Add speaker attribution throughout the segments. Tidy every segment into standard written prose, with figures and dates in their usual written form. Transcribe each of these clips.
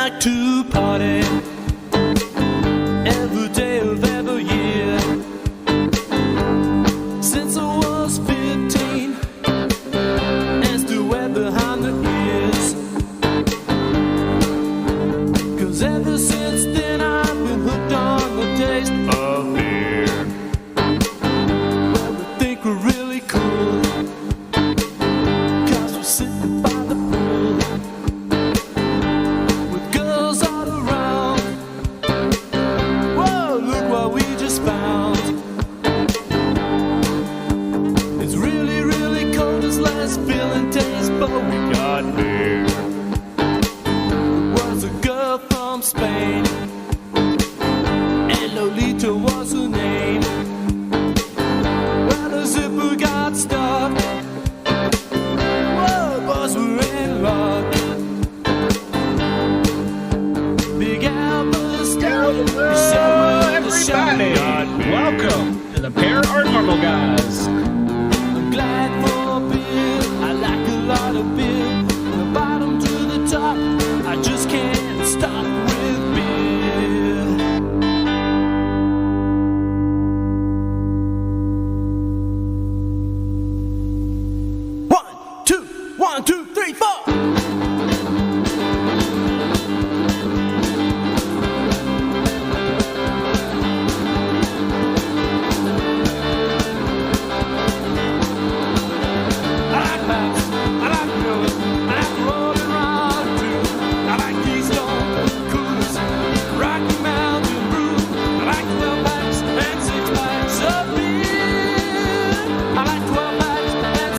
Speaker 1: like to party every day of every year. Since I was 15 and still wet behind the ears. 'Cause ever since then I've been hooked on the taste of beer. Well, we think we're really cool 'cause we're sitting by the pool with girls all around. Whoa, look what we just found. It's really, really cold, it's less feeling taste, but we got beer. Was a girl from Spain, and Lolita was her name. Well, the zipper got stuck. Whoa, boys were in luck. Big Albert started
Speaker 2: Everybody, welcome to the Paranormal Guys.
Speaker 1: I'm glad for beer. I like a lot of beer. From the bottom to the top, I just can't stop with beer. One, two, three, four. I like Max, I like Billy, I like Rolling Rock too. I like Keystone, Coolers, Rocky Mountain Brew. I like 12 packs and 6 packs of beer. I like 12 packs and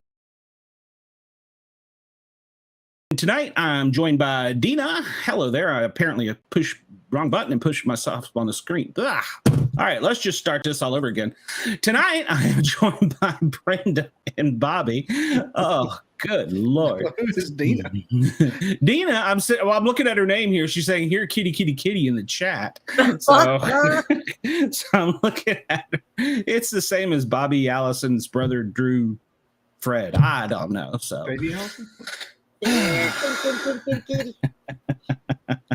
Speaker 2: Tonight, I'm joined by Dina. Hello there. I apparently pushed wrong button and pushed myself on the screen. Ugh. All right, let's just start this all over again. Tonight, I am joined by Brenda and Bobby. Oh, good Lord.
Speaker 3: Who's Dina?
Speaker 2: Dina, I'm looking at her name here. She's saying, here, kitty, kitty, kitty in the chat. So, so I'm looking at her. It's the same as Bobby Allison's brother, Drew Fred. I don't know. So.
Speaker 3: Baby Allison?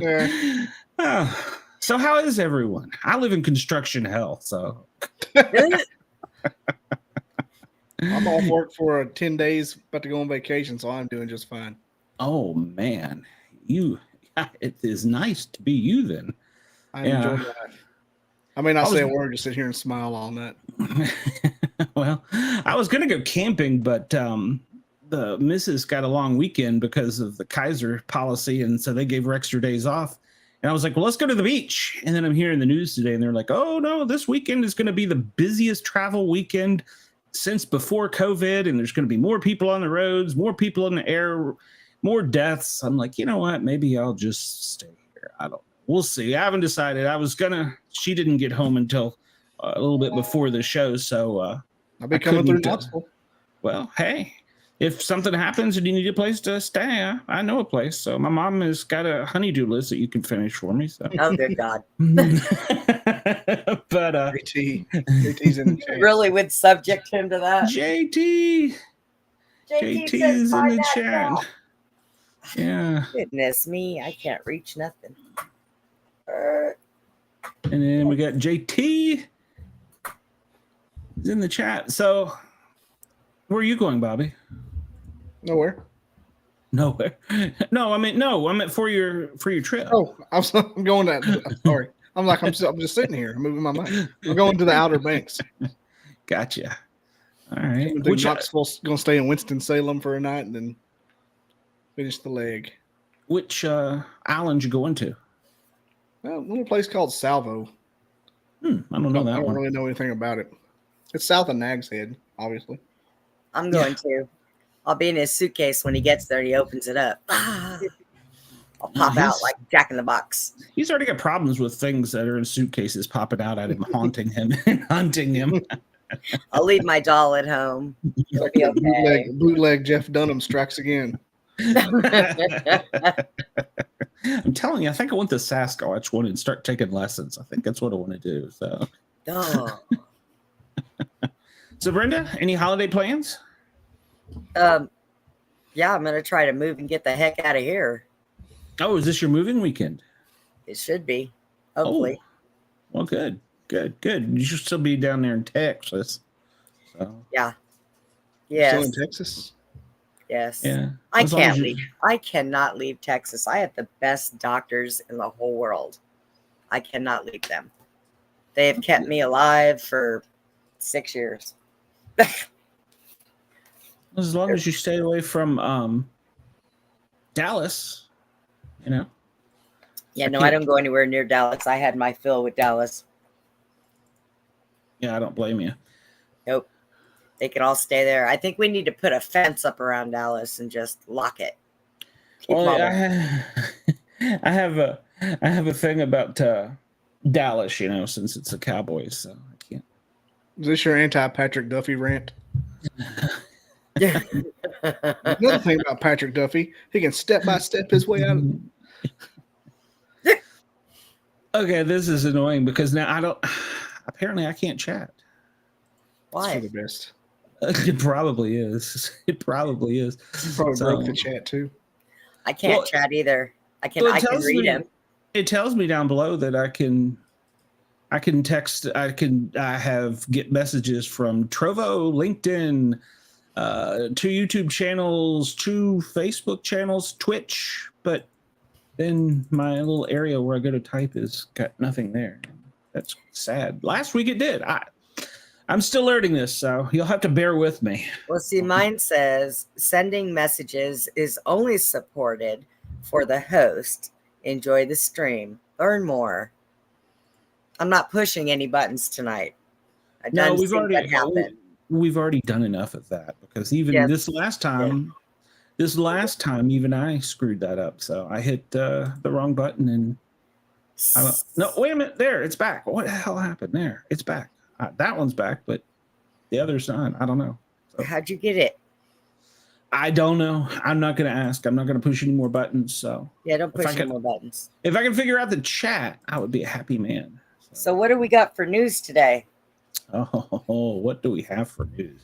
Speaker 4: Yeah.
Speaker 2: Oh, so how is everyone? I live in construction hell, so
Speaker 3: I'm off work for 10 days, about to go on vacation, so I'm doing just fine.
Speaker 2: oh man, it is nice to be you then.
Speaker 3: I
Speaker 2: Yeah.
Speaker 3: enjoy life. I may not say a word, just sit here and smile all night.
Speaker 2: Well, I was gonna go camping, but the missus got a long weekend because of the Kaiser policy, and so they gave her extra days off. And I was like, well, let's go to the beach. And then I'm hearing the news today, and they're like, oh no, this weekend is going to be the busiest travel weekend since before COVID, and there's going to be more people on the roads, more people in the air, more deaths. I'm like, you know what? Maybe I'll just stay here. I don't know. We'll see. I haven't decided. She didn't get home until a little bit before the show, so
Speaker 3: I'll be coming through Knoxville.
Speaker 2: well, hey, if something happens and you need a place to stay, I know a place. So my mom has got a honeydew list that you can finish for me. So.
Speaker 4: Oh, good God.
Speaker 2: But
Speaker 3: JT's in the chat.
Speaker 4: Really would subject him to that.
Speaker 2: JT is in the chat. Yeah.
Speaker 4: Goodness me, I can't reach nothing.
Speaker 2: And then we got JT is in the chat. So where are you going, Bobby?
Speaker 3: Nowhere.
Speaker 2: Nowhere. No, I meant for your trip.
Speaker 3: Oh, I'm going to. Sorry, I'm just sitting here. I'm moving my mic. I'm going to the Outer Banks.
Speaker 2: Gotcha. All right.
Speaker 3: Knoxville, going to stay in Winston-Salem for a night and then finish the leg.
Speaker 2: Which island you going to?
Speaker 3: Well, a little place called Salvo.
Speaker 2: I don't know that
Speaker 3: I don't
Speaker 2: one.
Speaker 3: really know anything about it. It's south of Nag's Head, obviously.
Speaker 4: I'm going to. I'll be in his suitcase when he gets there. He opens it up. I'll pop out like Jack in the Box.
Speaker 2: He's already got problems with things that are in suitcases popping out at him, haunting him and hunting him.
Speaker 4: I'll leave my doll at home. It'll be okay.
Speaker 3: Bootleg Jeff Dunham strikes again.
Speaker 2: I'm telling you, I think I want the Sasquatch one and start taking lessons. I think that's what I want to do. So,
Speaker 4: Oh.
Speaker 2: So Brenda, any holiday plans?
Speaker 4: Yeah, I'm gonna try to move and get the heck out of here.
Speaker 2: Oh, is this your moving weekend?
Speaker 4: It should be. Hopefully.
Speaker 2: Oh, well, good. You should still be down there in Texas. So
Speaker 4: Yeah.
Speaker 3: You're still in
Speaker 4: Yes.
Speaker 3: Texas?
Speaker 4: Yes.
Speaker 2: yeah,
Speaker 4: I
Speaker 2: as long
Speaker 4: can't
Speaker 2: as you-
Speaker 4: leave. I cannot leave Texas. I have the best doctors in the whole world. I cannot leave them. They have kept me alive for 6 years.
Speaker 2: As long as you stay away from Dallas, you know.
Speaker 4: Yeah, no, I don't go anywhere near Dallas. I had my fill with Dallas.
Speaker 2: Yeah, I don't blame you.
Speaker 4: Nope. They can all stay there. I think we need to put a fence up around Dallas and just lock it. Keep
Speaker 2: Well,
Speaker 4: them all.
Speaker 2: I have a thing about Dallas, you know, since it's the Cowboys, so I can't.
Speaker 3: Is this your anti-Patrick Duffy rant?
Speaker 4: Yeah.
Speaker 3: Another thing about Patrick Duffy, he can step by step his way out.
Speaker 2: Okay, this is annoying because now I don't. Apparently, I can't chat.
Speaker 3: It's for
Speaker 4: Why?
Speaker 3: the best.
Speaker 2: It probably is. It probably is.
Speaker 3: Probably
Speaker 2: So-
Speaker 3: broke the chat too.
Speaker 4: I can't
Speaker 2: Well,
Speaker 4: chat either. I can
Speaker 2: Well, it
Speaker 4: I can
Speaker 2: tells
Speaker 4: read
Speaker 2: me-
Speaker 4: him.
Speaker 2: It tells me down below that I can text. I have get messages from Trovo, LinkedIn, 2 YouTube channels, 2 Facebook channels, Twitch, but then my little area where I go to type is got nothing there. That's sad. Last week it did. I'm still learning this, so you'll have to bear with me.
Speaker 4: Well, see, mine says sending messages is only supported for the host. Enjoy the stream. Learn more. I'm not pushing any buttons tonight. I
Speaker 2: No,
Speaker 4: done
Speaker 2: we've
Speaker 4: seen
Speaker 2: already
Speaker 4: what happened.
Speaker 2: we've already done enough of that because even
Speaker 4: Yes.
Speaker 2: this last time, even I screwed that up. So I hit the wrong button and no, wait a minute. There, it's back. What the hell happened there? It's back. That one's back, but the other's not. I don't know.
Speaker 4: How'd you get it?
Speaker 2: I don't know. I'm not going to ask. I'm not going to push any more buttons. So
Speaker 4: Yeah, don't
Speaker 2: If I
Speaker 4: push any
Speaker 2: could-
Speaker 4: more buttons.
Speaker 2: if I can figure out the chat, I would be a happy man.
Speaker 4: So what do we got for news today?
Speaker 2: Oh, what do we have for news?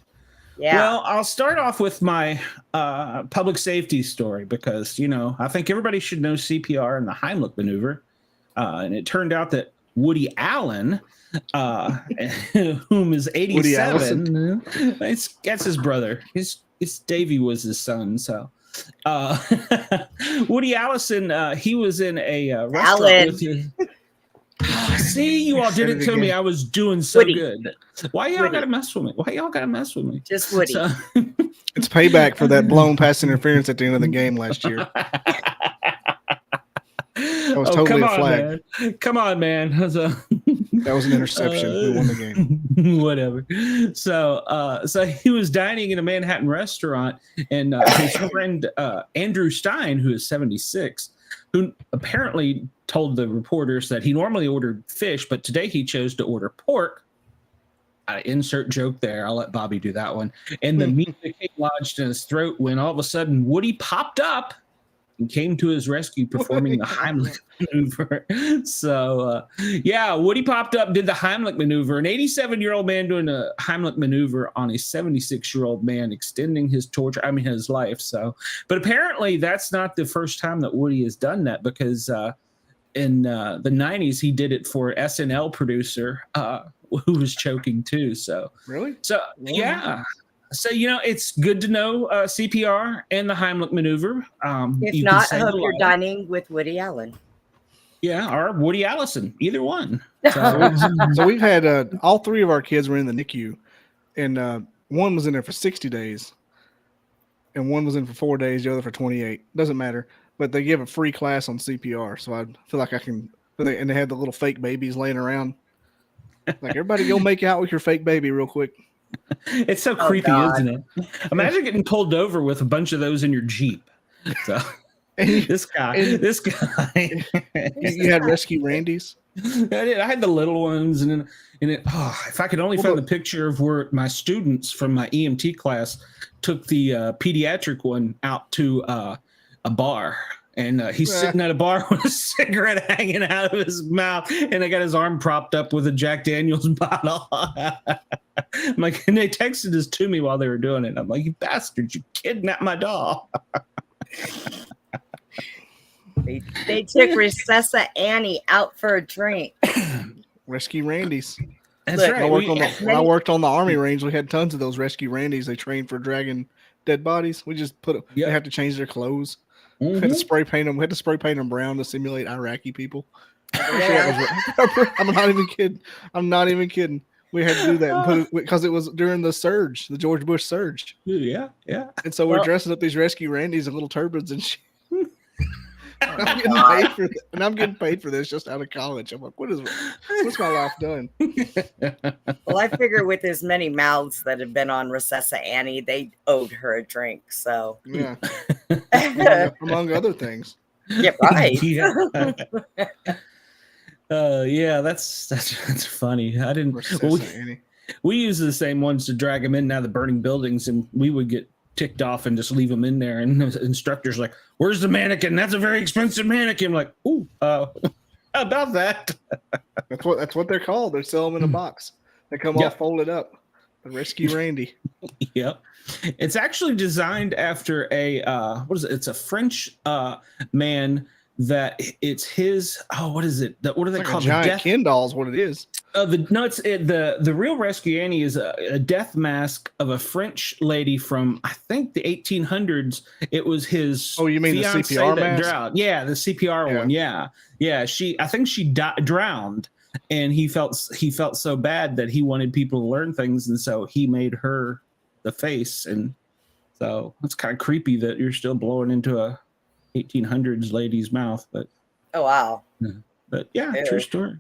Speaker 4: Yeah.
Speaker 2: Well, I'll start off with my public safety story because, you know, I think everybody should know CPR and the Heimlich maneuver. And it turned out that Woody Allen, whom is 87, that's his brother. It's Davey was his son. So Woody Allison, he was in a restaurant
Speaker 4: Allen.
Speaker 2: with his. See, you all
Speaker 3: Said
Speaker 2: didn't
Speaker 3: it
Speaker 2: tell me
Speaker 3: again.
Speaker 2: I was doing so
Speaker 4: Woody.
Speaker 2: good. Why y'all
Speaker 4: Woody.
Speaker 2: gotta mess with me? Why y'all gotta mess with me?
Speaker 4: Just Woody.
Speaker 2: So-
Speaker 3: It's payback for that blown pass interference at the end of the game last year. was totally
Speaker 2: come
Speaker 3: a
Speaker 2: on,
Speaker 3: flag.
Speaker 2: man. Come on, man. So-
Speaker 3: That was an interception. We won the game.
Speaker 2: Whatever. So he was dining in a Manhattan restaurant, and his friend Andrew Stein, who is 76, who apparently told the reporters that he normally ordered fish, but today he chose to order pork. Insert joke there. I'll let Bobby do that one. And the meat became lodged in his throat when all of a sudden Woody popped up and came to his rescue performing the Heimlich maneuver. So, Woody popped up, did the Heimlich maneuver. An 87-year-old man doing a Heimlich maneuver on a 76-year-old man, extending his his life. So, but apparently that's not the first time that Woody has done that because in the 90s, he did it for SNL producer who was choking too. So,
Speaker 3: Really?
Speaker 2: yeah. So, you know, it's good to know CPR and the Heimlich maneuver.
Speaker 4: If
Speaker 2: You can
Speaker 4: not,
Speaker 2: save
Speaker 4: hope
Speaker 2: a
Speaker 4: you're
Speaker 2: life.
Speaker 4: dining with Woody Allen.
Speaker 2: Yeah, or Woody Allison, either one.
Speaker 3: So we've had all 3 of our kids were in the NICU, and one was in there for 60 days, and one was in for 4 days, the other for 28. Doesn't matter, but they give a free class on CPR, so I feel like I can. And they had the little fake babies laying around. Like, everybody go make out with your fake baby real quick.
Speaker 2: It's so
Speaker 4: Oh,
Speaker 2: creepy,
Speaker 4: God.
Speaker 2: isn't it? Imagine getting pulled over with a bunch of those in your Jeep. So
Speaker 3: And
Speaker 2: this guy.
Speaker 3: you had Rescue Randy's.
Speaker 2: I had the little ones, and if I could only find the picture of where my students from my EMT class took the pediatric one out to a bar. And he's sitting at a bar with a cigarette hanging out of his mouth, and I got his arm propped up with a Jack Daniels bottle. I'm like, and they texted this to me while they were doing it. I'm like, you bastards, you kidnapped my doll.
Speaker 4: They took Recessa Annie out for a drink.
Speaker 3: Rescue Randies.
Speaker 2: That's
Speaker 4: Look,
Speaker 2: right.
Speaker 3: When I worked on the Army range, we had tons of those Rescue Randies. They trained for dragging dead bodies. We just put.
Speaker 2: Yep.
Speaker 3: They have to change their clothes. We had to spray paint them. We had to spray paint them brown to simulate Iraqi people. I'm not even kidding. I'm not even kidding. We had to do that and put it because it was during the surge, the George Bush surge.
Speaker 2: Yeah.
Speaker 3: And so we're dressing up these Rescue Randies in little turbans and shit. And I'm getting paid for this just out of college. I'm like, what's my life done?
Speaker 4: Well, I figure with as many mouths that have been on Recessa Annie, they owed her a drink. So
Speaker 3: Yeah, among other things.
Speaker 4: yeah, right.
Speaker 2: Yeah, that's funny. I didn't.
Speaker 3: Recessa Annie.
Speaker 2: We use the same ones to drag them in now the burning buildings, and we would get ticked off and just leave them in there. And the instructor's like, "Where's the mannequin? That's a very expensive mannequin." I'm like, "Ooh, about that."
Speaker 3: That's what they're called. They sell them in a box. They come all folded up. The Rescue Randy.
Speaker 2: Yep. It's actually designed after a what is it? It's a French man that it's his. Oh, what is it? What do they call it?
Speaker 3: Giant Ken doll is what it is.
Speaker 2: The real Rescue Annie is a death mask of a French lady from I think the 1800s. It was his.
Speaker 3: Oh, you mean the CPR mask?
Speaker 2: Drowned. Yeah, the CPR one. Yeah. I think she drowned, and he felt so bad that he wanted people to learn things, and so he made her the face. And so it's kind of creepy that you're still blowing into a 1800s lady's mouth, but
Speaker 4: oh wow.
Speaker 2: But yeah,
Speaker 4: Ew.
Speaker 2: true story.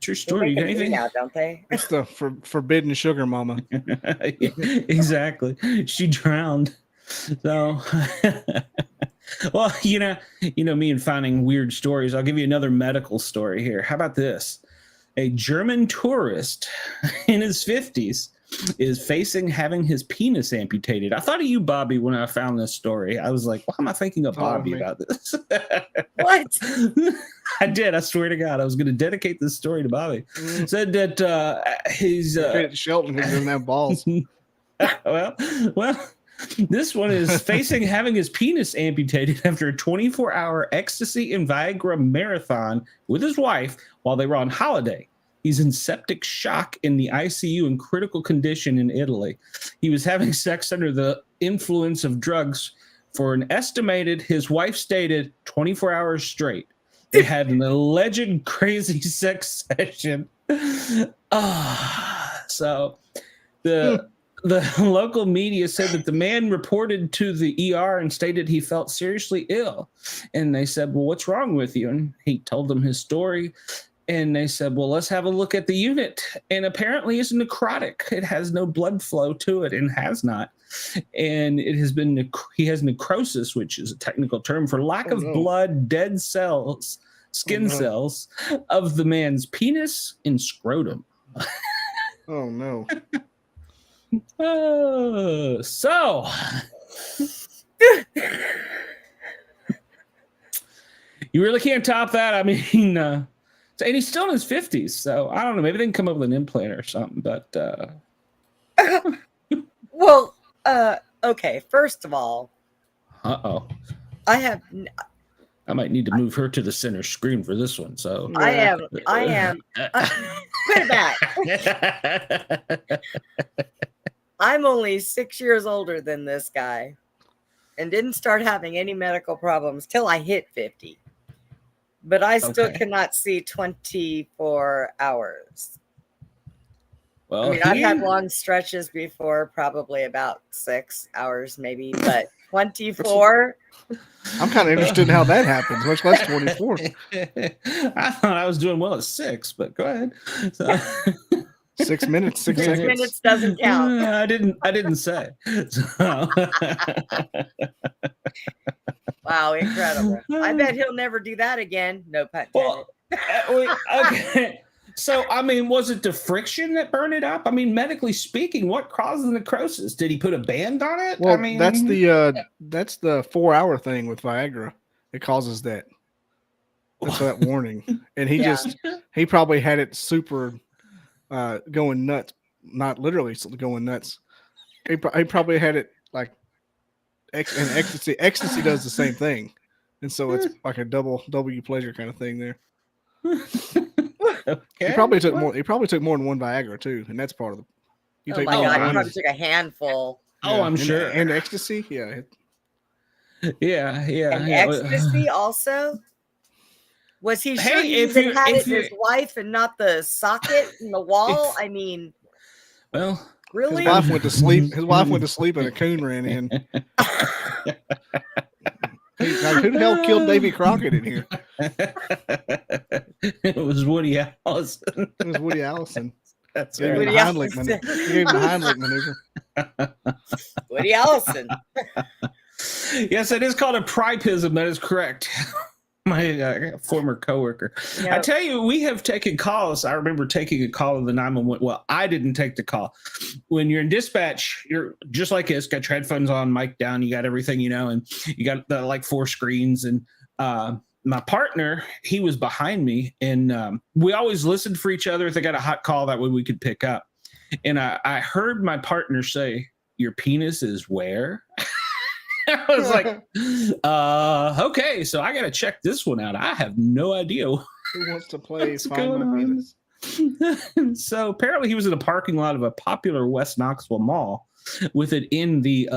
Speaker 2: True story. You got anything?
Speaker 4: Now, don't they?
Speaker 3: It's the forbidden sugar mama.
Speaker 2: Exactly. She drowned. So, well, you know me and finding weird stories. I'll give you another medical story here. How about this? A German tourist in his 50s is facing having his penis amputated. I thought of you, Bobby, when I found this story. I was like, why am I thinking of Bobby about this?
Speaker 4: What?
Speaker 2: I did. I swear to God, I was going to dedicate this story to Bobby. Said that he's
Speaker 3: Shelton who doesn't have balls.
Speaker 2: well, this one is facing having his penis amputated after a 24-hour ecstasy and Viagra marathon with his wife while they were on holiday. He's in septic shock in the ICU in critical condition in Italy. He was having sex under the influence of drugs for an estimated, his wife stated, 24 hours straight. They had an alleged crazy sex session. So the local media said that the man reported to the ER and stated he felt seriously ill. And they said, well, what's wrong with you? And he told them his story. And they said, well, let's have a look at the unit. And apparently it's necrotic. It has no blood flow to it and has not. And it has been, he has necrosis, which is a technical term for lack of blood, dead cells, skin cells of the man's penis and scrotum.
Speaker 3: Oh, no.
Speaker 2: So you really can't top that. I mean, and he's still in his 50s, so I don't know. Maybe they can come up with an implant or something. But
Speaker 4: well, okay. First of all,
Speaker 2: I might need to move her to the center screen for this one. So
Speaker 4: I am. Put it back. I'm only 6 years older than this guy, and didn't start having any medical problems till I hit 50. But I still cannot see 24 hours.
Speaker 2: Well,
Speaker 4: I mean, I've had long stretches before, probably about 6 hours maybe, but 24?
Speaker 3: I'm kind of interested in how that happens, much less 24.
Speaker 2: I thought I was doing well at 6, but go ahead. So,
Speaker 3: 6 minutes, 6
Speaker 4: 6
Speaker 3: seconds.
Speaker 4: minutes doesn't count.
Speaker 2: I didn't say. So.
Speaker 4: Wow, incredible. I bet he'll never do that again. No pun intended.
Speaker 2: Well, okay. So, I mean, was it the friction that burned it up? I mean, medically speaking, what caused the necrosis? Did he put a band on it?
Speaker 3: Well,
Speaker 2: I mean,
Speaker 3: that's the 4-hour thing with Viagra. It causes that. That's that warning. And he probably had it super going nuts. Not literally going nuts. He probably had it like and ecstasy. Ecstasy does the same thing. and so it's like a double pleasure kind of thing there.
Speaker 2: Okay.
Speaker 3: He probably took more. He probably took more than one Viagra too, and that's part of the. You
Speaker 4: Oh
Speaker 3: take
Speaker 4: my
Speaker 3: more
Speaker 4: God,
Speaker 3: than
Speaker 4: you
Speaker 3: one.
Speaker 4: probably took a handful.
Speaker 2: Oh, I'm
Speaker 3: and,
Speaker 2: sure.
Speaker 3: And ecstasy, yeah.
Speaker 2: Yeah.
Speaker 4: And ecstasy also? Was he sure
Speaker 2: Hey,
Speaker 4: he
Speaker 2: if
Speaker 4: even
Speaker 2: you-
Speaker 4: had
Speaker 2: if
Speaker 4: it in
Speaker 2: you-
Speaker 4: his wife and not the socket in the wall? I mean,
Speaker 2: Well,
Speaker 4: really?
Speaker 3: His wife went to sleep. His wife went to sleep, and a coon ran in. Like, who the hell killed Davy Crockett in here?
Speaker 2: it was Woody Allison.
Speaker 3: It was Woody Allison.
Speaker 2: That's
Speaker 3: Gave him
Speaker 2: right.
Speaker 3: the
Speaker 4: Woody
Speaker 3: Heimlich maneuver. He gave him the Heimlich maneuver.
Speaker 4: Woody Allison.
Speaker 2: Yes, it is called a priapism. That is correct. My former coworker.
Speaker 4: Yeah.
Speaker 2: I tell you, we have taken calls. I remember taking a call of the 911. Well, I didn't take the call. When you're in dispatch, you're just like this. Got your headphones on, mic down. You got everything, and you got the like 4 screens. And my partner, he was behind me, and we always listened for each other. If they got a hot call, that way we could pick up. And I heard my partner say, "Your penis is where?" I was like, okay, so I got to check this one out. I have no idea.
Speaker 3: Who wants to play
Speaker 2: What's
Speaker 3: Find
Speaker 2: going
Speaker 3: My
Speaker 2: on?
Speaker 3: Penis?
Speaker 2: So apparently he was in a parking lot of a popular West Knoxville mall with it in the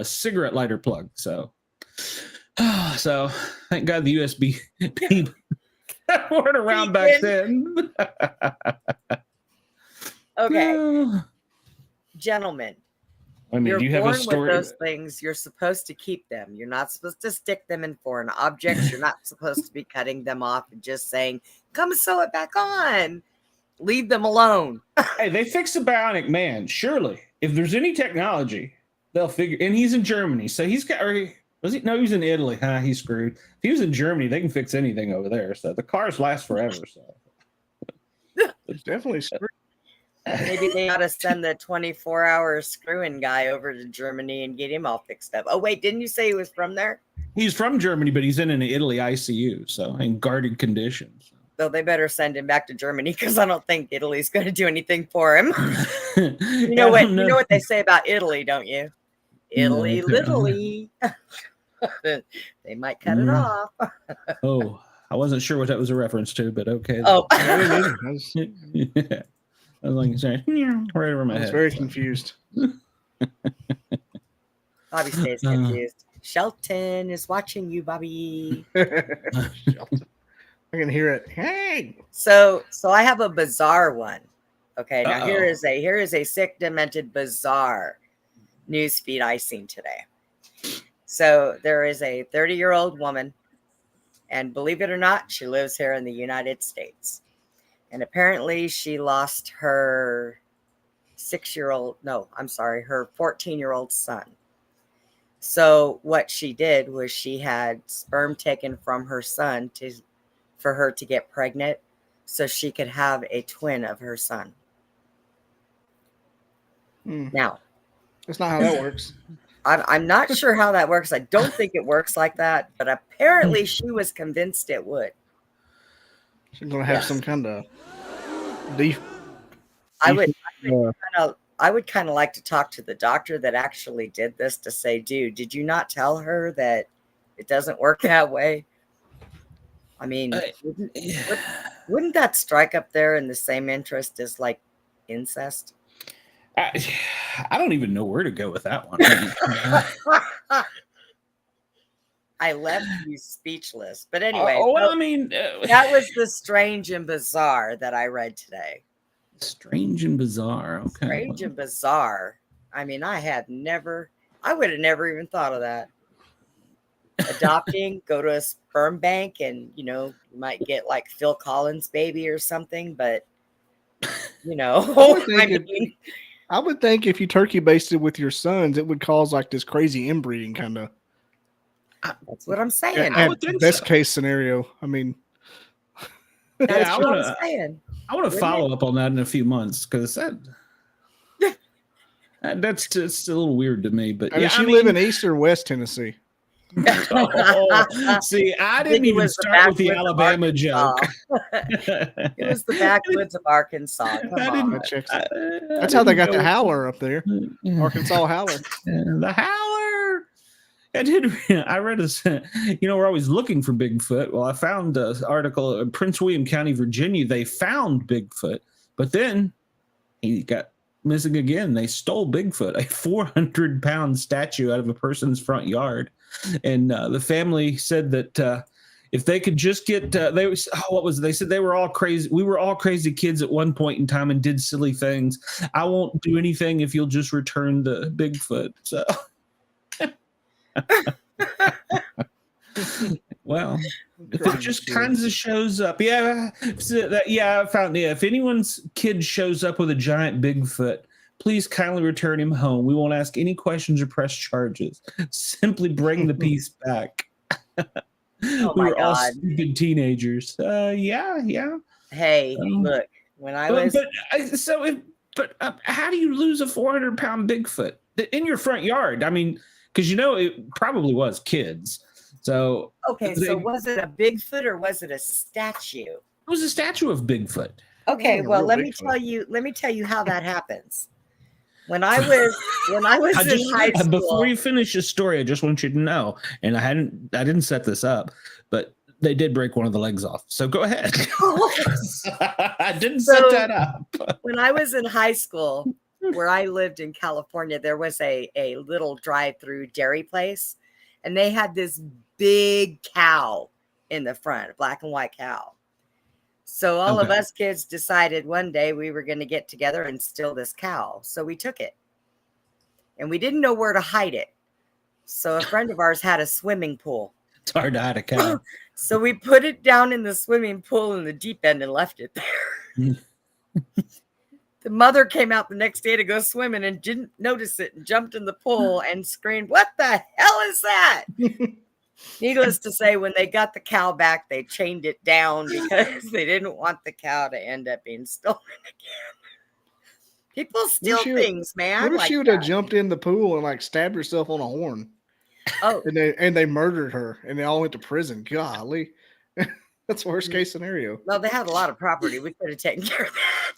Speaker 2: cigarette lighter plug. So thank God the USB weren't around back then.
Speaker 4: Okay, gentlemen.
Speaker 2: I mean,
Speaker 4: You're
Speaker 2: do you have
Speaker 4: born
Speaker 2: a story?
Speaker 4: with those things. You're supposed to keep them. You're not supposed to stick them in foreign objects. You're not supposed to be cutting them off and just saying, "Come sew it back on." Leave them alone.
Speaker 2: Hey, they fixed the Bionic Man. Surely, if there's any technology, they'll figure. And he's in Germany, so he's got. Or was he? No, he's in Italy. He's screwed. If he was in Germany, they can fix anything over there. So the cars last forever. So
Speaker 3: It's definitely screwed.
Speaker 4: Maybe they ought to send the 24-hour screwing guy over to Germany and get him all fixed up. Oh, wait, didn't you say he was from there?
Speaker 2: he's from Germany, but he's in an Italy ICU, so in guarded conditions.
Speaker 4: So they better send him back to Germany because I don't think Italy's going to do anything for him. You know what? You know what they say about Italy, don't you? Italy, Literally. They might cut it off.
Speaker 2: Oh, I wasn't sure what that was a reference to, but okay.
Speaker 4: Oh,
Speaker 3: I was
Speaker 2: Yeah. I was like, sorry, right over my head.
Speaker 3: very confused.
Speaker 4: Bobby stays confused. Shelton is watching you, Bobby.
Speaker 3: I can hear it. Hey.
Speaker 4: So I have a bizarre one. Okay, now
Speaker 2: Uh-oh.
Speaker 4: here is a sick, demented, bizarre news feed I seen today. So there is a 30-year-old woman, and believe it or not, she lives here in the United States. And apparently she lost her 14-year-old son. So what she did was she had sperm taken from her son for her to get pregnant so she could have a twin of her son. Now,
Speaker 3: That's not how that works.
Speaker 4: I'm not sure how that works. I don't think it works like that, but apparently she was convinced it would.
Speaker 3: She's going to have some kind of
Speaker 4: I would kind of like to talk to the doctor that actually did this to say, dude, did you not tell her that it doesn't work that way? I mean, wouldn't that strike up there in the same interest as like incest?
Speaker 2: I don't even know where to go with that one.
Speaker 4: I left you speechless. But anyway,
Speaker 2: I mean,
Speaker 4: that was the strange and bizarre that I read today.
Speaker 2: Strange and bizarre. Okay.
Speaker 4: Strange and bizarre. I mean, I would have never even thought of that. Adopting, go to a sperm bank, and you might get like Phil Collins' baby or something. But
Speaker 3: I would think if you turkey basted with your sons, it would cause like this crazy inbreeding kind of.
Speaker 4: That's what I'm saying.
Speaker 3: Best case scenario. I mean,
Speaker 4: That's what
Speaker 2: I'm
Speaker 4: saying.
Speaker 2: I want to follow up on that in a few months because that's just a little weird to me. But
Speaker 3: does she live in East or West Tennessee?
Speaker 2: See, I didn't even start with the Alabama joke.
Speaker 4: It was the backwoods of Arkansas. Come on.
Speaker 3: That's how they got the howler up there. Arkansas howler.
Speaker 2: The howler. I did. I read we're always looking for Bigfoot. Well, I found an article in Prince William County, Virginia. They found Bigfoot, but then he got missing again. They stole Bigfoot, a 400-pound statue out of a person's front yard. And the family said that if they could just get, they said they were all crazy. We were all crazy kids at one point in time and did silly things. I won't do anything if you'll just return the Bigfoot. So. Well, if it just kinds of shows up, I found if anyone's kid shows up with a giant Bigfoot, please kindly return him home. We won't ask any questions or press charges. Simply bring the piece back.
Speaker 4: Oh
Speaker 2: We
Speaker 4: my
Speaker 2: were all
Speaker 4: God.
Speaker 2: stupid teenagers. Yeah.
Speaker 4: Hey, look, when I was
Speaker 2: how do you lose a 400-pound Bigfoot in your front yard? I mean, because it probably was kids. So
Speaker 4: okay, so was it a Bigfoot or was it a statue?
Speaker 2: it was a statue of Bigfoot.
Speaker 4: Okay,
Speaker 3: a
Speaker 4: well,
Speaker 3: real
Speaker 4: let me
Speaker 3: Bigfoot.
Speaker 4: tell you how that happens. When I was in high school,
Speaker 2: Before you finish your story, I just want you to know, and I didn't set this up, but they did break one of the legs off. So go ahead. I didn't set that up.
Speaker 4: When I was in high school, where I lived in California, there was a little drive-through dairy place, and they had this big cow in the front, a black and white cow. So all of us kids decided one day we were going to get together and steal this cow. So we took it, and we didn't know where to hide it. So a friend of ours had a swimming pool.
Speaker 2: It's hard to hide a cow.
Speaker 4: So we put it down in the swimming pool in the deep end and left it there. The mother came out the next day to go swimming and didn't notice it and jumped in the pool and screamed, "What the hell is that?" Needless to say, when they got the cow back, they chained it down because they didn't want the cow to end up being stolen again. People steal things, man.
Speaker 3: What if she would have jumped in the pool and like stabbed herself on a horn?
Speaker 4: Oh,
Speaker 3: and they murdered her and they all went to prison. Golly. That's worst case scenario.
Speaker 4: well, they had a lot of property. We could have taken care of that.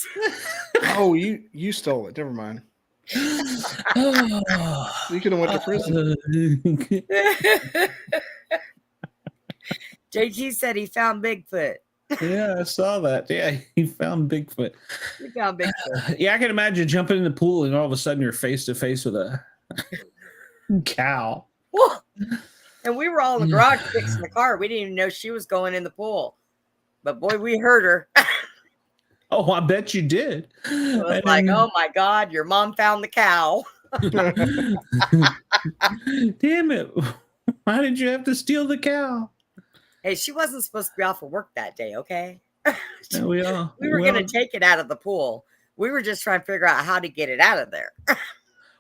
Speaker 3: Oh, you stole it. Never mind. You could have went to prison.
Speaker 4: JG said he found Bigfoot.
Speaker 2: Yeah, I saw that. Yeah, he found Bigfoot.
Speaker 4: He found Bigfoot.
Speaker 2: Yeah, I can imagine jumping in the pool and all of a sudden you're face to face with a cow.
Speaker 4: Whoa. And we were all in the garage fixing the car. We didn't even know she was going in the pool. But boy, we heard her.
Speaker 2: Oh, I bet you did.
Speaker 4: It was like, oh my God, your mom found the cow.
Speaker 2: Damn it. Why did you have to steal the cow?
Speaker 4: Hey, she wasn't supposed to be off of work that day, okay?
Speaker 2: Yeah, we
Speaker 4: were going to take it out of the pool. We were just trying to figure out how to get it out of there.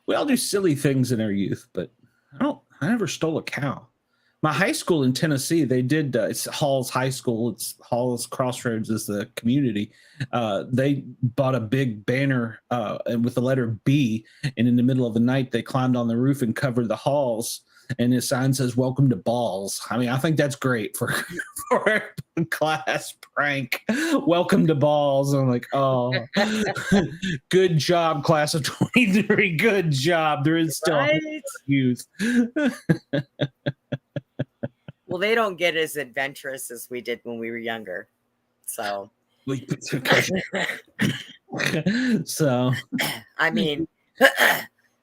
Speaker 2: We all do silly things in our youth, but I never stole a cow. My high school in Tennessee, they did, it's Halls High School. It's Halls Crossroads is the community. They bought a big banner with the letter B, and in the middle of the night, they climbed on the roof and covered the halls, and the sign says, "Welcome to Balls." I mean, I think that's great for a class prank. Welcome to Balls. I'm like, oh, good job, class of 23. Good job. There is still youth.
Speaker 4: Well, they don't get as adventurous as we did when we were younger. So,
Speaker 2: so
Speaker 4: I mean,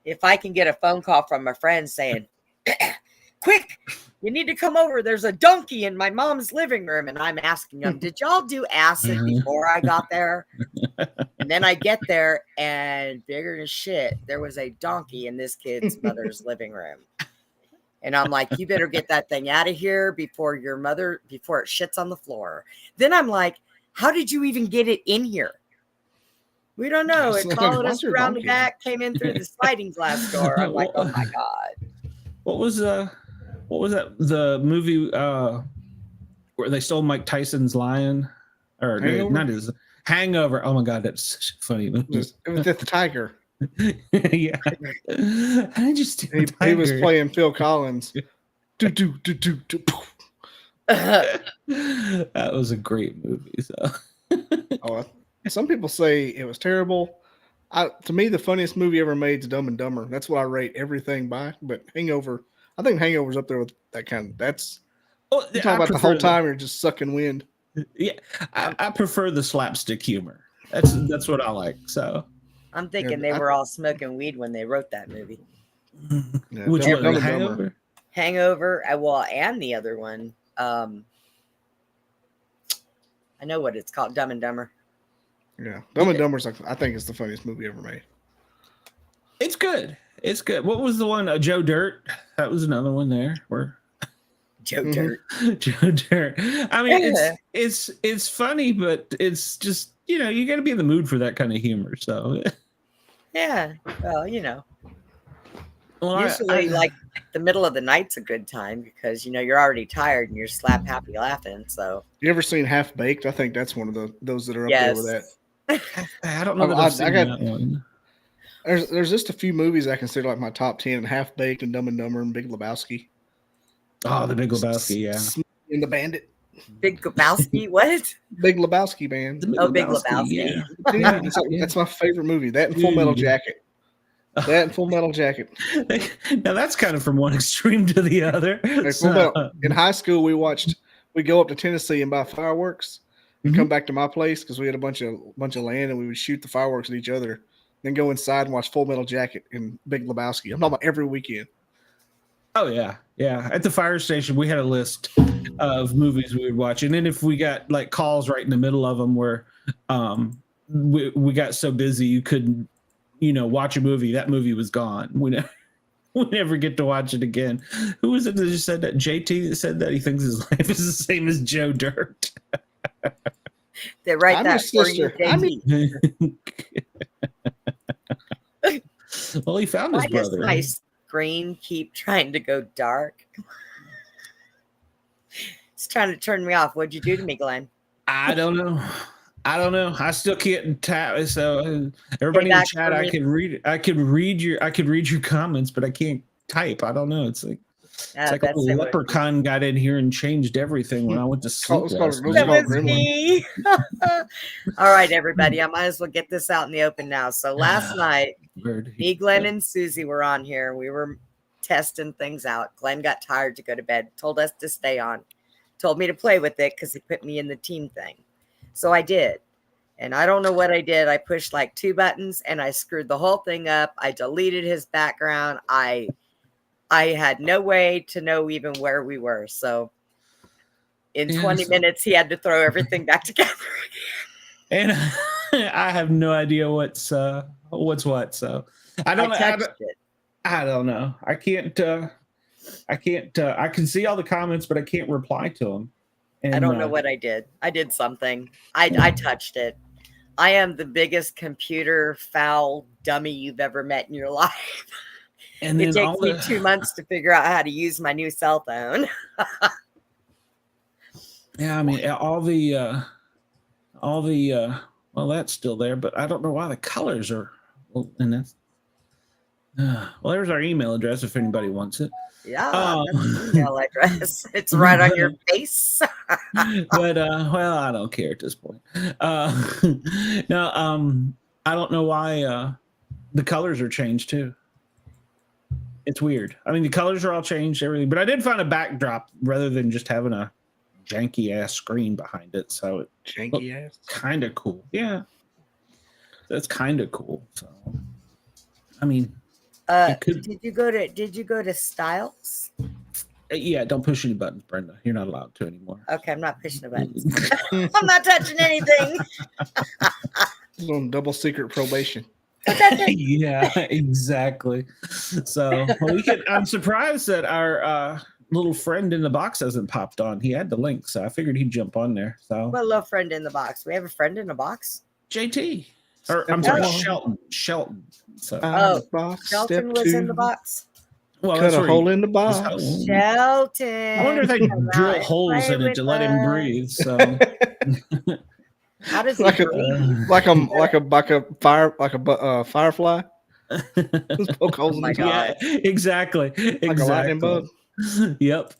Speaker 4: if I can get a phone call from a friend saying, "Quick, you need to come over. There's a donkey in my mom's living room." And I'm asking them, "Did y'all do acid before I got there?" And then I get there and bigger than shit, there was a donkey in this kid's mother's living room. And I'm like, you better get that thing out of here before it shits on the floor. Then I'm like, how did you even get it in here? We don't know. It followed us around the back, came in through the sliding glass door. I'm like, oh my God.
Speaker 2: What was that? The movie where they stole Mike Tyson's lion? Or
Speaker 3: Hangover?
Speaker 2: not his Hangover. Oh my God, that's such a funny movie.
Speaker 3: It was just the tiger.
Speaker 2: Yeah. I just
Speaker 3: He was playing Phil Collins.
Speaker 2: That was a great movie. So
Speaker 3: Some people say it was terrible. To me, the funniest movie ever made is Dumb and Dumber. That's what I rate everything by. But Hangover, I think Hangover's up there with that kind of. That's
Speaker 2: Oh,
Speaker 3: you talk about the whole time you're just sucking wind.
Speaker 2: Yeah, I prefer the slapstick humor. That's what I like. So
Speaker 4: I'm thinking they were all smoking weed when they wrote that movie.
Speaker 3: Yeah,
Speaker 2: which
Speaker 3: Dumb
Speaker 2: one?
Speaker 3: and
Speaker 2: Hangover?
Speaker 4: Hangover, well, and the other one. I know what it's called, Dumb and Dumber.
Speaker 3: Yeah, Dumb and Dumber's like I think it's the funniest movie ever made.
Speaker 2: It's good. It's good. What was the one? Joe Dirt. That was another one there. Where
Speaker 4: Joe Dirt.
Speaker 2: Joe Dirt. I mean, it's funny, but it's just you got to be in the mood for that kind of humor. So
Speaker 4: Yeah, well,
Speaker 2: well,
Speaker 4: usually like the middle of the night's a good time because you're already tired and you're slap happy laughing. So
Speaker 3: you ever seen Half Baked? I think that's one of those that are up there with that.
Speaker 2: I don't know that I've seen that one.
Speaker 3: There's just a few movies I consider like my top 10: Half Baked and Dumb and Dumber and Big Lebowski.
Speaker 2: Oh, the Big Lebowski, yeah.
Speaker 3: And the Bandit.
Speaker 4: Big Lebowski, what?
Speaker 3: Big Lebowski band.
Speaker 4: Big Lebowski.
Speaker 3: Yeah. That's my favorite movie. That and Full Metal Jacket. That and Full Metal Jacket.
Speaker 2: Now that's kind of from one extreme to the other.
Speaker 3: In high school, we go up to Tennessee and buy fireworks and come back to my place because we had a bunch of land and we would shoot the fireworks at each other. Then go inside and watch Full Metal Jacket and Big Lebowski. I'm talking about every weekend.
Speaker 2: Oh yeah. At the fire station, we had a list of movies we would watch, and then if we got like calls right in the middle of them where we got so busy you couldn't, watch a movie, that movie was gone. We never get to watch it again. Who was it that just said that? JT that said that he thinks his life is the same as Joe Dirt.
Speaker 4: They write
Speaker 3: I'm
Speaker 4: that
Speaker 3: his
Speaker 4: for you,
Speaker 3: sister.
Speaker 2: Well, he found his
Speaker 4: Why does
Speaker 2: brother.
Speaker 4: my screen keep trying to go dark? It's trying to turn me off. What'd you do to me, Glenn?
Speaker 2: I don't know. I still can't tap. So everybody in the chat, I could read your comments, but I can't type. I don't know. It's like a leprechaun got in here and changed everything when I went to sleep.
Speaker 4: That was me. All right, everybody. I might as well get this out in the open now. So last night, me, Glenn, and Susie were on here. We were testing things out. Glenn got tired to go to bed, told us to stay on, told me to play with it because he put me in the team thing. So I did. And I don't know what I did. I pushed like 2 buttons and I screwed the whole thing up. I deleted his background. I had no way to know even where we were. So in 20 minutes, he had to throw everything back together
Speaker 2: again. And I have no idea what's what. So I don't know. I can see all the comments, but I can't reply to them. And,
Speaker 4: I don't know what I did. I did something. I touched it. I am the biggest computer foul dummy you've ever met in your life. And it takes me 2 months to figure out how to use my new cell phone.
Speaker 2: Yeah, I mean, all the well, that's still there, but I don't know why the colors are. Well, and that's well, there's our email address if anybody wants it.
Speaker 4: Yeah, that's the email address. It's right on your face.
Speaker 2: But well, I don't care at this point. No, I don't know why the colors are changed too. It's weird. I mean, the colors are all changed, everything, but I did find a backdrop rather than just having a janky ass screen behind it. So it
Speaker 3: janky ass,
Speaker 2: kind of cool. Yeah, that's kind of cool. So, I mean,
Speaker 4: did you go to styles?
Speaker 2: Yeah, don't push any buttons, Brenda. You're not allowed to anymore.
Speaker 4: Okay, I'm not pushing the buttons. I'm not touching anything.
Speaker 3: He's on double secret probation.
Speaker 2: Yeah, exactly. So I'm surprised that our little friend in the box hasn't popped on. He had the link, so I figured he'd jump on there. So
Speaker 4: what a little friend in the box. We have a friend in the box.
Speaker 2: JT. Or I'm sorry, Shelton. So
Speaker 4: Shelton was in the box.
Speaker 3: Well, cut a hole in the box.
Speaker 4: Shelton.
Speaker 2: I wonder if they drill holes in it to let him breathe. So
Speaker 4: how does he breathe?
Speaker 3: Like a firefly? Poke holes in the top.
Speaker 2: Yeah, exactly.
Speaker 3: Like a lightning bug.
Speaker 2: Yep.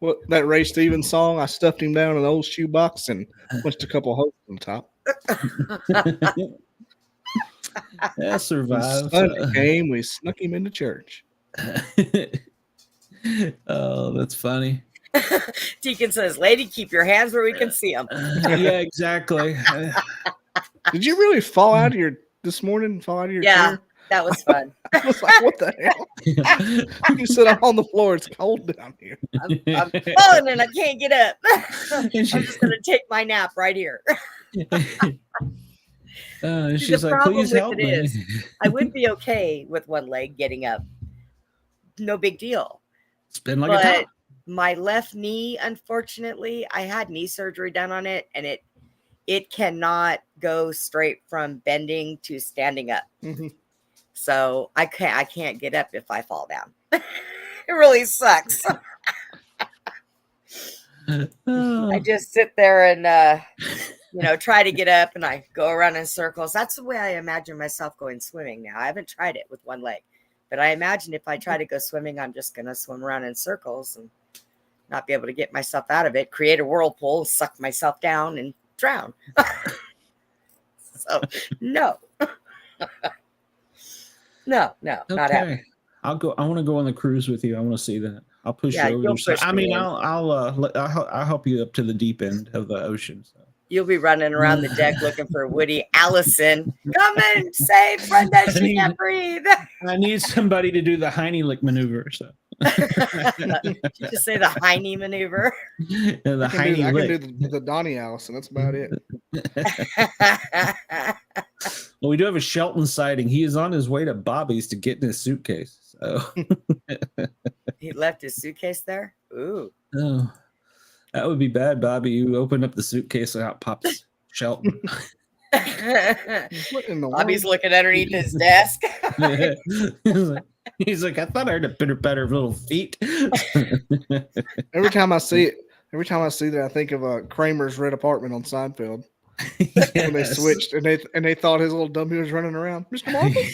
Speaker 3: Well, that Ray Stevens song, I stuffed him down in an old shoebox and punched a couple holes on top.
Speaker 2: Yeah, survived.
Speaker 3: Sunday came, we snuck him into church.
Speaker 2: Oh, that's funny.
Speaker 4: Deacon says, "Lady, keep your hands where we can see them."
Speaker 2: Yeah, exactly.
Speaker 3: Did you really fall out of your this morning? Fall out of your
Speaker 4: Yeah,
Speaker 3: chair?
Speaker 4: that was fun.
Speaker 3: I was like, what the hell? You said I'm on the floor. It's cold down here.
Speaker 4: I'm falling and I can't get up. I'm just gonna take my nap right here.
Speaker 2: She's
Speaker 4: the
Speaker 2: like,
Speaker 4: problem
Speaker 2: please
Speaker 4: with
Speaker 2: help
Speaker 4: it
Speaker 2: me.
Speaker 4: is, I would be okay with one leg getting up. No big deal.
Speaker 2: Spin like a
Speaker 4: But
Speaker 2: top.
Speaker 4: my left knee, unfortunately, I had knee surgery done on it, and it cannot go straight from bending to standing up.
Speaker 3: Mhm.
Speaker 4: So I can't get up if I fall down. It really sucks. I just sit there and try to get up, and I go around in circles. That's the way I imagine myself going swimming now. I haven't tried it with one leg, but I imagine if I try to go swimming, I'm just going to swim around in circles and not be able to get myself out of it, create a whirlpool, suck myself down, and drown. So, no. No, not happening.
Speaker 2: I'll go. I want to go on the cruise with you. I want to see that. I'll push
Speaker 4: Yeah,
Speaker 2: you over.
Speaker 4: you'll
Speaker 2: there.
Speaker 4: push
Speaker 2: I
Speaker 4: me
Speaker 2: mean,
Speaker 4: in.
Speaker 2: I'll help you up to the deep end of the ocean. So.
Speaker 4: You'll be running around the deck looking for Woody Allison. Come and save Brenda. She can't breathe.
Speaker 2: I need somebody to do the Heine lick maneuver. So.
Speaker 4: Did you just say the Heine maneuver?
Speaker 2: Yeah, the
Speaker 3: I
Speaker 2: Heine
Speaker 3: can
Speaker 2: lick.
Speaker 3: do the Donnie Allison. That's about it.
Speaker 2: Well, we do have a Shelton sighting. He is on his way to Bobby's to get in his suitcase. So.
Speaker 4: He left his suitcase there? Ooh.
Speaker 2: Oh, that would be bad, Bobby. You open up the suitcase and out pops Shelton.
Speaker 3: What in the
Speaker 4: Bobby's
Speaker 3: world?
Speaker 4: looking underneath his desk.
Speaker 2: He's like, I thought I heard a better little feet.
Speaker 3: Every time I see that, I think of Kramer's red apartment on Seinfeld. When they switched and they thought his little dummy was running around. Mr. Marcus?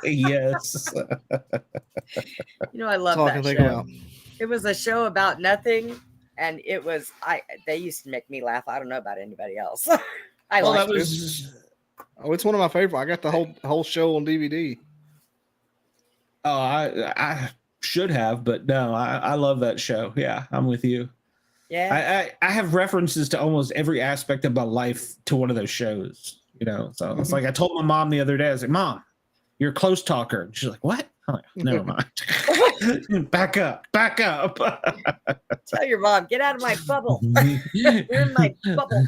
Speaker 2: Yes.
Speaker 4: I love
Speaker 3: That's all I
Speaker 4: that
Speaker 3: can think
Speaker 4: show.
Speaker 3: about.
Speaker 4: It was a show about nothing, and they used to make me laugh. I don't know about anybody else. I
Speaker 2: Well,
Speaker 4: liked
Speaker 2: that
Speaker 4: it.
Speaker 2: was.
Speaker 3: Oh, it's one of my favorite. I got the whole show on DVD.
Speaker 2: Oh, I should have, but no, I love that show. Yeah, I'm with you.
Speaker 4: Yeah.
Speaker 2: I have references to almost every aspect of my life to one of those shows. So it's like I told my mom the other day. I was like, "Mom, you're a close talker." And she's like, "What?" I'm like, never mind. Back up.
Speaker 4: Tell your mom, get out of my bubble. You're in my bubble.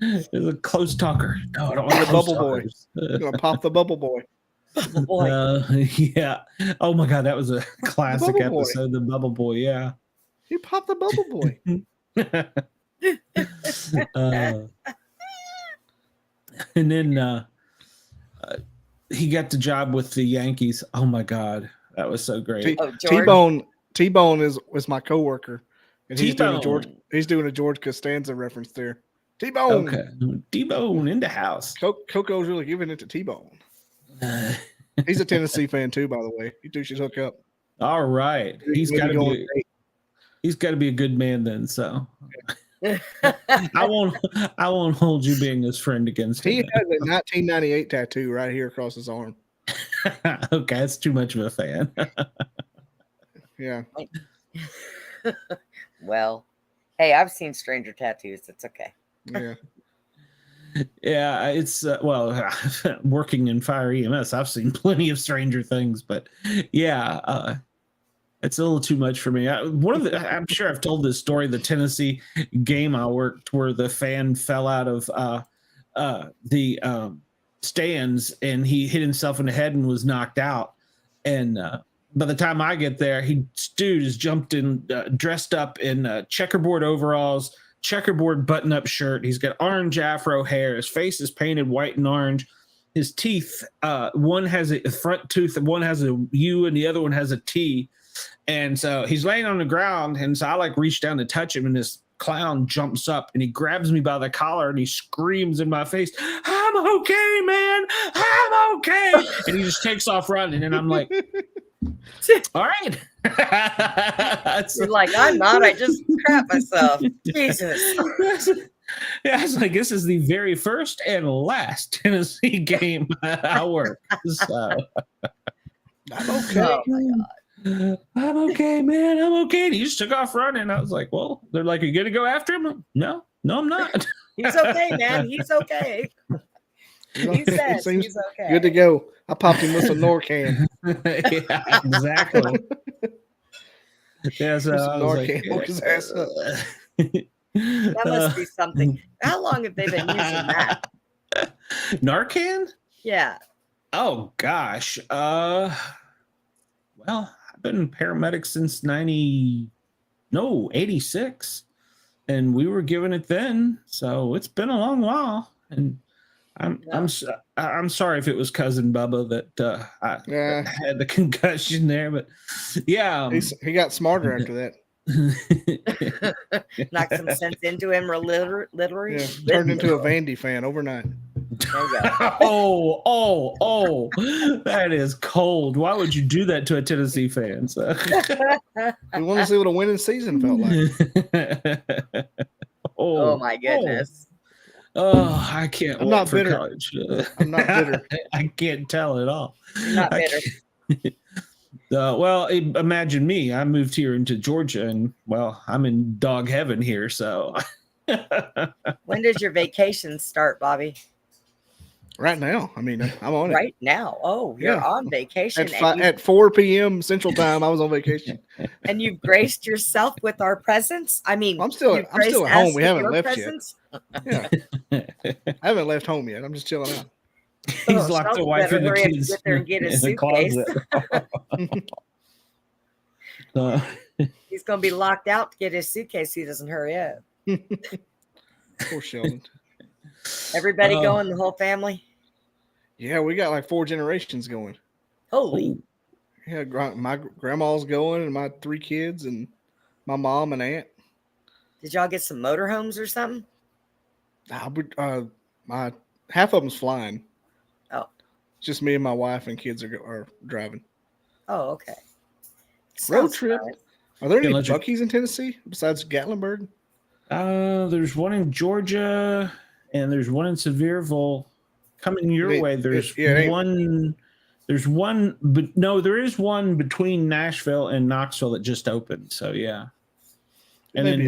Speaker 2: It's a close talker. No, I don't
Speaker 3: You're
Speaker 2: want
Speaker 3: the
Speaker 2: close
Speaker 3: bubble boy.
Speaker 2: talkers.
Speaker 3: You're gonna pop the bubble boy.
Speaker 4: Bubble boy.
Speaker 2: Yeah. Oh my God, that was a classic
Speaker 3: Bubble Boy.
Speaker 2: episode. The Bubble Boy. Yeah.
Speaker 3: You pop the bubble boy.
Speaker 2: And then he got the job with the Yankees. Oh my God, that was so great.
Speaker 4: George.
Speaker 3: T-Bone was my coworker, and he's doing
Speaker 2: T-Bone.
Speaker 3: a George Costanza reference there. T-Bone.
Speaker 2: Okay, D-Bone in the house.
Speaker 3: Coco's really giving it to T-Bone. He's a Tennessee fan too, by the way. You two should hook up.
Speaker 2: All right, he's got to be a good man then. So I won't hold you being his friend against him.
Speaker 3: He has a 1998 tattoo right here across his arm.
Speaker 2: Okay, that's too much of a fan.
Speaker 3: Yeah.
Speaker 4: Well, hey, I've seen stranger tattoos. It's okay.
Speaker 3: Yeah.
Speaker 2: Yeah, it's working in fire EMS. I've seen plenty of stranger things, but yeah, it's a little too much for me. I'm sure I've told this story. The Tennessee game I worked, where the fan fell out of the stands and he hit himself in the head and was knocked out. And by the time I get there, dude is jumped in, dressed up in checkerboard overalls, checkerboard button-up shirt. He's got orange afro hair. His face is painted white and orange. His teeth, one has a front tooth, and one has a U, and the other one has a T. And so he's laying on the ground, and so I reach down to touch him, and this clown jumps up, and he grabs me by the collar, and he screams in my face, "I'm okay, man. I'm okay." And he just takes off running, and I'm like, all right.
Speaker 4: You're like, I'm not. I just crap myself. Jesus.
Speaker 2: Yeah, I was like, this is the very first and last Tennessee game I work. So.
Speaker 3: I'm okay.
Speaker 4: Oh my God.
Speaker 2: I'm okay, man. I'm okay. And he just took off running. I was like, well, they're like, are you going to go after him? Like, no, I'm not.
Speaker 4: He's okay, man. He's okay. He says
Speaker 3: seems
Speaker 4: he's okay.
Speaker 3: good to go. I popped him with some Norcan.
Speaker 2: Yeah, exactly. Yeah, so
Speaker 3: Some
Speaker 2: I was
Speaker 3: Narcan,
Speaker 2: like,
Speaker 3: woke his ass up.
Speaker 4: That must be something. How long have they been using that?
Speaker 2: Narcan?
Speaker 4: Yeah.
Speaker 2: Oh gosh. Well, I've been paramedic since 86. And we were given it then. So it's been a long while. And I'm sorry if it was cousin Bubba that I had the concussion there, but yeah,
Speaker 3: he got smarter after that.
Speaker 4: Knocked some sense into him, literally.
Speaker 3: Yeah, turned into a Vandy fan overnight.
Speaker 4: There you go.
Speaker 2: oh, that is cold. Why would you do that to a Tennessee fan? So.
Speaker 3: We want to see what a winning season felt like.
Speaker 4: Oh my goodness.
Speaker 2: Oh, I can't.
Speaker 3: I'm not
Speaker 2: for
Speaker 3: bitter.
Speaker 2: College.
Speaker 3: I'm not bitter.
Speaker 2: I can't tell at all.
Speaker 4: You're not bitter.
Speaker 2: Well, imagine me. I moved here into Georgia, and well, I'm in dog heaven here. So,
Speaker 4: When does your vacation start, Bobby?
Speaker 3: Right now. I mean, I'm on it.
Speaker 4: Right now. Oh, you're on vacation.
Speaker 3: At 4 p.m. Central Time, I was on vacation.
Speaker 4: And you've graced yourself with our presence. I mean,
Speaker 3: I'm still at home. We haven't left
Speaker 4: presence?
Speaker 3: yet. Yeah, I haven't left home yet. I'm just chilling out.
Speaker 2: he's locked the wife and the
Speaker 4: hurry up and
Speaker 2: kids
Speaker 4: get there and get his
Speaker 2: in the
Speaker 4: suitcase.
Speaker 2: closet.
Speaker 4: He's going to be locked out to get his suitcase. He doesn't hurry up.
Speaker 3: Poor Sheldon.
Speaker 4: Everybody going, the whole family?
Speaker 3: Yeah, we got like 4 generations going.
Speaker 4: Holy.
Speaker 3: Yeah, my grandma's going, and my 3 kids, and my mom and aunt.
Speaker 4: Did y'all get some motorhomes or something?
Speaker 3: My half of them's flying.
Speaker 4: Oh.
Speaker 3: Just me and my wife and kids are driving.
Speaker 4: Oh, okay.
Speaker 3: Road
Speaker 4: Sounds
Speaker 3: trip.
Speaker 4: nice.
Speaker 3: Are there any
Speaker 2: Electric-
Speaker 3: Buc-ee's in Tennessee besides Gatlinburg?
Speaker 2: There's one in Georgia, and there's one in Sevierville. Coming your way, there's one. There's one, but no, there is one between Nashville and Knoxville that just opened. So yeah, and then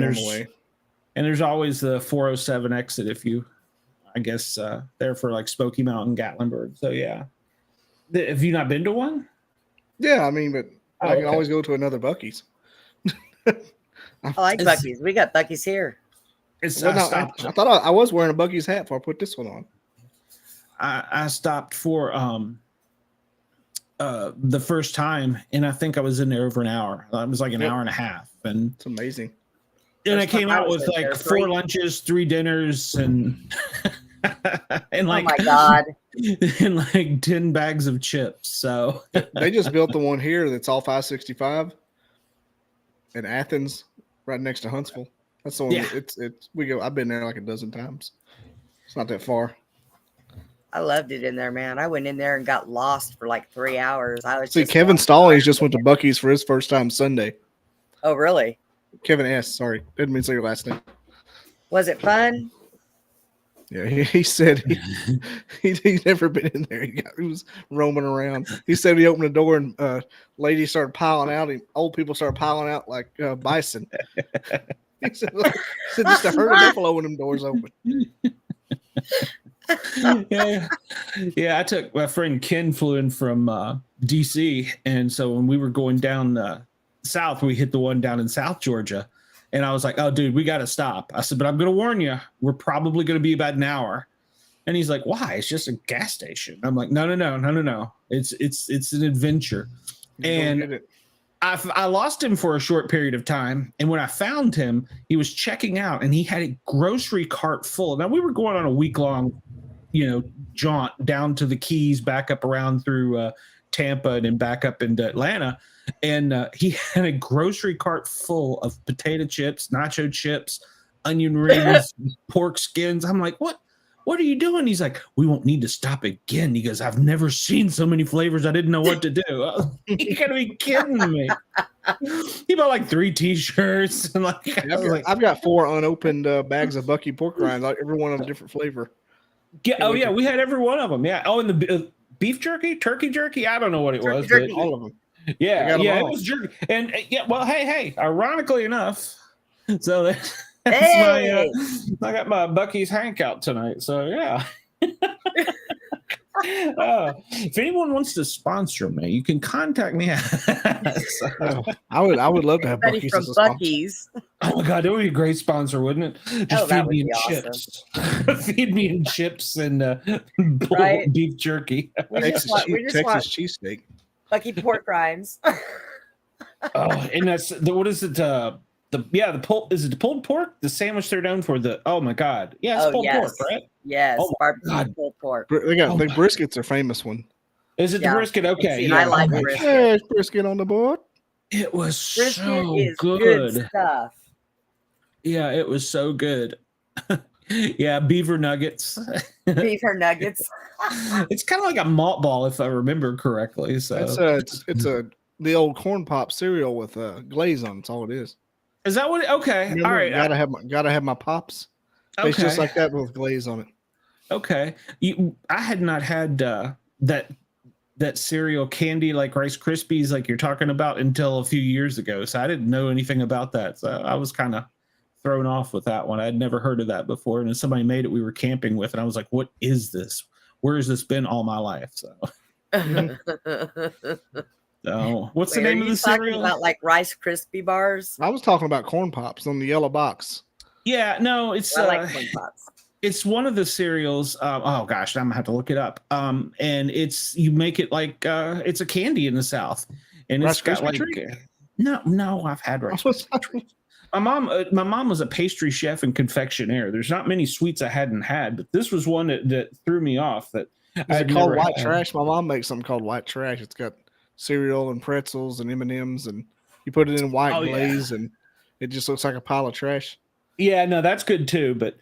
Speaker 2: there's always the 407 exit if you, I guess, there for like Smoky Mountain, Gatlinburg. So yeah, have you not been to one?
Speaker 3: Yeah, I mean, but I can always go to another Buc-ee's.
Speaker 4: I like Buc-ee's. We got Buc-ee's here.
Speaker 2: I
Speaker 3: thought I was wearing a Buc-ee's hat before I put this one on.
Speaker 2: I stopped for the first time, and I think I was in there over an hour. It was like an hour and a half, and
Speaker 3: it's amazing.
Speaker 2: And I came out with like 4 lunches, 3 dinners, and and like,
Speaker 4: oh my God,
Speaker 2: and like 10 bags of chips. So
Speaker 3: they just built the one here that's all 565 in Athens, right next to Huntsville. That's the one. Yeah. I've been there like a dozen times. It's not that far.
Speaker 4: I loved it in there, man. I went in there and got lost for like 3 hours.
Speaker 3: Kevin Stallings just went to Buc-ee's for his first time Sunday.
Speaker 4: Oh, really?
Speaker 3: Kevin S. Sorry, didn't mean to say your last name.
Speaker 4: Was it fun?
Speaker 3: Yeah, he said he'd never been in there. He was roaming around. He said he opened the door and ladies started piling out. And old people started piling out like bison. He said just a herd of buffalo when them doors open.
Speaker 2: Yeah. I took my friend Ken flew in from DC, and so when we were going down south, we hit the one down in South Georgia, and I was like, "Oh, dude, we got to stop." I said, "But I'm going to warn you, we're probably going to be about an hour." And he's like, "Why? It's just a gas station." I'm like, "No. It's an adventure." And I lost him for a short period of time, and when I found him, he was checking out, and he had a grocery cart full. Now we were going on a week-long, jaunt down to the Keys, back up around through Tampa, and then back up into Atlanta. And he had a grocery cart full of potato chips, nacho chips, onion rings, pork skins. I'm like, what are you doing? He's like, we won't need to stop again. He goes, I've never seen so many flavors. I didn't know what to do. You gotta be kidding me. He bought like 3 T-shirts. And
Speaker 3: I've got 4 unopened bags of Buc-ee pork rinds, like every one of a different flavor.
Speaker 2: Yeah, we had every one of them. Yeah. Oh, and beef jerky, turkey jerky. I don't know what it was,
Speaker 4: Jerky.
Speaker 2: but
Speaker 3: All of them.
Speaker 2: yeah,
Speaker 3: got 'em
Speaker 2: it
Speaker 3: all.
Speaker 2: was jerky. And yeah, well, hey, ironically enough, so that's
Speaker 4: Hey!
Speaker 2: I got my Bucky's Hank out tonight. So yeah. If anyone wants to sponsor me, you can contact me.
Speaker 3: Oh, I would love to have
Speaker 4: Buddy
Speaker 3: Bucky's
Speaker 4: from
Speaker 3: as a sponsor.
Speaker 4: Bucky's.
Speaker 2: Oh my god, that would be a great sponsor, wouldn't it? Just
Speaker 4: that
Speaker 2: feed
Speaker 4: would
Speaker 2: me in
Speaker 4: be awesome.
Speaker 2: chips. Feed me in chips and
Speaker 4: Right.
Speaker 2: beef jerky.
Speaker 4: We just want
Speaker 3: Texas cheesesteak.
Speaker 4: Bucky pork rinds.
Speaker 2: Oh, and that's what is it? The pulled is it the pulled pork? The sandwich they're known for. Oh my god, yeah, it's pulled pork, right?
Speaker 4: Yes,
Speaker 2: Oh my
Speaker 4: barbecue
Speaker 2: God.
Speaker 4: pulled pork.
Speaker 3: They got
Speaker 2: Oh
Speaker 3: the
Speaker 2: my-
Speaker 3: brisket's their famous one.
Speaker 2: Is it
Speaker 4: Yeah.
Speaker 2: the brisket? Okay,
Speaker 4: See,
Speaker 2: yeah.
Speaker 4: I like
Speaker 2: Oh my-
Speaker 4: brisket.
Speaker 3: Hey, brisket on the board.
Speaker 2: It was
Speaker 4: Brisket
Speaker 2: so
Speaker 4: is
Speaker 2: good.
Speaker 4: good stuff.
Speaker 2: Yeah, it was so good. Yeah, beaver nuggets.
Speaker 4: Beaver nuggets.
Speaker 2: It's kind of like a malt ball, if I remember correctly. So
Speaker 3: It's the old corn pop cereal with glaze on. That's all it is.
Speaker 2: is that what? Okay,
Speaker 3: Remember,
Speaker 2: all right.
Speaker 3: gotta have my pops. It's
Speaker 2: Okay.
Speaker 3: just like that with glaze on it.
Speaker 2: Okay, I had not had that cereal candy like Rice Krispies like you're talking about until a few years ago. So I didn't know anything about that. So I was kind of thrown off with that one. I'd never heard of that before. And then somebody made it we were camping with, and I was like, what is this? Where has this been all my life? So what's the
Speaker 4: Wait, are
Speaker 2: name of
Speaker 4: you
Speaker 2: the
Speaker 4: talking
Speaker 2: cereal?
Speaker 4: about like Rice Krispie bars?
Speaker 3: I was talking about corn pops on the yellow box.
Speaker 2: Yeah, no, it's
Speaker 4: I like corn pops.
Speaker 2: it's one of the cereals. Oh gosh, I'm gonna have to look it up. And you make it like it's a candy in the South, and
Speaker 3: Rice
Speaker 2: it's got
Speaker 3: Krispie
Speaker 2: like
Speaker 3: treat?
Speaker 2: no, I've had Rice Krispie treats. My mom was a pastry chef and confectioner. There's not many sweets I hadn't had, but this was one that threw me off. That
Speaker 3: Is
Speaker 2: I'd
Speaker 3: it called
Speaker 2: never
Speaker 3: white
Speaker 2: had.
Speaker 3: trash? My mom makes something called white trash. It's got cereal and pretzels and M&Ms, and you put it in white
Speaker 2: Oh, yeah.
Speaker 3: glaze, and it just looks like a pile of trash.
Speaker 2: Yeah, no, that's good too, but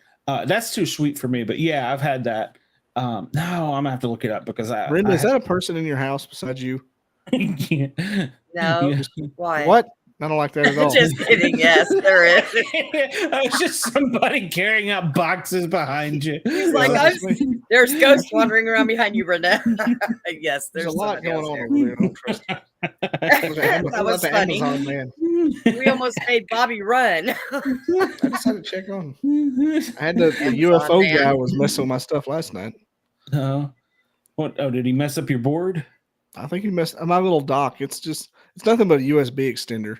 Speaker 2: that's too sweet for me. But yeah, I've had that. No, I'm gonna have to look it up because
Speaker 3: Brenda, is that a person in your house besides you?
Speaker 2: that
Speaker 4: No.
Speaker 2: Yeah.
Speaker 4: Why?
Speaker 3: What? I don't like that at all.
Speaker 4: Just kidding. Yes, there is.
Speaker 2: It's just somebody carrying out boxes behind you.
Speaker 4: He's like,
Speaker 3: Yeah, that's
Speaker 4: there's ghosts wandering around behind you, Brenda. Yes,
Speaker 3: There's
Speaker 4: there's
Speaker 3: a lot
Speaker 4: somebody
Speaker 3: going
Speaker 4: else
Speaker 3: on
Speaker 4: here.
Speaker 3: over there. Don't trust it.
Speaker 4: That was
Speaker 3: the
Speaker 4: funny.
Speaker 3: Amazon man.
Speaker 4: We almost made Bobby run.
Speaker 3: I just had to check on. I had the
Speaker 4: Amazon
Speaker 3: UFO
Speaker 4: man.
Speaker 3: guy was messing with my stuff last night.
Speaker 2: What? Oh, did he mess up your board?
Speaker 3: I think he messed my little dock. It's nothing but a USB extender.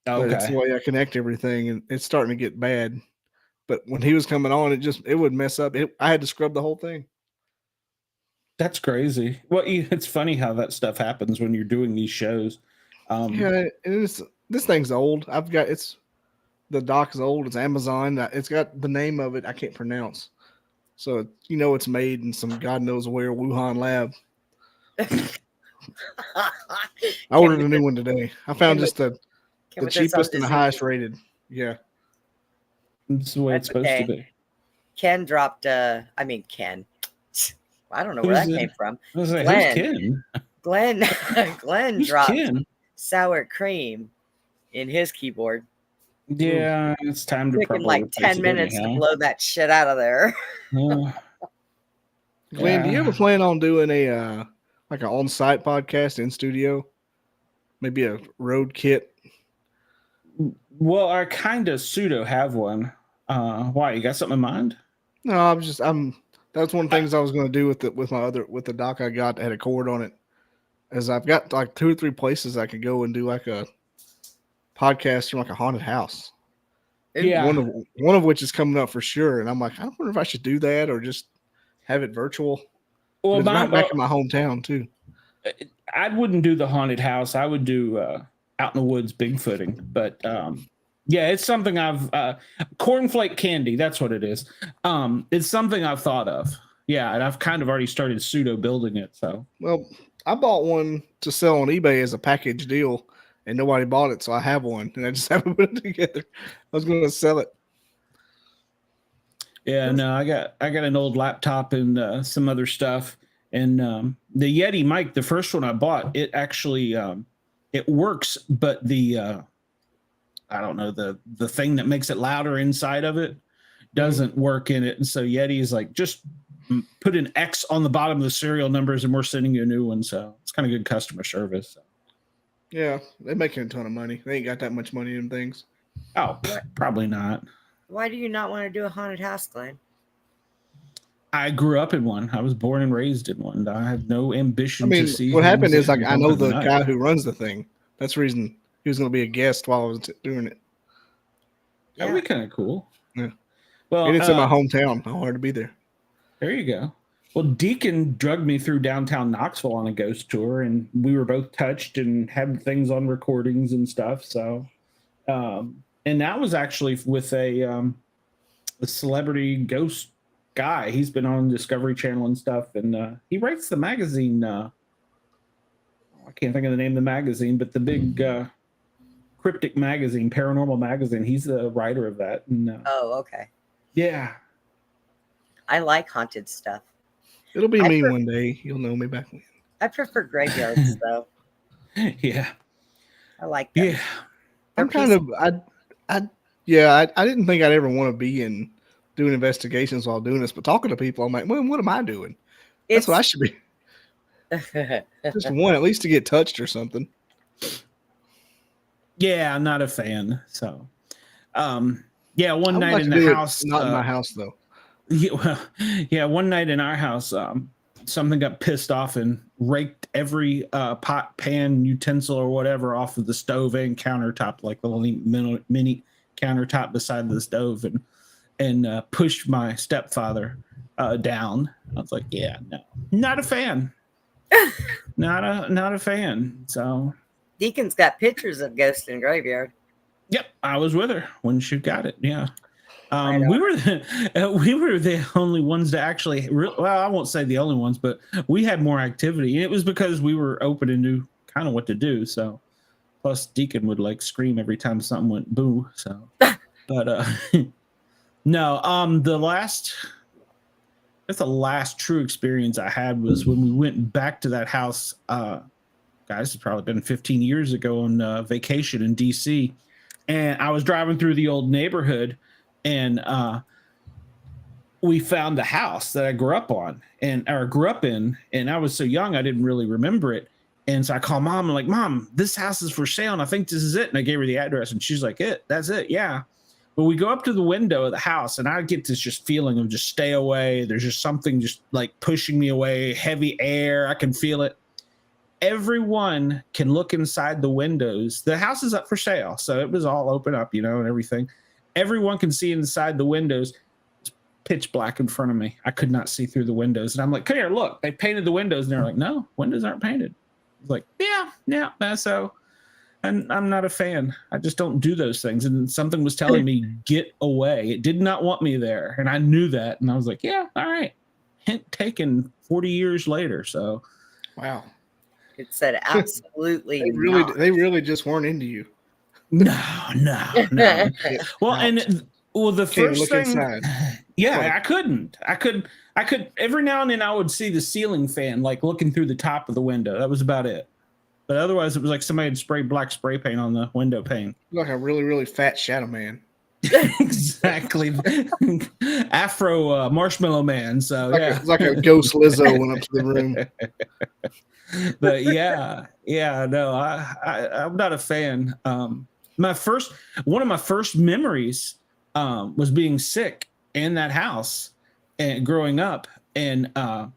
Speaker 3: But it's the way I connect everything, and it's starting to get bad. But when he was coming on, it would mess up. I had to scrub the whole thing.
Speaker 2: That's crazy. Well, it's funny how that stuff happens when you're doing these shows.
Speaker 3: Yeah, this thing's old. The dock is old. It's Amazon. It's got the name of it I can't pronounce. So it's made in some God knows where Wuhan lab. I ordered a new one today. I found just the cheapest and the highest rated. Yeah.
Speaker 2: It's the way
Speaker 4: That's
Speaker 2: it's supposed
Speaker 4: okay.
Speaker 2: to be.
Speaker 4: Ken dropped Ken. I don't know where
Speaker 2: Who's
Speaker 4: that
Speaker 2: it?
Speaker 4: came from.
Speaker 2: I was like,
Speaker 4: Glenn.
Speaker 2: who's Ken?
Speaker 4: Glenn
Speaker 2: Who's
Speaker 4: dropped
Speaker 2: Ken?
Speaker 4: sour cream in his keyboard.
Speaker 2: Yeah, it's time to
Speaker 4: Took him
Speaker 2: probably
Speaker 4: like
Speaker 2: replace
Speaker 4: 10
Speaker 2: it
Speaker 4: minutes to
Speaker 2: anyhow.
Speaker 4: blow that shit out of there.
Speaker 3: Glenn, do you ever plan on doing a like an on-site podcast in studio? Maybe a road kit?
Speaker 2: Well, I kind of pseudo have one. Why? You got something in mind?
Speaker 3: No, that's one of the things I was going to do with the dock I got that had a cord on it. As I've got like 2 or 3 places I could go and do like a podcast from like a haunted house.
Speaker 2: Yeah.
Speaker 3: One of which is coming up for sure. And I'm like, I wonder if I should do that or just have it virtual.
Speaker 2: Well,
Speaker 3: It's right back in my hometown too.
Speaker 2: I wouldn't do the haunted house. I would do out in the woods Bigfooting. But yeah, it's something I've cornflake candy. That's what it is. It's something I've thought of. Yeah, and I've kind of already started pseudo building it. So
Speaker 3: Well, I bought one to sell on eBay as a package deal, and nobody bought it, so I have one, and I just haven't put it together. I was going to sell it.
Speaker 2: yeah, no, I got an old laptop and some other stuff, and the Yeti mic, the first one I bought, it actually it works, but the I don't know, the thing that makes it louder inside of it doesn't work in it, and so Yeti is like, just put an X on the bottom of the serial numbers and we're sending you a new one. So it's kind of good customer service.
Speaker 3: Yeah, they're making a ton of money. They ain't got that much money in things.
Speaker 2: Oh, probably not.
Speaker 4: Why do you not want to do a haunted house, Glenn?
Speaker 2: I grew up in one. I was born and raised in one. I have no ambition to see.
Speaker 3: What happened is, like, I know the
Speaker 2: night.
Speaker 3: guy who runs the thing. That's the reason he was going to be a guest while I was doing it.
Speaker 2: That would be kind of cool.
Speaker 3: Yeah.
Speaker 2: Well,
Speaker 3: And it's in my hometown. I wanted to be there.
Speaker 2: There you go. Well, Deacon drugged me through downtown Knoxville on a ghost tour, and we were both touched and had things on recordings and stuff. So, and that was actually with a celebrity ghost guy. He's been on Discovery Channel and stuff, and he writes the magazine. I can't think of the name of the magazine, but the big cryptic magazine, Paranormal Magazine. He's the writer of that. And,
Speaker 4: Oh, okay.
Speaker 2: Yeah.
Speaker 4: I like haunted stuff.
Speaker 3: It'll be me one day. You'll know me back then.
Speaker 4: I prefer graveyards, though.
Speaker 2: Yeah.
Speaker 4: I like them.
Speaker 2: Yeah.
Speaker 3: I'm kind of, I didn't think I'd ever want to be in doing investigations while doing this, but talking to people, I'm like, well, what am I doing? That's what I should be. Just one, at least to get touched or something.
Speaker 2: Yeah, I'm not a fan. So, yeah, one night
Speaker 3: like
Speaker 2: in
Speaker 3: to
Speaker 2: the
Speaker 3: do it
Speaker 2: house.
Speaker 3: Not in my house, though.
Speaker 2: Yeah, one night in our house, something got pissed off and raked every pot, pan, utensil, or whatever off of the stove and countertop, like the little mini countertop beside the stove, and pushed my stepfather down. I was like, yeah, no, not a fan. not a fan. So
Speaker 4: Deacon's got pictures of ghosts in graveyard.
Speaker 2: Yep, I was with her when she got it. Yeah. We were the only ones to actually, well, I won't say the only ones, but we had more activity. And it was because we were open and knew kind of what to do. So, plus Deacon would like scream every time something went boo. So, but no, the last true experience I had was when we went back to that house. Guys, it's probably been 15 years ago on vacation in DC, and I was driving through the old neighborhood. And we found the house that I grew up in, and I was so young I didn't really remember it. And so I called Mom. I'm like, Mom, this house is for sale, and I think this is it. And I gave her the address, and she's like, that's it, yeah. But we go up to the window of the house, and I get this just feeling of just stay away. There's just something just like pushing me away, heavy air. I can feel it. Everyone can look inside the windows. The house is up for sale, so it was all open up, and everything. Everyone can see inside the windows. It's pitch black in front of me. I could not see through the windows. And I'm like, come here, look. They painted the windows. And they're like, no, windows aren't painted. I was like, yeah. So, and I'm not a fan. I just don't do those things. And something was telling me, get away. It did not want me there. And I knew that. And I was like, yeah, all right. Hint taken 40 years later. So,
Speaker 3: wow.
Speaker 4: It said absolutely
Speaker 3: They really just weren't into you.
Speaker 2: No. Well, the first thing, inside. Yeah, I couldn't. Every now and then I would see the ceiling fan, like looking through the top of the window. That was about it. But otherwise, it was like somebody had sprayed black spray paint on the window pane.
Speaker 3: Like a really, really fat shadow man.
Speaker 2: Exactly. Afro Marshmallow Man. So
Speaker 3: it's like a ghost Lizzo went up to the room.
Speaker 2: But no, I'm not a fan. One of my first memories was being sick in that house and growing up, and I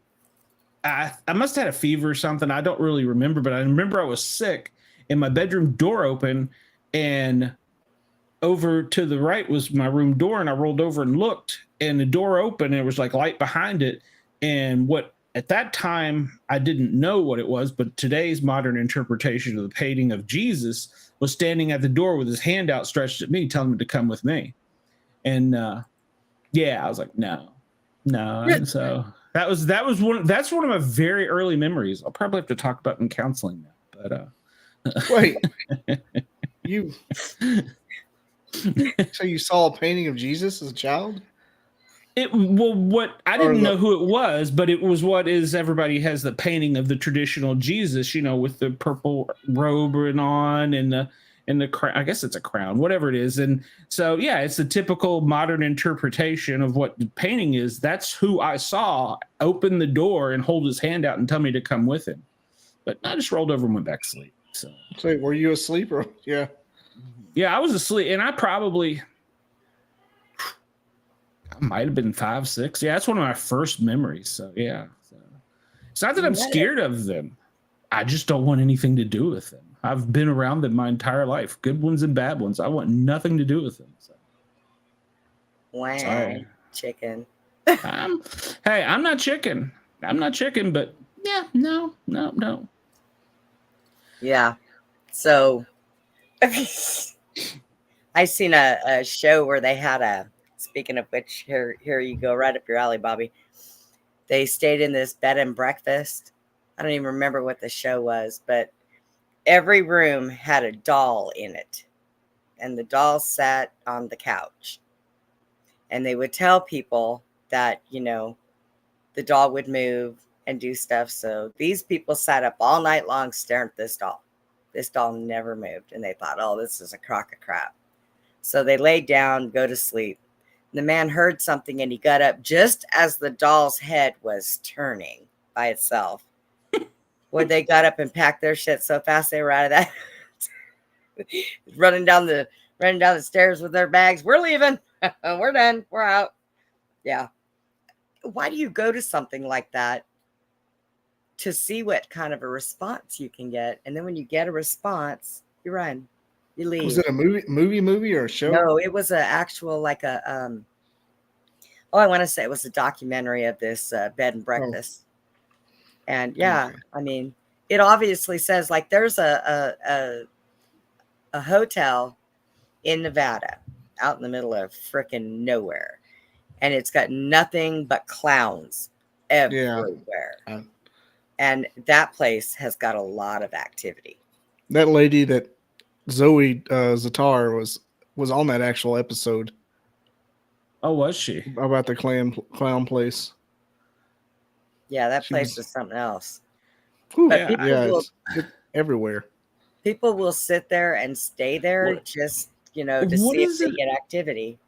Speaker 2: must have had a fever or something. I don't really remember, but I remember I was sick and my bedroom door open, and over to the right was my room door, and I rolled over and looked, and the door opened, and there was like light behind it, and what at that time I didn't know what it was, but today's modern interpretation of the painting of Jesus was standing at the door with his hand outstretched at me, telling me to come with me. And I was like, no. And so that's one of my very early memories. I'll probably have to talk about in counseling now. But
Speaker 3: wait, so you saw a painting of Jesus as a child?
Speaker 2: I didn't know who it was, but it was everybody has the painting of the traditional Jesus, with the purple robe on and and the crown, I guess it's a crown, whatever it is. And so, yeah, it's a typical modern interpretation of what the painting is. That's who I saw open the door and hold his hand out and tell me to come with him. But I just rolled over and went back to sleep. So
Speaker 3: were you asleep or yeah?
Speaker 2: Yeah, I was asleep, and I might have been 5, 6. Yeah, that's one of my first memories. So yeah, it's not that I'm scared of them. I just don't want anything to do with them. I've been around them my entire life, good ones and bad ones. I want nothing to do with them. So.
Speaker 4: Wow,
Speaker 2: Sorry.
Speaker 4: Chicken.
Speaker 2: Hey, I'm not chicken. But yeah, no.
Speaker 4: Yeah. So I seen a show where they had speaking of which, here you go, right up your alley, Bobby. They stayed in this bed and breakfast. I don't even remember what the show was, but every room had a doll in it. And the doll sat on the couch. And they would tell people that, the doll would move and do stuff. So these people sat up all night long staring at this doll. This doll never moved. And they thought, oh, this is a crock of crap. So they laid down, go to sleep. The man heard something and he got up just as the doll's head was turning by itself. Where they got up and packed their shit so fast they were out of that. running down the stairs with their bags. We're leaving. We're done. We're out. Yeah. Why do you go to something like that? To see what kind of a response you can get. And then when you get a response, you run. You leave.
Speaker 3: Was it a movie or a show?
Speaker 4: No, it was an actual I want to say it was a documentary of this bed and breakfast. And yeah, okay. I mean, it obviously says like there's a hotel in Nevada out in the middle of freaking nowhere. And it's got nothing but clowns everywhere. Yeah. And that place has got a lot of activity.
Speaker 3: That lady that Zoe Zatar was on that actual episode.
Speaker 2: Oh, was she?
Speaker 3: About the clown place.
Speaker 4: Yeah, that place was something else.
Speaker 3: Whew, but it's everywhere.
Speaker 4: People will sit there and stay there just, to see if they get activity.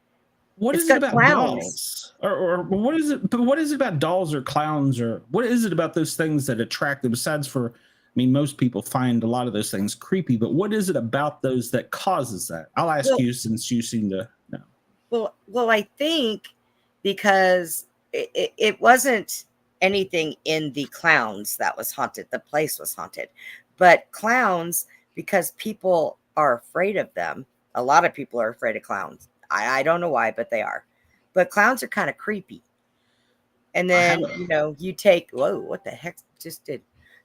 Speaker 2: What is it about dolls? Or what is it? But what is it about dolls or clowns, or what is it about those things that attract them? Besides most people find a lot of those things creepy, but what is it about those that causes that? I'll ask you since you seem to know.
Speaker 4: Well, I think because it wasn't anything in the clowns that was haunted. The place was haunted, but clowns, because people are afraid of them. A lot of people are afraid of clowns. I don't know why, but they are. But clowns are kind of creepy. And then, you take, whoa, what the heck just did?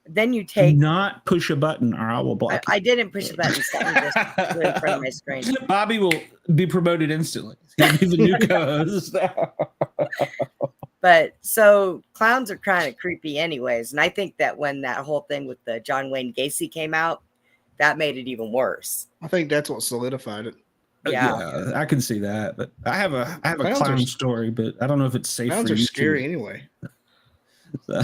Speaker 4: Then you take.
Speaker 2: Do not push a button or I will block
Speaker 4: I didn't push a button. Something just flew in front of my screen.
Speaker 2: Bobby will be promoted instantly. He'll be the new co-host.
Speaker 4: But so clowns are kind of creepy anyways. And I think that when that whole thing with the John Wayne Gacy came out, that made it even worse.
Speaker 3: I think that's what solidified it.
Speaker 2: Yeah, I can see that. But I have a clown story, but I don't know if it's safe.
Speaker 3: Clowns
Speaker 2: for you
Speaker 3: are scary anyway.
Speaker 2: So,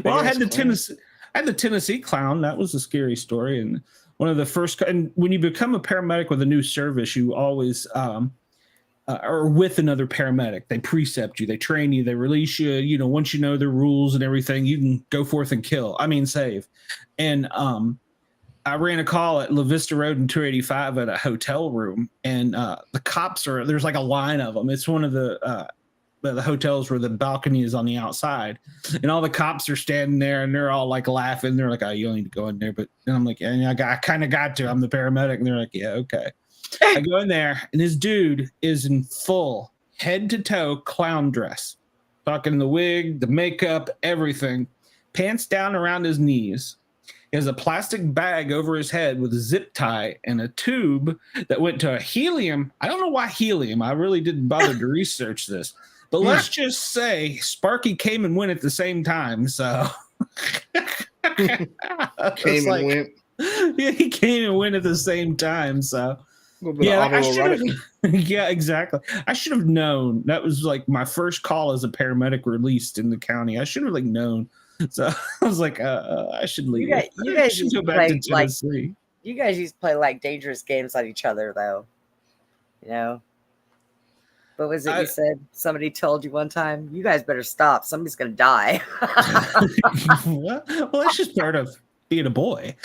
Speaker 2: well, I had the Tennessee clown. That was a scary story, and one of the first. And when you become a paramedic with a new service, you always or with another paramedic, they precept you, they train you, they release you. Once you know the rules and everything, you can go forth and save. And I ran a call at La Vista Road and 285 at a hotel room, and the cops there's like a line of them. It's one of the hotels where the balcony is on the outside, and all the cops are standing there and they're all like laughing. They're like, "Oh, you don't need to go in there." But then I'm like, "Yeah, I kind of got to. I'm the paramedic." And they're like, "Yeah, okay." I go in there, and this dude is in full head to toe clown dress, talking the wig, the makeup, everything, pants down around his knees. He has a plastic bag over his head with a zip tie and a tube that went to a helium. I don't know why helium. I really didn't bother to research this. But let's just say Sparky came and went at the same time. So
Speaker 3: came and went.
Speaker 2: Yeah, he came and went at the same time. So yeah, exactly. I should have known. That was like my first call as a paramedic released in the county. I should have known. So I was like, I should leave.
Speaker 4: You guys should go back to
Speaker 3: Tennessee.
Speaker 4: You guys used to play like dangerous games on each other, though. You know. What was it you said? Somebody told you one time, you guys better stop. Somebody's going to die.
Speaker 2: well, that's just part of being a boy.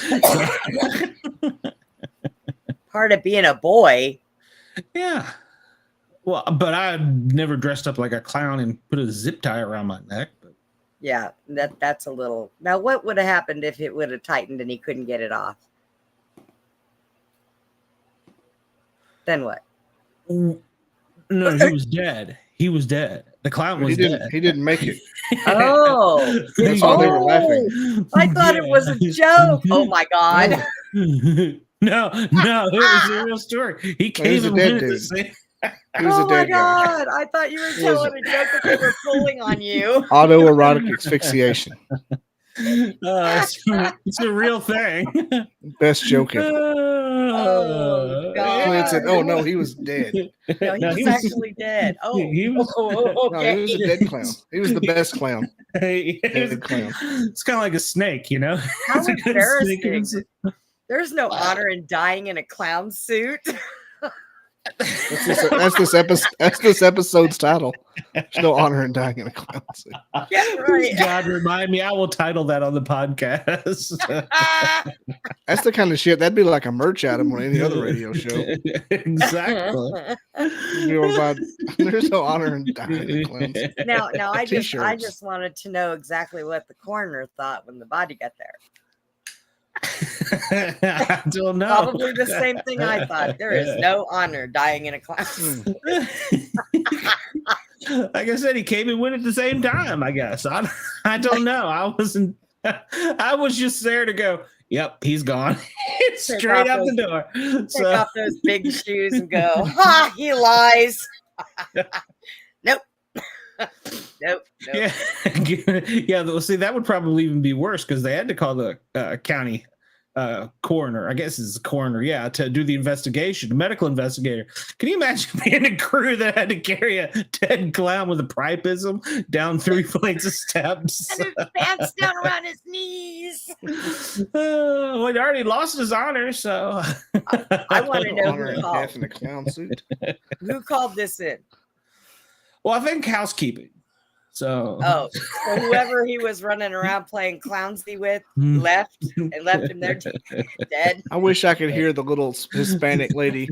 Speaker 4: Part of being a boy?
Speaker 2: Yeah. Well, but I never dressed up like a clown and put a zip tie around my neck. But.
Speaker 4: Yeah, that's a little... Now, what would have happened if it would have tightened and he couldn't get it off? Then what?
Speaker 2: No, he was dead. He was dead. The clown was dead.
Speaker 3: He didn't make it.
Speaker 4: Oh.
Speaker 3: That's why they were laughing.
Speaker 4: I thought it was a joke. Oh, my God.
Speaker 2: No, it was a real story. He came and went at the same.
Speaker 3: He was
Speaker 4: Oh
Speaker 3: a dead
Speaker 4: my
Speaker 3: guy.
Speaker 4: God. I thought you were telling a joke that they were pulling on you.
Speaker 3: Autoerotic asphyxiation.
Speaker 2: It's a real thing.
Speaker 3: Best joke ever.
Speaker 4: Oh, God.
Speaker 3: Clint said, "Oh no, he was dead.
Speaker 4: No, he was actually dead. Oh,
Speaker 2: he was,
Speaker 4: okay.
Speaker 3: No, he was a dead clown. He was the best clown.
Speaker 2: Dead clown. It's kind of like a snake, you know?
Speaker 4: How
Speaker 2: It's a good
Speaker 4: embarrassing.
Speaker 2: snake.
Speaker 4: There's no honor in dying in a clown suit.
Speaker 3: That's this episode's title. There's no honor in dying in a clown suit.
Speaker 4: Yeah, right.
Speaker 2: God, remind me. I will title that on the podcast.
Speaker 3: That's the kind of shit that'd be like a merch item on any other radio show.
Speaker 2: Exactly.
Speaker 3: There's no honor in dying in a clown suit.
Speaker 4: Now, I
Speaker 3: T-shirts.
Speaker 4: just wanted to know exactly what the coroner thought when the body got there.
Speaker 2: I don't know.
Speaker 4: Probably the same thing I thought. There is no honor dying in a clown suit.
Speaker 2: Like I said, he came and went at the same time. I guess I don't know. I wasn't. I was just there to go. Yep, he's gone. Straight out the door.
Speaker 4: Take off those big shoes and go. Ha! He lies. Nope. Nope.
Speaker 2: Yeah, yeah. Well, see, that would probably even be worse because they had to call the county coroner. I guess it's a coroner. Yeah, to do the investigation, the medical investigator. Can you imagine being a crew that had to carry a dead clown with a priapism down 3 flights of steps?
Speaker 4: And his pants down around his knees.
Speaker 2: Well, he already lost his honor, so
Speaker 4: I want to know
Speaker 3: Honor
Speaker 4: who
Speaker 3: in
Speaker 4: called.
Speaker 3: death in a clown suit.
Speaker 4: Who called this in?
Speaker 2: Well, I think housekeeping. So,
Speaker 4: Oh, so whoever he was running around playing clownsy with left and left him there dead.
Speaker 3: I wish I could hear the little Hispanic lady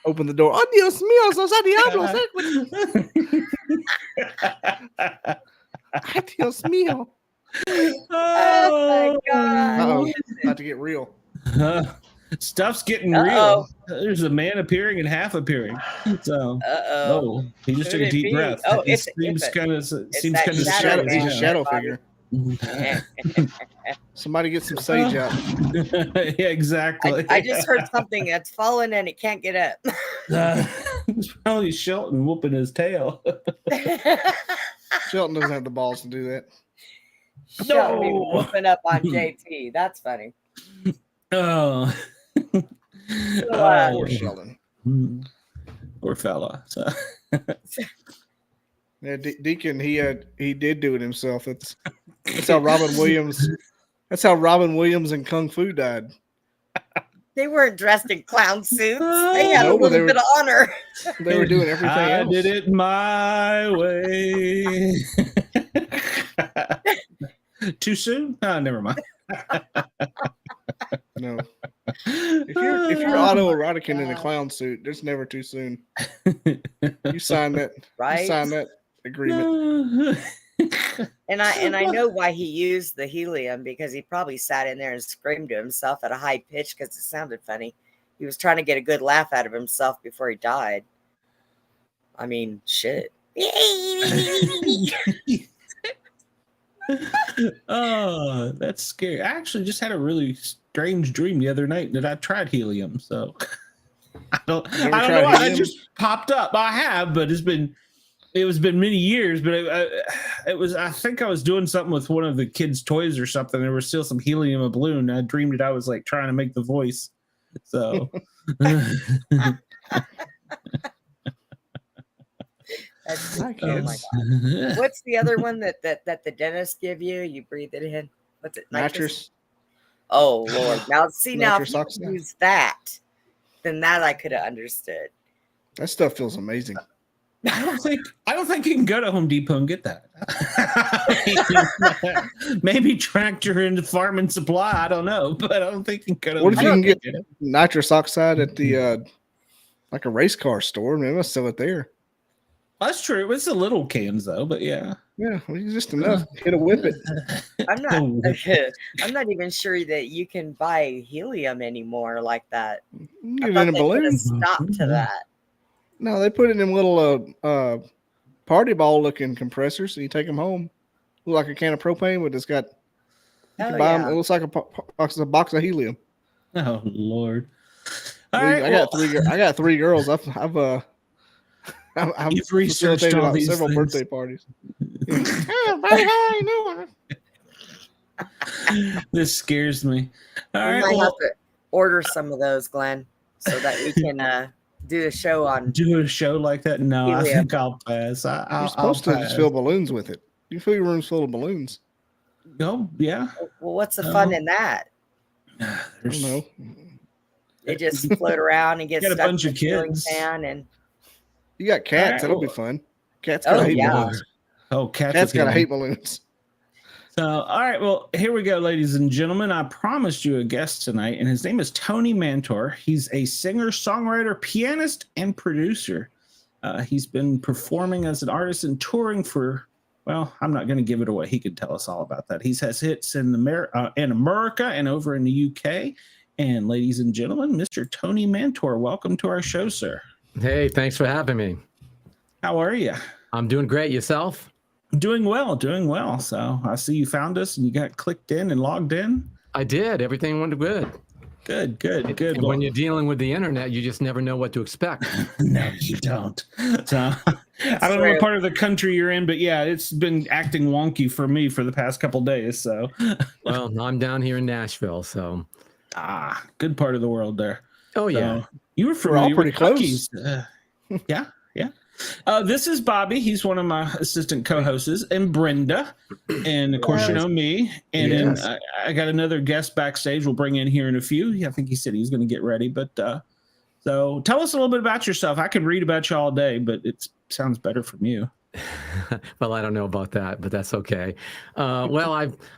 Speaker 3: open the door. Oh, Dios mío, sos a diablo. Ay, Dios mío.
Speaker 4: Oh my God.
Speaker 3: Uh-oh. About to get real.
Speaker 2: Stuff's getting
Speaker 4: Uh-oh.
Speaker 2: real. There's a man appearing and half appearing. So,
Speaker 4: Uh-oh.
Speaker 2: He just
Speaker 4: Who
Speaker 2: took a
Speaker 4: would it
Speaker 2: deep
Speaker 4: be?
Speaker 2: breath.
Speaker 4: Oh,
Speaker 2: It
Speaker 4: it's
Speaker 2: seems kind of
Speaker 4: that shadow
Speaker 3: He's a shadow
Speaker 4: Bobby.
Speaker 3: figure. Somebody get some sage out.
Speaker 2: Yeah, exactly.
Speaker 4: I just heard something that's fallen and it can't get up.
Speaker 2: It's probably Shelton whooping his tail.
Speaker 3: Shelton doesn't have the balls to do that.
Speaker 4: Shelton be
Speaker 2: No.
Speaker 4: whooping up on JT. That's funny.
Speaker 2: Oh.
Speaker 3: Poor Sheldon.
Speaker 2: Poor fella. So.
Speaker 3: Yeah, Deacon, he did do it himself. That's how Robin Williams. That's how Robin Williams and Kung Fu died.
Speaker 4: They weren't dressed in clown suits. They had
Speaker 3: No,
Speaker 4: a
Speaker 3: but
Speaker 4: little bit of honor.
Speaker 3: They were doing everything
Speaker 2: I
Speaker 3: else.
Speaker 2: did it my way. Too soon? Oh, never mind.
Speaker 3: No. If you're autoerotic in a clown suit, there's never too soon. You sign that.
Speaker 4: Right?
Speaker 3: You sign that agreement.
Speaker 4: And I know why he used the helium, because he probably sat in there and screamed to himself at a high pitch because it sounded funny. He was trying to get a good laugh out of himself before he died. I mean, shit.
Speaker 2: Oh, that's scary. I actually just had a really strange dream the other night that I tried helium. So I don't know
Speaker 3: tried
Speaker 2: why that
Speaker 3: helium?
Speaker 2: just popped up. I have, but it was been many years. But it was. I think I was doing something with one of the kids' toys or something. There was still some helium in a balloon. I dreamed that I was like trying to make the voice. So.
Speaker 3: Hi,
Speaker 4: Oh my
Speaker 3: kids.
Speaker 4: God. What's the other one that the dentist give you? You breathe it in. What's it?
Speaker 3: Mattress.
Speaker 4: Oh Lord! Now see, now if
Speaker 3: Nitrous
Speaker 4: you
Speaker 3: oxide.
Speaker 4: use that, then that I could have understood.
Speaker 3: That stuff feels amazing.
Speaker 2: I don't think you can go to Home Depot and get that. Maybe Tractor and Farm and Supply. I don't know, but I don't think you can go to.
Speaker 3: What if you can get
Speaker 2: it.
Speaker 3: nitrous oxide at the like a race car store? They must sell it there.
Speaker 2: That's true. It's a little cans though, but yeah.
Speaker 3: Yeah, well, just enough. Hit a whip it.
Speaker 4: I'm not. I'm not even sure that you can buy helium anymore like that.
Speaker 3: You
Speaker 4: I
Speaker 3: can get
Speaker 4: thought
Speaker 3: it in a
Speaker 4: they put a
Speaker 3: balloon.
Speaker 4: stop to that.
Speaker 3: No, they put it in little party ball looking compressors. So you take them home. Look like a can of propane, but it's got. You
Speaker 4: Oh
Speaker 3: can buy
Speaker 4: yeah.
Speaker 3: them. It looks like a box of helium.
Speaker 2: Oh Lord! All
Speaker 3: I
Speaker 2: right,
Speaker 3: got I got 3 girls. I've
Speaker 2: You've researched
Speaker 3: facilitated
Speaker 2: all
Speaker 3: about
Speaker 2: these
Speaker 3: several
Speaker 2: things.
Speaker 3: birthday parties. Yeah. Hey, how you doing?
Speaker 2: This scares me. All
Speaker 4: We
Speaker 2: right,
Speaker 4: might
Speaker 2: well,
Speaker 4: have to order some of those, Glenn, so that we can do a show on.
Speaker 2: do a show like that? No, I
Speaker 4: Helium.
Speaker 2: think I'll pass. I'll
Speaker 3: You're supposed to
Speaker 2: pass.
Speaker 3: just fill balloons with it. You fill your rooms full of balloons.
Speaker 2: Oh, yeah.
Speaker 4: Well, what's the fun in that?
Speaker 3: I
Speaker 2: There's
Speaker 3: don't know.
Speaker 4: They just float around and get
Speaker 2: Got a
Speaker 4: stuck
Speaker 2: bunch
Speaker 4: in
Speaker 2: of
Speaker 4: the ceiling
Speaker 2: kids.
Speaker 4: fan, and
Speaker 3: You got cats.
Speaker 2: All right,
Speaker 3: That'll be
Speaker 2: well-
Speaker 3: fun. Cats
Speaker 4: Oh,
Speaker 3: gotta hate
Speaker 4: yeah.
Speaker 3: balloons.
Speaker 2: Oh, cats
Speaker 3: Cats gotta
Speaker 2: hate
Speaker 3: hate balloons.
Speaker 2: So, all right. Well, here we go, ladies and gentlemen. I promised you a guest tonight, and his name is Tony Mantor. He's a singer, songwriter, pianist, and producer. He's been performing as an artist and touring for, well, I'm not going to give it away. He could tell us all about that. He has hits in America and over in the UK. And ladies and gentlemen, Mr. Tony Mantor, welcome to our show, sir.
Speaker 5: Hey, thanks for having me.
Speaker 2: How are you?
Speaker 5: I'm doing great. Yourself?
Speaker 2: Doing well, doing well. So I see you found us and you got clicked in and logged in.
Speaker 5: I did. Everything went good.
Speaker 2: Good.
Speaker 5: And when you're dealing with the internet, you just never know what to expect.
Speaker 2: No, you don't. So I don't know
Speaker 4: true.
Speaker 2: what part of the country you're in, but yeah, it's been acting wonky for me for the past couple days. So
Speaker 5: Well, I'm down here in Nashville, so.
Speaker 2: good part of the world there.
Speaker 5: Oh, yeah.
Speaker 2: So, you were
Speaker 3: We're all
Speaker 2: familiar
Speaker 3: pretty
Speaker 2: with
Speaker 3: close.
Speaker 2: cookies. Yeah. This is Bobby. He's one of my assistant co-hosts, and Brenda, and of course, you know me. And
Speaker 5: Yes.
Speaker 2: then I got another guest backstage. We'll bring in here in a few. I think he said he's going to get ready. But so tell us a little bit about yourself. I could read about you all day, but it sounds better from you.
Speaker 5: Well, I don't know about that, but that's okay. Well,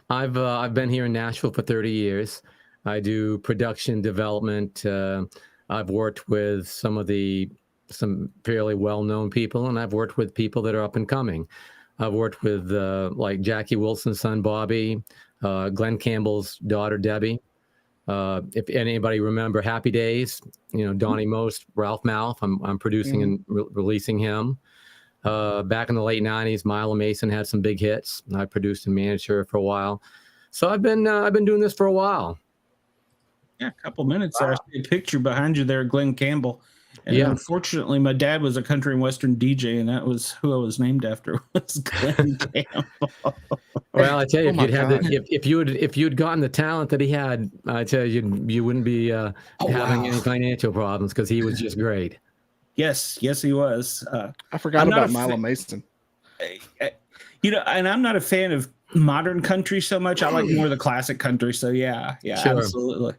Speaker 5: I've been here in Nashville for 30 years. I do production development. I've worked with some fairly well-known people, and I've worked with people that are up and coming. I've worked with like Jackie Wilson's son Bobby, Glenn Campbell's daughter Debbie. If anybody remember Happy Days, Donnie Most, Ralph Mouth, I'm producing and releasing him. Back in the late 90s, Mila Mason had some big hits. I produced and managed her for a while. So I've been doing this for a while.
Speaker 2: Yeah, a couple minutes there. I see a picture behind you there, Glenn Campbell. And
Speaker 5: Yeah.
Speaker 2: unfortunately, my dad was a country and western DJ, and that was who I was named after. Was Glenn Campbell.
Speaker 5: Well, I tell you,
Speaker 3: Oh my God.
Speaker 5: if you'd gotten the talent that he had, I tell you, you wouldn't be having any financial problems because he was just great.
Speaker 2: Yes, he was.
Speaker 3: I forgot
Speaker 2: I'm not
Speaker 3: about
Speaker 2: a
Speaker 3: Mila
Speaker 2: fa-
Speaker 3: Mason.
Speaker 2: And I'm not a fan of modern country so much. I like more of the classic country. So yeah,
Speaker 5: Sure.
Speaker 2: absolutely.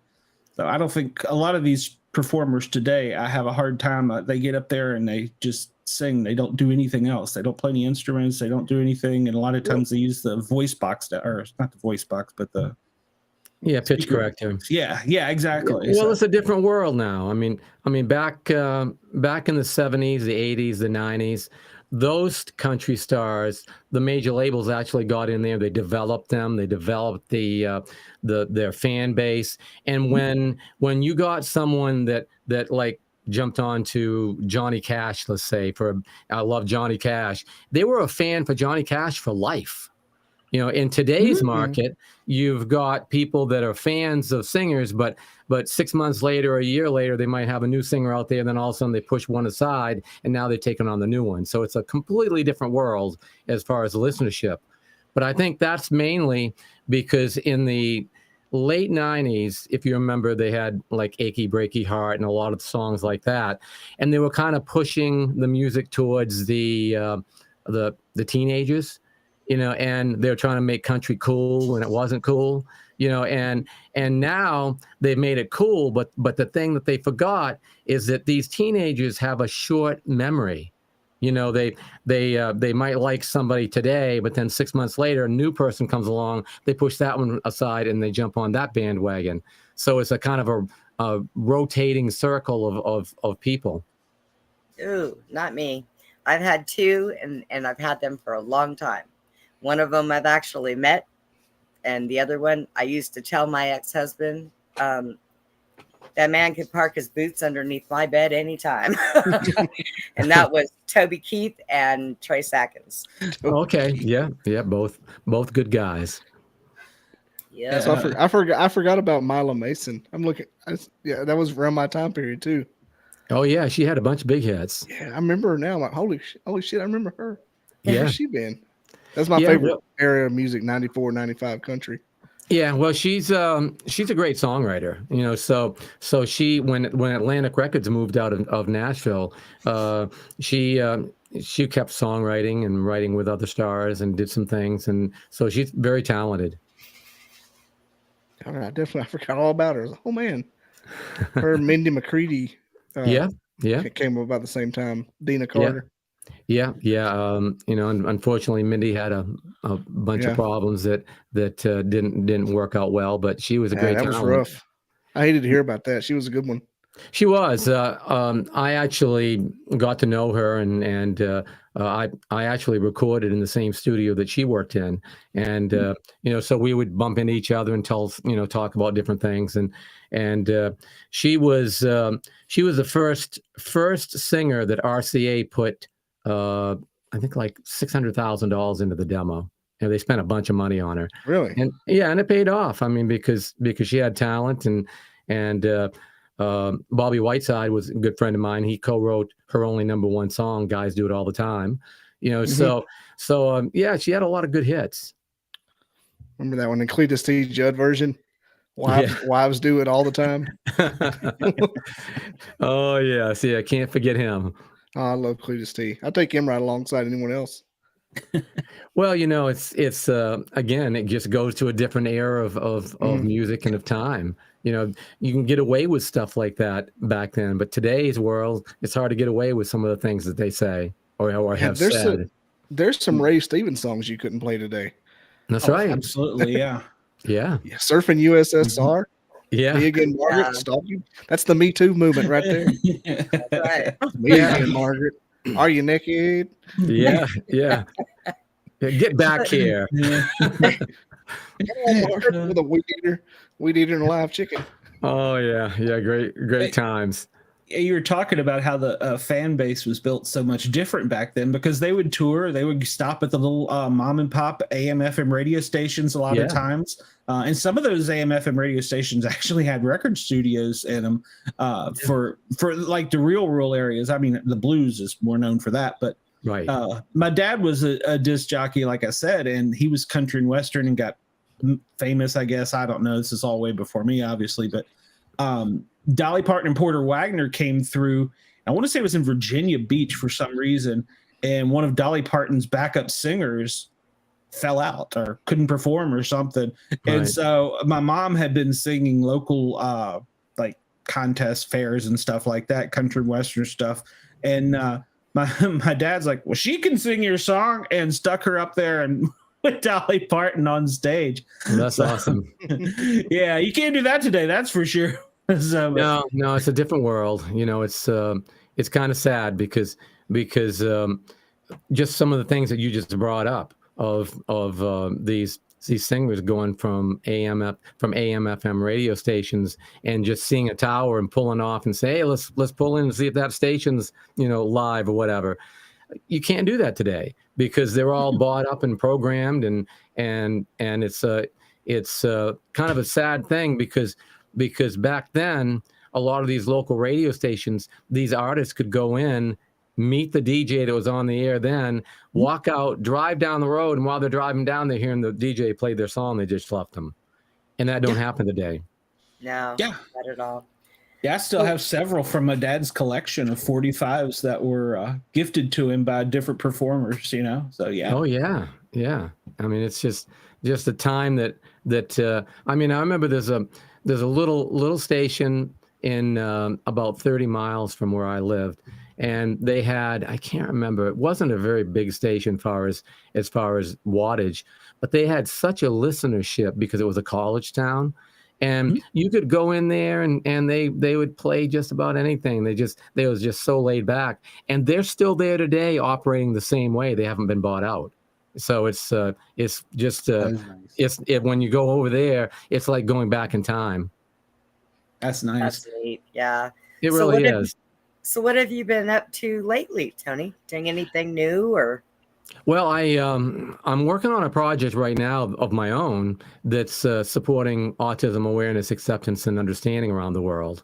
Speaker 2: So I don't think a lot of these performers today, I have a hard time. They get up there and they just sing. They don't do anything else. They don't play any instruments. They don't do anything. And a lot of times they use the voice box, or not the voice box, but the
Speaker 5: Pitch corrector.
Speaker 2: Yeah, exactly.
Speaker 5: Well,
Speaker 2: So-
Speaker 5: it's a different world now. I mean, back in the 70s, the 80s, the 90s, those country stars, the major labels actually got in there. They developed them. They developed their fan base. And when you got someone that like jumped onto Johnny Cash, let's say, I love Johnny Cash, they were a fan for Johnny Cash for life. In today's market, you've got people that are fans of singers, but 6 months later, a year later, they might have a new singer out there. And then all of a sudden they push one aside and now they're taking on the new one. So it's a completely different world as far as listenership. But I think that's mainly because in the late 90s, if you remember, they had like Achy Breaky Heart and a lot of songs like that. And they were kind of pushing the music towards the teenagers. and they're trying to make country cool when it wasn't cool, and now they've made it cool, but the thing that they forgot is that these teenagers have a short memory. They might like somebody today, but then 6 months later, a new person comes along, they push that one aside and they jump on that bandwagon. So it's a kind of a rotating circle of people.
Speaker 4: Ooh, not me. I've had two, and I've had them for a long time. One of them I've actually met, and the other one I used to tell my ex-husband, that man could park his boots underneath my bed anytime. And that was Toby Keith and Trey Sackins.
Speaker 5: Okay, yeah, both good guys.
Speaker 4: Yeah.
Speaker 3: So I forgot about Mila Mason. I'm looking. Yeah, that was around my time period too.
Speaker 5: Oh yeah, she had a bunch of big hits.
Speaker 3: Yeah, I remember her now. I'm like, holy shit, I remember her. Where's she been? That's my favorite area of music, 94, 95 country.
Speaker 5: Yeah, well, she's a great songwriter, So she, when Atlantic Records moved out of Nashville, she kept songwriting and writing with other stars and did some things, and so she's very talented.
Speaker 3: I forgot all about her. Oh man, her and Mindy McCready.
Speaker 5: Yeah.
Speaker 3: Came up about the same time. Dina Carter.
Speaker 5: Yeah. Unfortunately, Mindy had a bunch of problems that didn't work out well, but she was a great talent.
Speaker 3: That was rough. I hated to hear about that. She was a good one.
Speaker 5: She was. I actually got to know her, and I actually recorded in the same studio that she worked in, and so we would bump into each other and talk about different things, and she was the first singer that RCA put I think like $600,000 into the demo. They spent a bunch of money on her.
Speaker 3: Really?
Speaker 5: And it paid off. I mean, because she had talent, and Bobby Whiteside was a good friend of mine. He co-wrote her only #1 song, "Guys Do It All the Time." So she had a lot of good hits.
Speaker 3: Remember that one, the Cletus T. Judd version? Wives do it all the time.
Speaker 5: Oh yeah, see, I can't forget him.
Speaker 3: Oh, I love Cletus T. I'll take him right alongside anyone else.
Speaker 5: Well, it's again, it just goes to a different era of music and of time. You can get away with stuff like that back then, but today's world, it's hard to get away with some of the things that they say or have said.
Speaker 3: There's some Ray Stevens songs you couldn't play today.
Speaker 5: That's right.
Speaker 2: Absolutely, yeah.
Speaker 5: Yeah.
Speaker 3: Surfing USSR.
Speaker 5: Yeah.
Speaker 3: Me again, Margaret. Stop you. That's the Me Too movement right there.
Speaker 4: That's right.
Speaker 3: Me again, Margaret. Are you naked?
Speaker 5: Yeah. Get back here.
Speaker 3: With a weed eater and a live chicken.
Speaker 5: Oh yeah. Great times.
Speaker 2: You were talking about how the fan base was built so much different back then, because they would tour, they would stop at the little mom and pop AM FM radio stations a lot of times, and some of those AM FM radio stations actually had record studios in them for like the real rural areas. I mean, the blues is more known for that, but
Speaker 5: right.
Speaker 2: My dad was a disc jockey, like I said, and he was country and western and got famous, I guess. I don't know. This is all way before me, obviously, but Dolly Parton and Porter Wagner came through. I want to say it was in Virginia Beach for some reason, and one of Dolly Parton's backup singers fell out or couldn't perform or something. Right. And so my mom had been singing local like contest fairs and stuff like that, country and western stuff. And my dad's like, well, she can sing your song, and stuck her up there and with Dolly Parton on stage.
Speaker 5: That's awesome.
Speaker 2: Yeah, you can't do that today, that's for sure. So,
Speaker 5: no, it's a different world. It's kind of sad because just some of the things that you just brought up of these singers going from AM FM radio stations and just seeing a tower and pulling off and say, hey, let's pull in and see if that station's live or whatever. You can't do that today because they're all bought up and programmed, and it's kind of a sad thing because back then, a lot of these local radio stations, these artists could go in, meet the DJ that was on the air then, walk out, drive down the road, and while they're driving down, they're hearing the DJ play their song they just left them. And that don't happen today.
Speaker 4: No, not at all.
Speaker 2: Yeah, I still have several from my dad's collection of 45s that were gifted to him by different performers, So, yeah.
Speaker 5: Oh, yeah. Yeah, I mean, it's just a time that I mean, I remember there's a little station in about 30 miles from where I lived, and they had, I can't remember, it wasn't a very big station as far as wattage, but they had such a listenership because it was a college town. And you could go in there and they would play just about anything. They was just so laid back, and they're still there today, operating the same way. They haven't been bought out. So it's just
Speaker 2: That is nice.
Speaker 5: when you go over there, it's like going back in time.
Speaker 2: That's nice.
Speaker 4: That's neat. Yeah.
Speaker 5: It
Speaker 4: So
Speaker 5: really
Speaker 4: what have
Speaker 5: is.
Speaker 4: So what have you been up to lately, Tony? Doing anything new or?
Speaker 5: Well, I'm working on a project right now of my own that's supporting autism awareness, acceptance, and understanding around the world.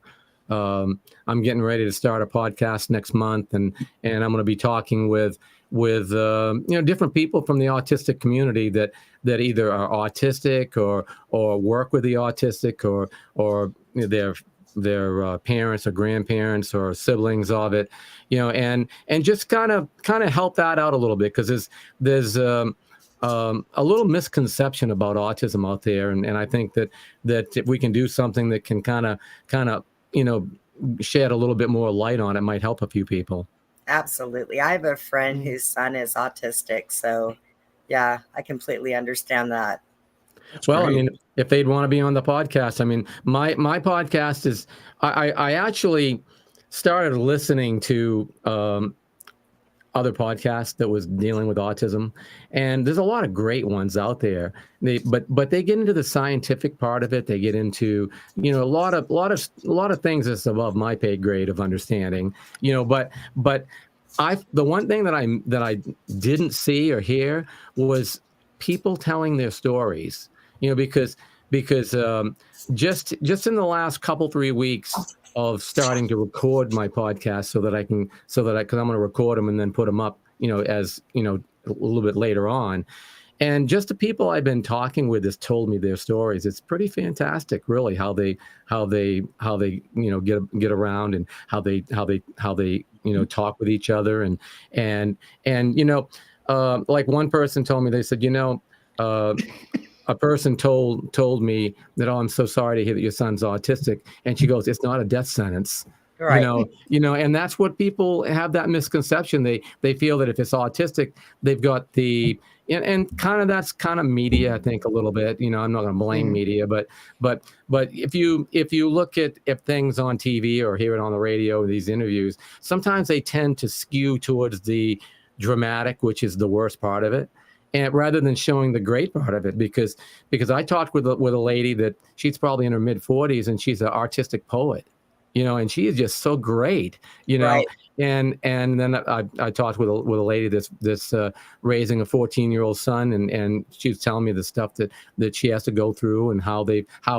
Speaker 5: I'm getting ready to start a podcast next month, and I'm going to be talking with different people from the autistic community that either are autistic or work with the autistic or their parents or grandparents or siblings of it, and just kind of help that out a little bit, because there's a little misconception about autism out there, and I think that if we can do something that can kind of shed a little bit more light on it, might help a few people.
Speaker 4: Absolutely. I have a friend whose son is autistic, so yeah, I completely understand that.
Speaker 5: Well,
Speaker 2: great.
Speaker 5: I mean, if they'd want to be on the podcast, I mean, my podcast is, I actually started listening to other podcasts that was dealing with autism, and there's a lot of great ones out there. But they get into the scientific part of it. They get into a lot of things that's above my pay grade of understanding. But the one thing that I didn't see or hear was people telling their stories. Because just in the last 3 weeks of starting to record my podcast, because I'm going to record them and then put them up, as a little bit later on. And just the people I've been talking with has told me their stories. It's pretty fantastic, really, how they get around, and how they talk with each other, and like one person told me, they said, a person told me that, "Oh, I'm so sorry to hear that your son's autistic," and she goes, "It's not a death sentence."
Speaker 4: Right.
Speaker 5: And that's what people have, that misconception. They feel that if it's autistic, they've got and that's kind of media, I think, a little bit. I'm not going to blame media, but if you look at things on TV or hear it on the radio, these interviews, sometimes they tend to skew towards the dramatic, which is the worst part of it, and rather than showing the great part of it. Because I talked with a lady that she's probably in her mid 40s, and she's an artistic poet, and she is just so great,
Speaker 4: Right.
Speaker 5: And then I talked with a lady that's raising a 14-year-old son, and she was telling me the stuff that she has to go through, and how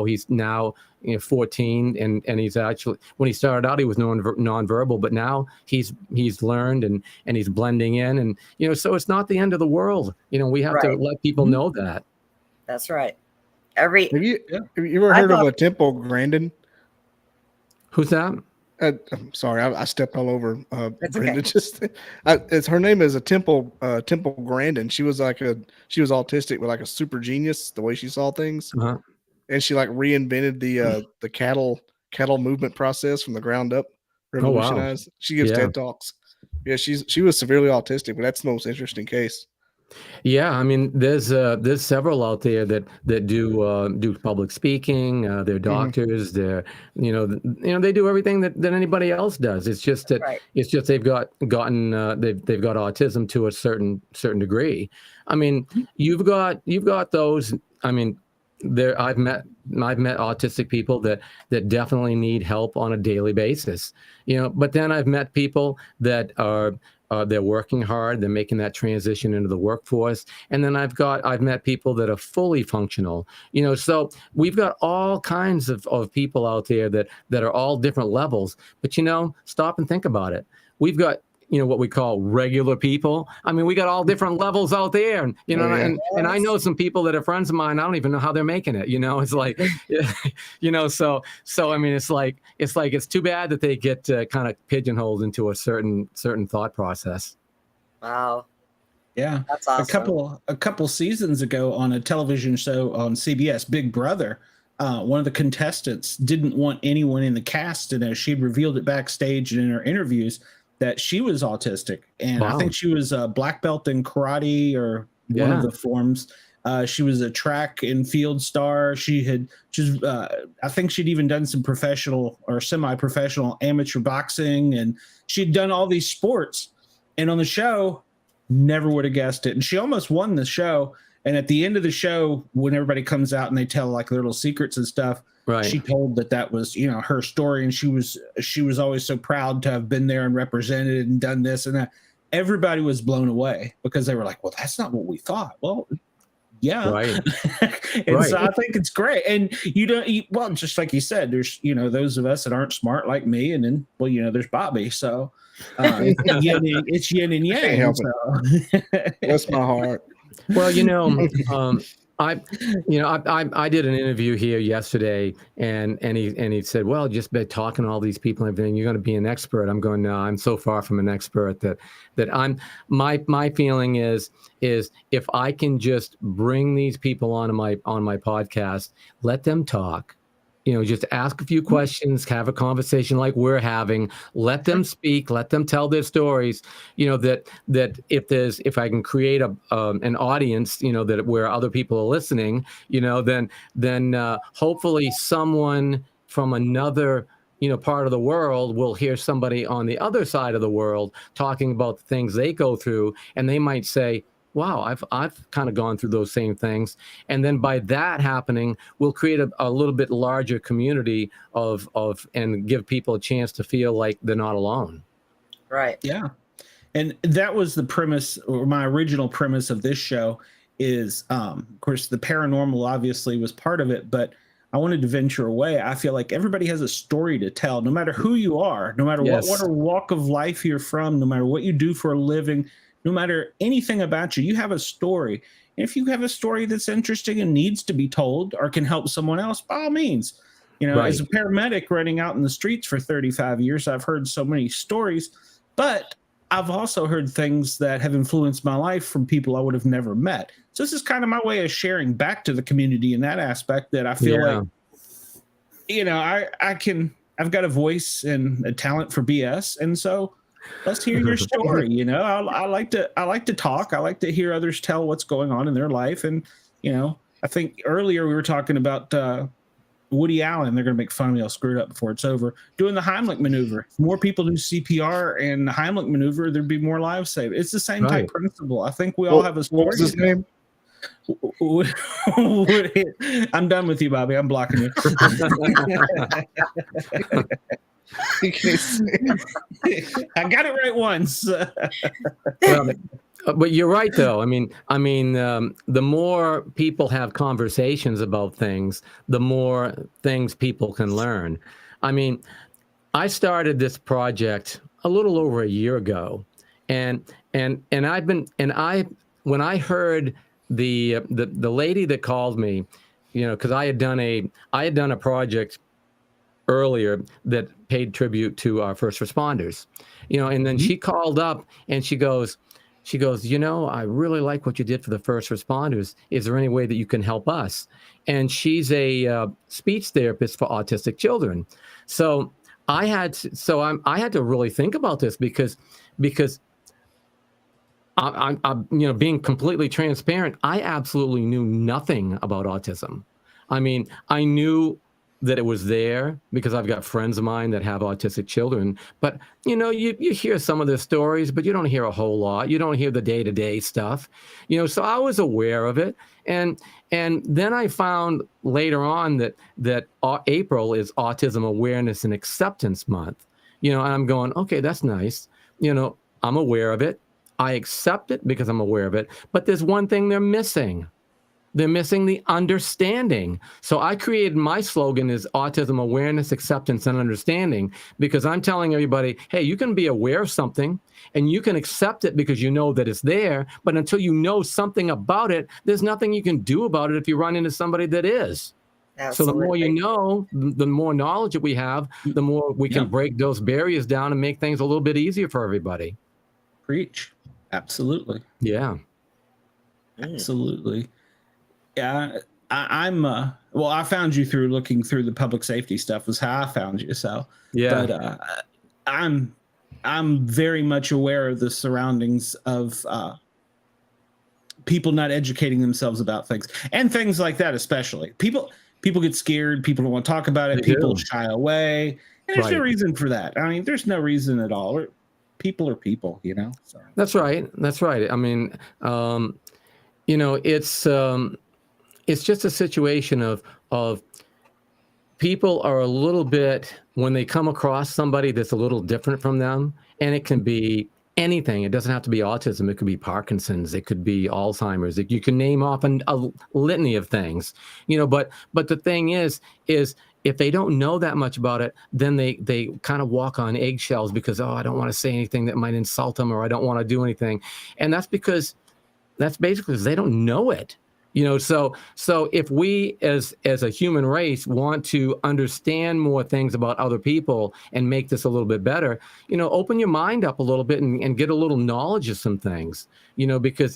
Speaker 5: he's now 14, and he's actually, when he started out, he was nonverbal, but now he's learned and he's blending in, and so it's not the end of the world. We have to let people know that.
Speaker 4: That's right.
Speaker 3: Have you ever heard of a Temple Grandin?
Speaker 5: Who's that?
Speaker 3: I'm sorry, I stepped all over.
Speaker 4: That's
Speaker 3: Brenda.
Speaker 4: okay.
Speaker 3: Her name is a Temple Grandin. She was autistic, but like a super genius, the way she saw things, and she like reinvented the cattle movement process from the ground up. Revolutionized.
Speaker 5: Oh, wow.
Speaker 3: She gives TED Talks. Yeah, she was severely autistic, but that's the most interesting case.
Speaker 5: Yeah, I mean, there's several out there that do public speaking. They're doctors. They're they do everything that anybody else does. It's just that they've got autism to a certain degree. I mean, you've got those. I mean, I've met autistic people that definitely need help on a daily basis. But then I've met people that are. They're working hard. They're making that transition into the workforce. And then I've met people that are fully functional. So we've got all kinds of people out there that are all different levels. But stop and think about it. We've got what we call regular people. I mean, we got all different levels out there, and and I know some people that are friends of mine. I don't even know how they're making it. It's like, so I mean, it's like it's too bad that they get kind of pigeonholed into a certain thought process.
Speaker 4: Wow.
Speaker 2: Yeah.
Speaker 4: That's awesome.
Speaker 2: A couple seasons ago on a television show on CBS, Big Brother, one of the contestants didn't want anyone in the cast to know. She'd revealed it backstage and in her interviews that she was autistic. And I
Speaker 5: Wow.
Speaker 2: think she was a black belt in karate or one of
Speaker 5: Yeah.
Speaker 2: the forms. She was a track and field star. I think she'd even done some professional or semi-professional amateur boxing, and she'd done all these sports. And on the show, never would have guessed it. And she almost won the show. And at the end of the show, when everybody comes out and they tell like their little secrets and stuff,
Speaker 5: Right.
Speaker 2: she told that was, her story. And she was always so proud to have been there and represented and done this and that. Everybody was blown away because they were like, well, that's not what we thought. Well, yeah.
Speaker 5: Right.
Speaker 2: And
Speaker 5: Right.
Speaker 2: so I think it's great. And well, just like you said, there's, those of us that aren't smart like me. And then, well, there's Bobby. So it's yin and yang.
Speaker 3: Can't help
Speaker 2: So.
Speaker 3: Bless my heart.
Speaker 5: Well, I did an interview here yesterday, and he said, well, just by talking to all these people and everything, you're going to be an expert. I'm going, no, I'm so far from an expert that my feeling is if I can just bring these people on my podcast, let them talk. Just ask a few questions, have a conversation like we're having, let them speak, let them tell their stories, that if I can create an audience, that where other people are listening, then hopefully someone from another, part of the world will hear somebody on the other side of the world talking about the things they go through. And they might say, wow, I've kind of gone through those same things. And then by that happening, we'll create a little bit larger community of and give people a chance to feel like they're not alone.
Speaker 4: Right.
Speaker 2: Yeah. And that was the premise, or my original premise of this show is, of course, the paranormal obviously was part of it, but I wanted to venture away. I feel like everybody has a story to tell, no matter who you are, no matter
Speaker 5: Yes.
Speaker 2: what walk of life you're from, no matter what you do for a living, no matter anything about you, you have a story. And if you have a story that's interesting and needs to be told or can help someone else, by all means.
Speaker 5: Right.
Speaker 2: As a paramedic running out in the streets for 35 years, I've heard so many stories, but I've also heard things that have influenced my life from people I would have never met. So this is kind of my way of sharing back to the community in that aspect, that I feel like, I've got a voice and a talent for BS. And so let's hear your story. I like to talk. I like to hear others tell what's going on in their life. And, I think earlier we were talking about Woody Allen. They're going to make fun of me. I'll screw it up before it's over. Doing the Heimlich maneuver. If more people do CPR and the Heimlich maneuver, there'd be more lives saved. It's the same type principle. I think we all have a story.
Speaker 3: What was his name?
Speaker 2: I'm done with you, Bobby. I'm blocking you.
Speaker 3: You can't say it.
Speaker 2: I got it right once.
Speaker 5: Well, but you're right, though. I mean, the more people have conversations about things, the more things people can learn. I mean, I started this project a little over a year ago, and when I heard the lady that called me, because I had done a project earlier that paid tribute to our first responders, and then she called up and she goes, I really like what you did for the first responders. Is there any way that you can help us? And she's a speech therapist for autistic children. So I had to really think about this because I'm being completely transparent. I absolutely knew nothing about autism. I mean, I knew that it was there because I've got friends of mine that have autistic children, but you hear some of their stories, but you don't hear a whole lot. You don't hear the day-to-day stuff, so I was aware of it. And then I found later on that April is Autism Awareness and Acceptance Month, and I'm going, okay, that's nice. I'm aware of it. I accept it because I'm aware of it, but there's one thing they're missing. They're missing the understanding. So I created my slogan is Autism Awareness, Acceptance, and Understanding, because I'm telling everybody, hey, you can be aware of something and you can accept it because you know that it's there. But until you know something about it, there's nothing you can do about it if you run into somebody that is.
Speaker 4: Absolutely.
Speaker 5: So the more you know, the more knowledge that we have, the more we can break those barriers down and make things a little bit easier for everybody.
Speaker 2: Preach. Absolutely.
Speaker 5: Yeah.
Speaker 2: Absolutely. Yeah. I'm well, I found you through looking through the public safety stuff was how I found you. So,
Speaker 5: Yeah.
Speaker 2: but I'm very much aware of the surroundings of people not educating themselves about things and things like that, especially people get scared. People don't want to talk about it.
Speaker 5: They
Speaker 2: People
Speaker 5: do.
Speaker 2: shy away. And there's no
Speaker 5: Right.
Speaker 2: reason for that. I mean, there's no reason at all. People are people, you know? So
Speaker 5: That's right. That's right. I mean, you know, it's just a situation of people are a little bit, when they come across somebody that's a little different from them, and it can be anything. It doesn't have to be autism. It could be Parkinson's. It could be Alzheimer's. You can name off a litany of things, you know, but the thing is if they don't know that much about it, then they kind of walk on eggshells because, oh, I don't want to say anything that might insult them, or I don't want to do anything. And that's basically because they don't know it. You know, so if we as a human race want to understand more things about other people and make this a little bit better, you know, open your mind up a little bit and get a little knowledge of some things, you know, because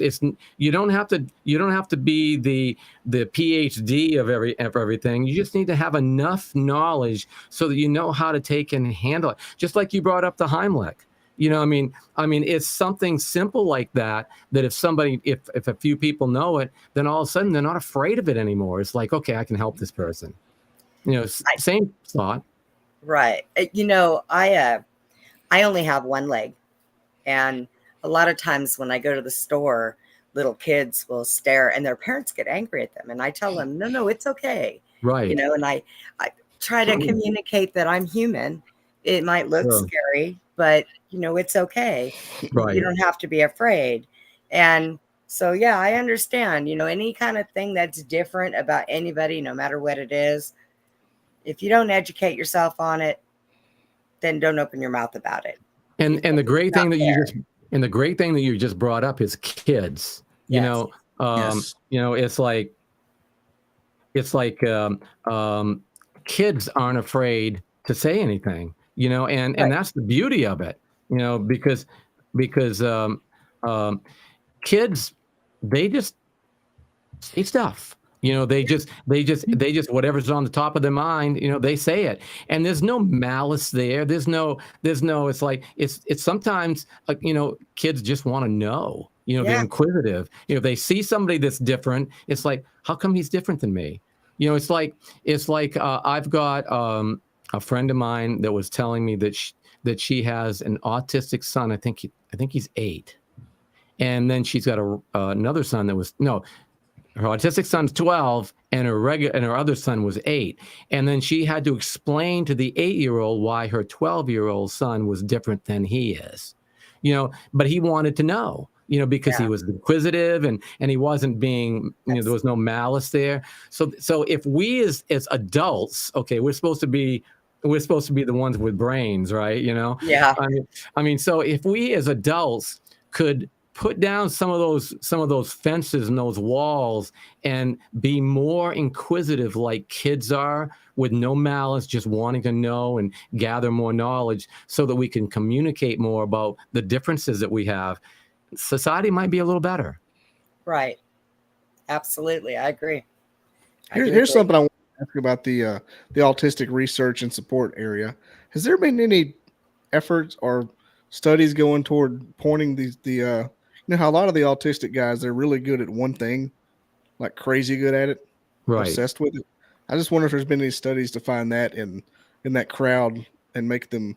Speaker 5: you don't have to be the PhD of everything. You just need to have enough knowledge so that you know how to take and handle it. Just like you brought up the Heimlich. You know, I mean, it's something simple like that if a few people know it, then all of a sudden they're not afraid of it anymore. It's like, okay, I can help this person. You know, same thought.
Speaker 4: Right. You know, I only have one leg, and a lot of times when I go to the store, little kids will stare and their parents get angry at them. And I tell them, no, it's okay.
Speaker 5: Right.
Speaker 4: You know, and I try to communicate that I'm human. It might look scary, but you know, it's okay.
Speaker 5: Right.
Speaker 4: You don't have to be afraid. And so, yeah, I understand, you know, any kind of thing that's different about anybody, no matter what it is, if you don't educate yourself on it, then don't open your mouth about it.
Speaker 5: And the great thing that you just brought up is kids. You know, you know, it's like kids aren't afraid to say anything, you know, and that's the beauty of it, you know, because kids, they just say stuff. You know, they just whatever's on the top of their mind, you know, they say it, and there's no malice there. There's no. It's like it's sometimes you know, kids just want to know. You know, they're inquisitive. You know, they see somebody that's different. It's like, how come he's different than me? You know, it's like I've got a friend of mine that was telling me that she has an autistic son. I think he's 8, and then she's got another son that was her autistic son's 12, and her other son was 8. And then she had to explain to the 8-year-old why her 12-year-old son was different than he is. You know, but he wanted to know, you know, because he was inquisitive and he wasn't being, you know, there was no malice there. So if we as adults, okay, we're supposed to be the ones with brains, right? You know?
Speaker 4: Yeah.
Speaker 5: I mean, so if we as adults could put down some of those fences and those walls and be more inquisitive like kids are, with no malice, just wanting to know and gather more knowledge so that we can communicate more about the differences that we have, society might be a little better.
Speaker 4: Right. Absolutely. I agree.
Speaker 3: Here's something I want to ask about the autistic research and support area. Has there been any efforts or studies going toward pointing you know how a lot of the autistic guys, they're really good at one thing, like crazy good at it,
Speaker 5: Right?
Speaker 3: Obsessed with it. I just wonder if there's been any studies to find that in that crowd and make them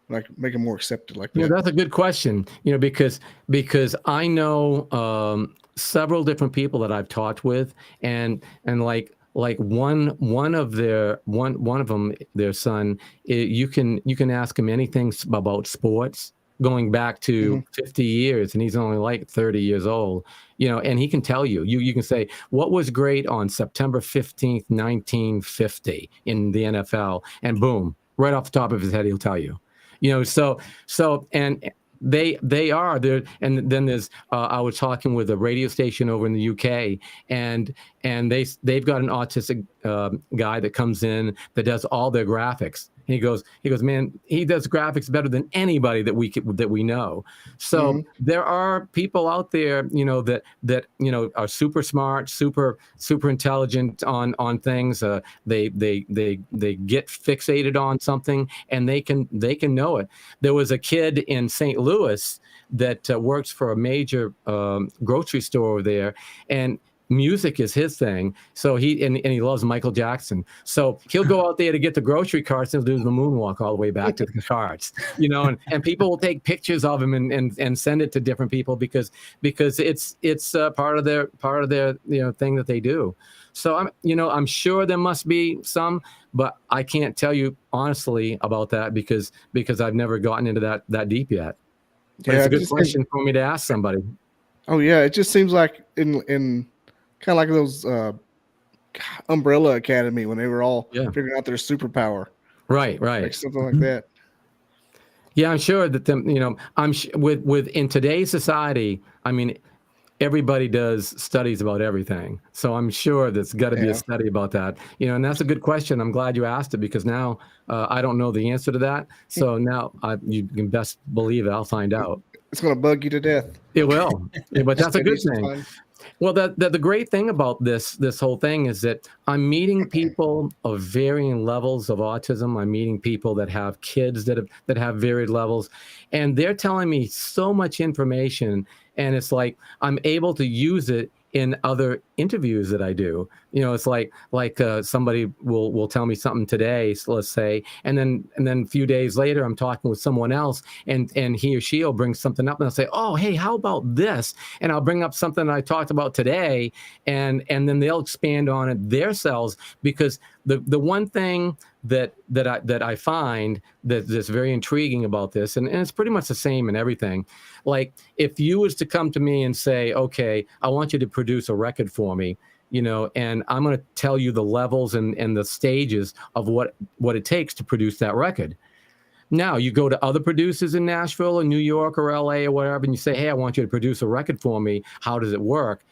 Speaker 3: more accepted like that.
Speaker 5: Yeah, that's a good question. You know, because I know several different people that I've talked with, and like one of them, their son, you can ask him anything about sports going back to 50 years, and he's only like 30 years old, you know, and he can tell you, you can say, what was great on September 15th, 1950 in the NFL, and boom, right off the top of his head, he'll tell you, you know, so, and they are there. And then there's, I was talking with a radio station over in the UK, and they've got an autistic guy that comes in that does all their graphics. And he goes, man, he does graphics better than anybody that we know. So there are people out there, that are super smart, super intelligent on things. They get fixated on something, and they can know it. There was a kid in St. Louis that works for a major grocery store over there, and music is his thing. So he loves Michael Jackson. So he'll go out there to get the grocery carts and do the moonwalk all the way back to the carts, and people will take pictures of him and send it to different people because it's part of their thing that they do. So I'm sure there must be some, but I can't tell you honestly about that because I've never gotten into that deep yet. But it's a good question for me to ask somebody.
Speaker 3: Oh yeah, it just seems like in kind of like those Umbrella Academy when they were all figuring out their superpower.
Speaker 5: Right.
Speaker 3: Like something like that.
Speaker 5: Yeah, I'm sure that with in today's society, I mean, everybody does studies about everything. So I'm sure there's got to be a study about that. And that's a good question. I'm glad you asked it because now I don't know the answer to that. So now you can best believe it. I'll find out.
Speaker 3: It's going to bug you to death.
Speaker 5: It will. But that's a good thing. Well, the great thing about this whole thing is that I'm meeting people of varying levels of autism. I'm meeting people that have kids that have varied levels, and they're telling me so much information. And it's like I'm able to use it in other interviews that I do. It's like somebody will tell me something today, so let's say, and then a few days later I'm talking with someone else, and he or she will bring something up, and I'll say, oh, hey, how about this? And I'll bring up something that I talked about today, and then they'll expand on it themselves, because the one thing that I find that's very intriguing about this, and it's pretty much the same in everything. Like if you was to come to me and say, okay, I want you to produce a record for me, and I'm going to tell you the levels and the stages of what it takes to produce that record. Now you go to other producers in Nashville or New York or LA or whatever, and you say, hey, I want you to produce a record for me. How does it work?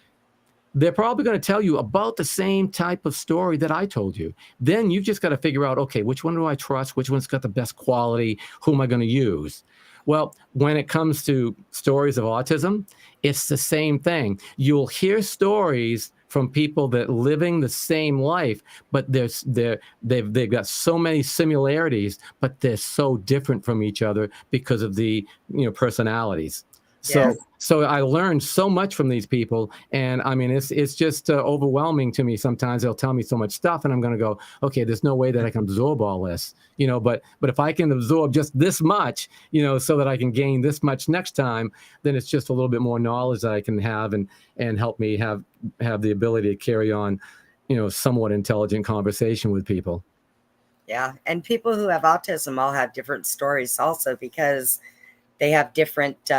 Speaker 5: They're probably going to tell you about the same type of story that I told you. Then you've just got to figure out, okay, which one do I trust? Which one's got the best quality? Who am I going to use? Well, when it comes to stories of autism, it's the same thing. You'll hear stories from people that living the same life, but they've got so many similarities, but they're so different from each other because of the personalities. So I learned so much from these people, and I mean it's just overwhelming to me. Sometimes they'll tell me so much stuff, and I'm going to go, okay, there's no way that I can absorb all this, But if I can absorb just this much, so that I can gain this much next time, then it's just a little bit more knowledge that I can have and help me have the ability to carry on, somewhat intelligent conversation with people.
Speaker 4: Yeah, and people who have autism all have different stories also because they have different.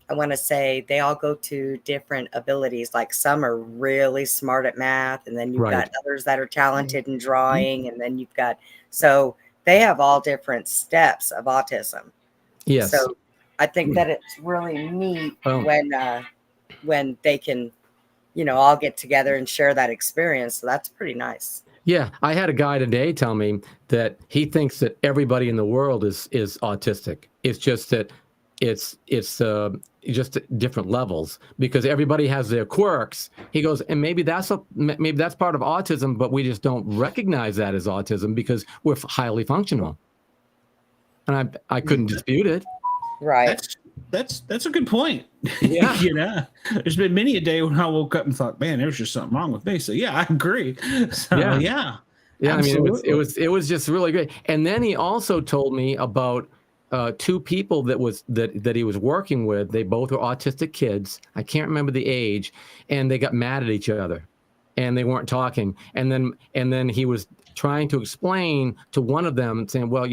Speaker 4: I want to say they all go to different abilities. Like some are really smart at math, and then you've got others that are talented in drawing, and then you've got, so they have all different steps of autism.
Speaker 5: Yes.
Speaker 4: So I think that it's really neat when they can, all get together and share that experience. So that's pretty nice.
Speaker 5: Yeah, I had a guy today tell me that he thinks that everybody in the world is autistic. It's just that it's just different levels because everybody has their quirks. He goes, and maybe that's part of autism, but we just don't recognize that as autism because we're highly functional. And I couldn't dispute it.
Speaker 4: Right.
Speaker 2: That's a good point.
Speaker 5: Yeah.
Speaker 2: There's been many a day when I woke up and thought, man, there's just something wrong with me. So yeah, I agree. So, yeah.
Speaker 5: I mean, it was just really great. And then he also told me about two people that he was working with. They both were autistic kids. I can't remember the age, and they got mad at each other, and they weren't talking. And then he was trying to explain to one of them, saying, "Well,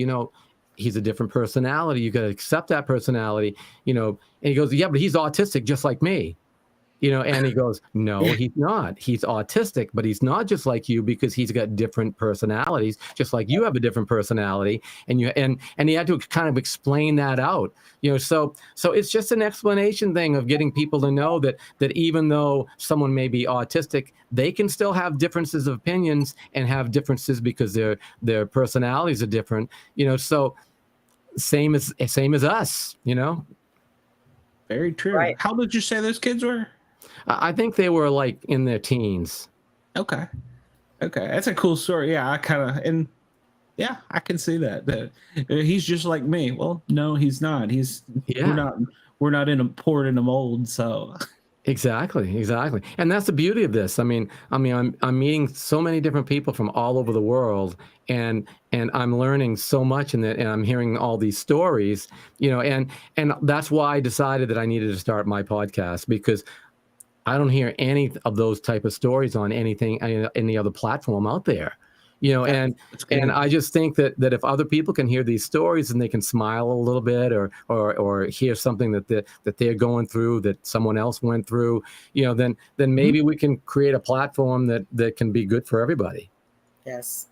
Speaker 5: he's a different personality. You got to accept that personality, And he goes, "Yeah, but he's autistic just like me." And he goes, no, he's not. He's autistic, but he's not just like you because he's got different personalities, just like you have a different personality. And he had to kind of explain that out, so it's just an explanation thing of getting people to know that even though someone may be autistic, they can still have differences of opinions and have differences because their personalities are different, so same as us,
Speaker 2: Very true.
Speaker 4: Right.
Speaker 2: How did you say those kids were?
Speaker 5: I think they were like in their teens.
Speaker 2: Okay. That's a cool story. Yeah, I can see that he's just like me. Well, no, he's not. We're not poured in a mold. So
Speaker 5: Exactly. And that's the beauty of this. I'm meeting so many different people from all over the world, and I'm learning so much and I'm hearing all these stories, and that's why I decided that I needed to start my podcast, because I don't hear any of those type of stories on any other platform out there. And I just think that if other people can hear these stories and they can smile a little bit or hear something that they're going through that someone else went through, then maybe we can create a platform that can be good for everybody.
Speaker 4: Yes.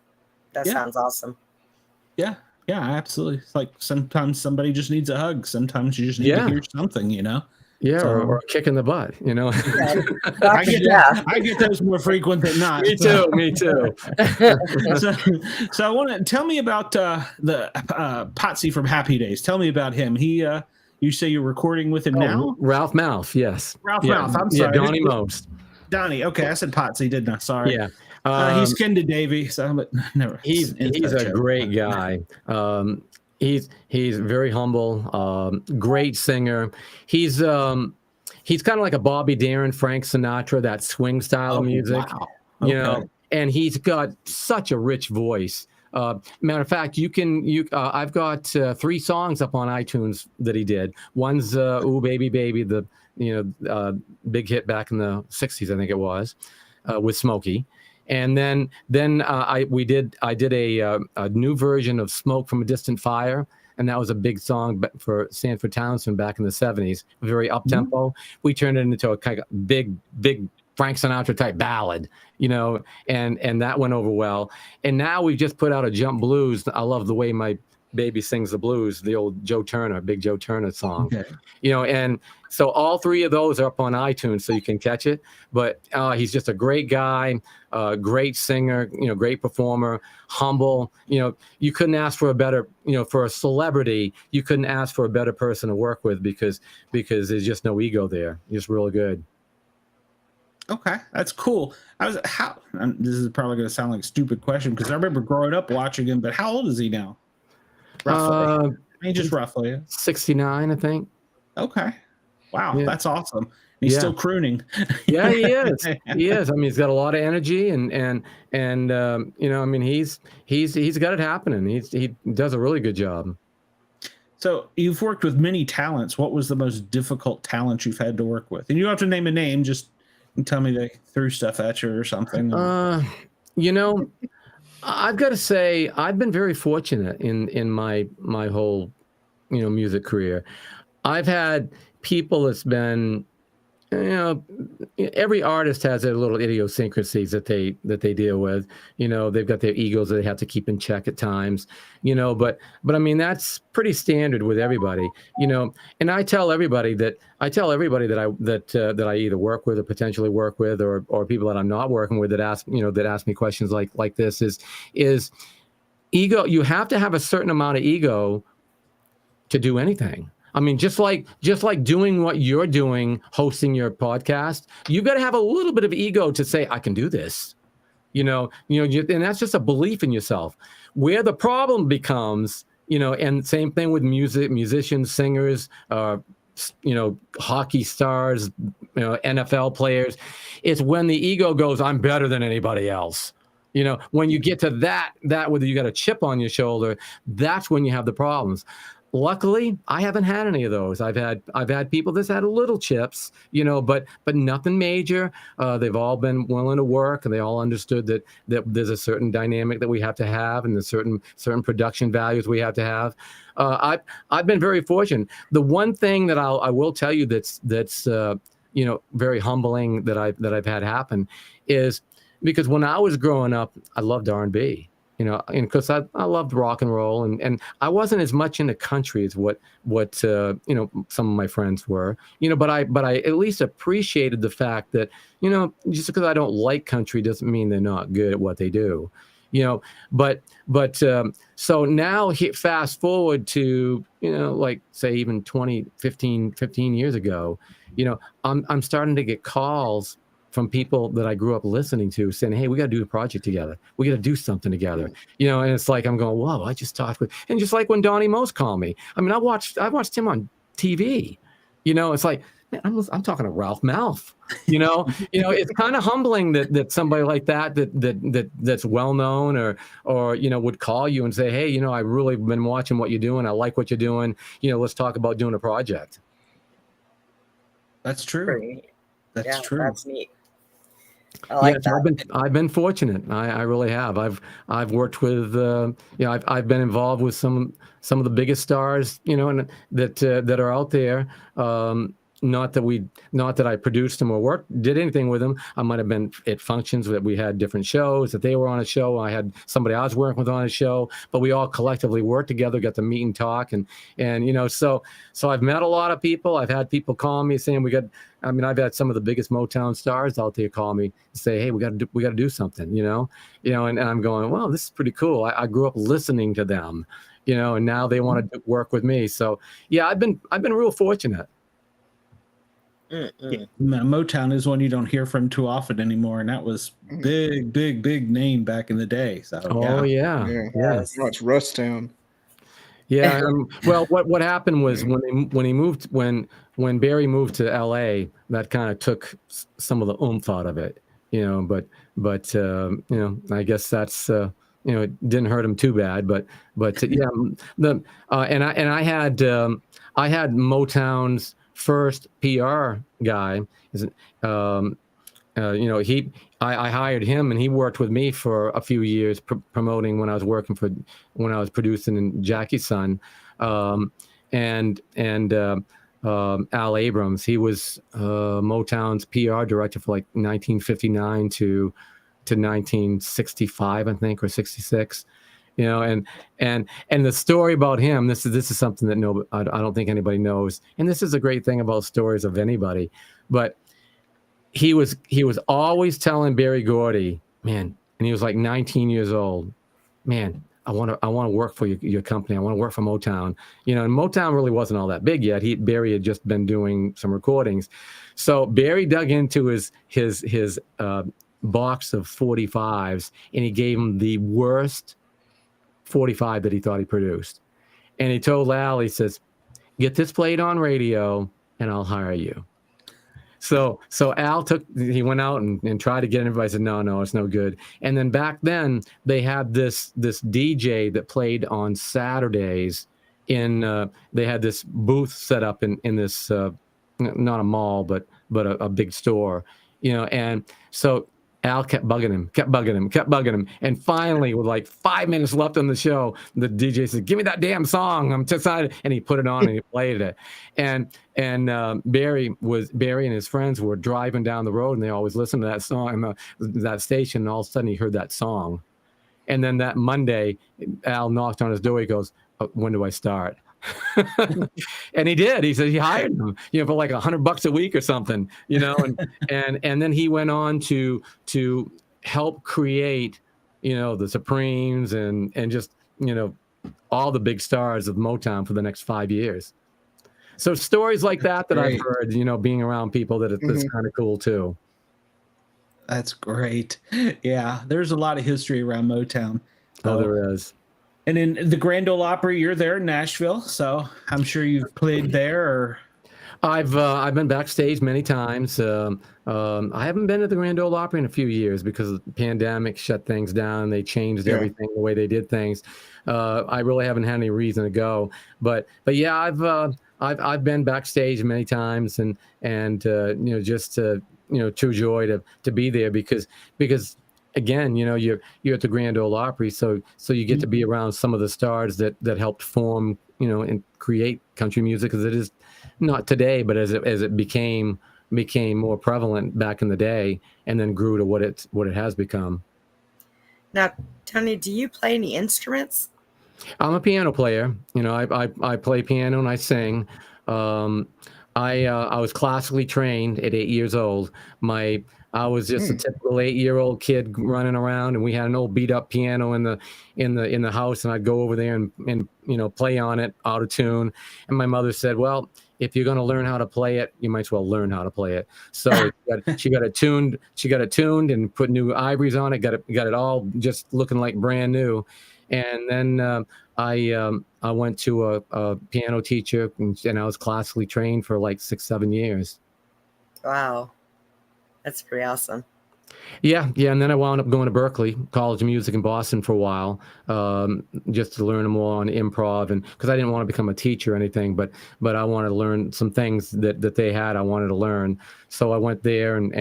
Speaker 4: That sounds awesome.
Speaker 2: Yeah, absolutely. It's like sometimes somebody just needs a hug. Sometimes you just need to hear something,
Speaker 5: Yeah,
Speaker 2: So-
Speaker 5: or a kick in the butt,
Speaker 4: Yeah.
Speaker 2: I get those more frequent than not.
Speaker 5: Me too.
Speaker 2: So I want to tell me about the Potsy from Happy Days. Tell me about him. He, you say you're recording with him now?
Speaker 5: Ralph Mouth, yes.
Speaker 2: Mouth. I'm sorry.
Speaker 5: Yeah, Donnie Most.
Speaker 2: Donnie. Okay, I said Potsy, didn't I? Sorry.
Speaker 5: Yeah.
Speaker 2: He's skinned to Davy. So, but never.
Speaker 5: He's a great guy. He's very humble, great singer. He's kind of like a Bobby Darin, Frank Sinatra, that swing style of music,
Speaker 2: Wow. Okay.
Speaker 5: and he's got such a rich voice. Matter of fact, I've got 3 songs up on iTunes that he did. One's "Ooh Baby Baby," the big hit back in the '60s, I think it was, with Smokey. And then I did a new version of "Smoke from a Distant Fire," and that was a big song for Sanford Townsend back in the '70s. Very up tempo. We turned it into a kind of big Frank Sinatra type ballad, and that went over well. And now we've just put out a Jump Blues. I love the way my baby sings the blues, the old Big Joe Turner song.
Speaker 2: Okay.
Speaker 5: And so all 3 of those are up on iTunes, so you can catch it. But he's just a great guy, great singer, great performer, humble. You couldn't ask for a better, for a celebrity, you couldn't ask for a better person to work with because there's just no ego there. Just really good.
Speaker 2: Okay, that's cool. This is probably going to sound like a stupid question because I remember growing up watching him, but how old is he now? Roughly. Just roughly.
Speaker 5: 69, I think.
Speaker 2: Okay. Wow,
Speaker 5: Yeah.
Speaker 2: that's awesome. He's still crooning.
Speaker 5: Yeah, he is. He is. He's got a lot of energy and he's got it happening. He does a really good job.
Speaker 2: So you've worked with many talents. What was the most difficult talent you've had to work with? And you don't have to name a name, just tell me they threw stuff at you or something.
Speaker 5: I've got to say I've been very fortunate in my whole music career. I've had people that's been every artist has their little idiosyncrasies that they deal with. They've got their egos that they have to keep in check at times. But I mean that's pretty standard with everybody. And I tell everybody that I either work with or potentially work with, or people that I'm not working with that ask me questions like this is ego. You have to have a certain amount of ego to do anything. I mean, just like doing what you're doing, hosting your podcast, you've got to have a little bit of ego to say, I can do this, and that's just a belief in yourself. Where the problem becomes, and same thing with musicians, singers, hockey stars, NFL players, it's when the ego goes, I'm better than anybody else. When you get to that whether you got a chip on your shoulder, that's when you have the problems. Luckily, I haven't had any of those. I've had people that's had little chips, but nothing major. They've all been willing to work, and they all understood that there's a certain dynamic that we have to have, and there's certain production values we have to have. I've been very fortunate. The one thing that I will tell you that's very humbling that I've had happen is because when I was growing up, I loved R&B. And because I loved rock and roll, and I wasn't as much into country as what some of my friends were, but I at least appreciated the fact that, just because I don't like country doesn't mean they're not good at what they do, but so now fast forward to, like say even 15 years ago, I'm starting to get calls from people that I grew up listening to saying, hey, we got to do a project together. We got to do something together. And it's like, I'm going, whoa, I just talked with, and just like when Donnie Most called me, I mean, I watched him on TV, it's like, man, I'm talking to Ralph Malph, it's kind of humbling that somebody like that's well-known or, would call you and say, hey, I really been watching what you're doing. I like what you're doing. Let's talk about doing a project.
Speaker 2: That's true.
Speaker 4: Great.
Speaker 2: That's true.
Speaker 4: That's neat. I like that.
Speaker 5: I've been fortunate. I really have. I've worked with I've been involved with some of the biggest stars and that are out there. Not that I produced them or did anything with them. I might have been at functions that we had different shows that they were on a show. I had somebody I was working with on a show, but we all collectively worked together, got to meet and talk, and so I've met a lot of people. I've had people call me saying I've had some of the biggest Motown stars out there call me and say, hey, we got to do something, and I'm going, well, this is pretty cool. I grew up listening to them, and now they want to work with me. So yeah, I've been real fortunate.
Speaker 2: Motown is one you don't hear from too often anymore, and that was big name back in the day. So
Speaker 3: yeah. It's Rusttown.
Speaker 5: Yeah. Well, what happened was when Barry moved to L.A., that kind of took some of the oomph out of it, But I guess that's it didn't hurt him too bad. But yeah, I had Motown's first PR guy. I hired him, and he worked with me for a few years promoting when I was producing in Jackie's Son, and Al Abrams. He was Motown's PR director for like 1959 to 1965, I think, or 66. And the story about him, this is something that I don't think anybody knows. And this is a great thing about stories of anybody, but he was always telling Berry Gordy, man, and he was like 19 years old, man, I want to work for your company. I want to work for Motown. And Motown really wasn't all that big yet. Barry had just been doing some recordings. So Barry dug into his box of 45s, and he gave him the worst 45 that he thought he produced. And he told Al, he says, get this played on radio and I'll hire you. So Al he went out and tried to get it. Everybody said, no, it's no good. And then back then they had this DJ that played on Saturdays they had this booth set up in this, not a mall, but a big store, and so Al kept bugging him. And finally, with like 5 minutes left on the show, the DJ said, give me that damn song. I'm just excited. And he put it on and he played it. And Barry and his friends were driving down the road, and they always listened to that song, that station. And all of a sudden he heard that song. And then that Monday, Al knocked on his door. He goes, when do I start? And he did. He said he hired him, for like $100 a week or something, and then he went on to help create, the Supremes and just, all the big stars of Motown for the next 5 years. So stories like that I've heard, being around people that's kind of cool too.
Speaker 2: That's great. Yeah, there's a lot of history around Motown.
Speaker 5: Oh, there is.
Speaker 2: And in the Grand Ole Opry, you're there in Nashville, so I'm sure you've played there. Or
Speaker 5: I've been backstage many times. I haven't been at the Grand Ole Opry in a few years because the pandemic shut things down. They changed everything, the way they did things. I really haven't had any reason to go, but yeah, I've been backstage many times, and just true joy to be there because. Again, you're at the Grand Ole Opry, so you get to be around some of the stars that helped form, and create country music, as it is not today, but as it became, became more prevalent back in the day, and then grew to what it has become.
Speaker 4: Now, Tony, do you play any instruments?
Speaker 5: I'm a piano player. You know, I play piano and I sing. I was classically trained at 8 years old. I was just a typical 8-year-old kid running around, and we had an old beat up piano in the house, and I'd go over there and play on it out of tune. And my mother said, "Well, if you're going to learn how to play it, you might as well learn how to play it." So she got it tuned. She got it tuned and put new ivories on it. Got it all just looking like brand new. And then I went to a piano teacher, and I was classically trained for like 6-7 years.
Speaker 4: Wow. That's pretty awesome.
Speaker 5: Yeah. And then I wound up going to Berkeley College of Music in Boston for a while, just to learn more on improv, and because I didn't want to become a teacher or anything, but I wanted to learn some things that they had. I wanted to learn, so I went there and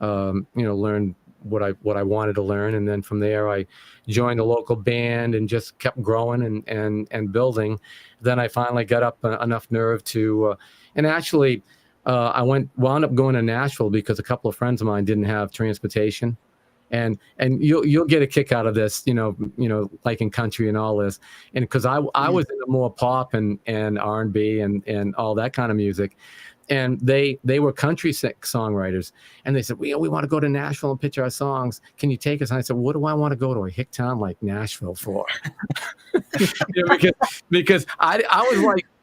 Speaker 5: learned what I wanted to learn, and then from there I joined a local band and just kept growing and building. Then I finally got up enough nerve to, and actually. I wound up going to Nashville because a couple of friends of mine didn't have transportation, and you'll get a kick out of this, like in country and all this, and because I was into more pop and R&B and all that kind of music, and they were country songwriters, and they said, we want to go to Nashville and pitch our songs. Can you take us? And I said, what do I want to go to a hick town like Nashville for? Because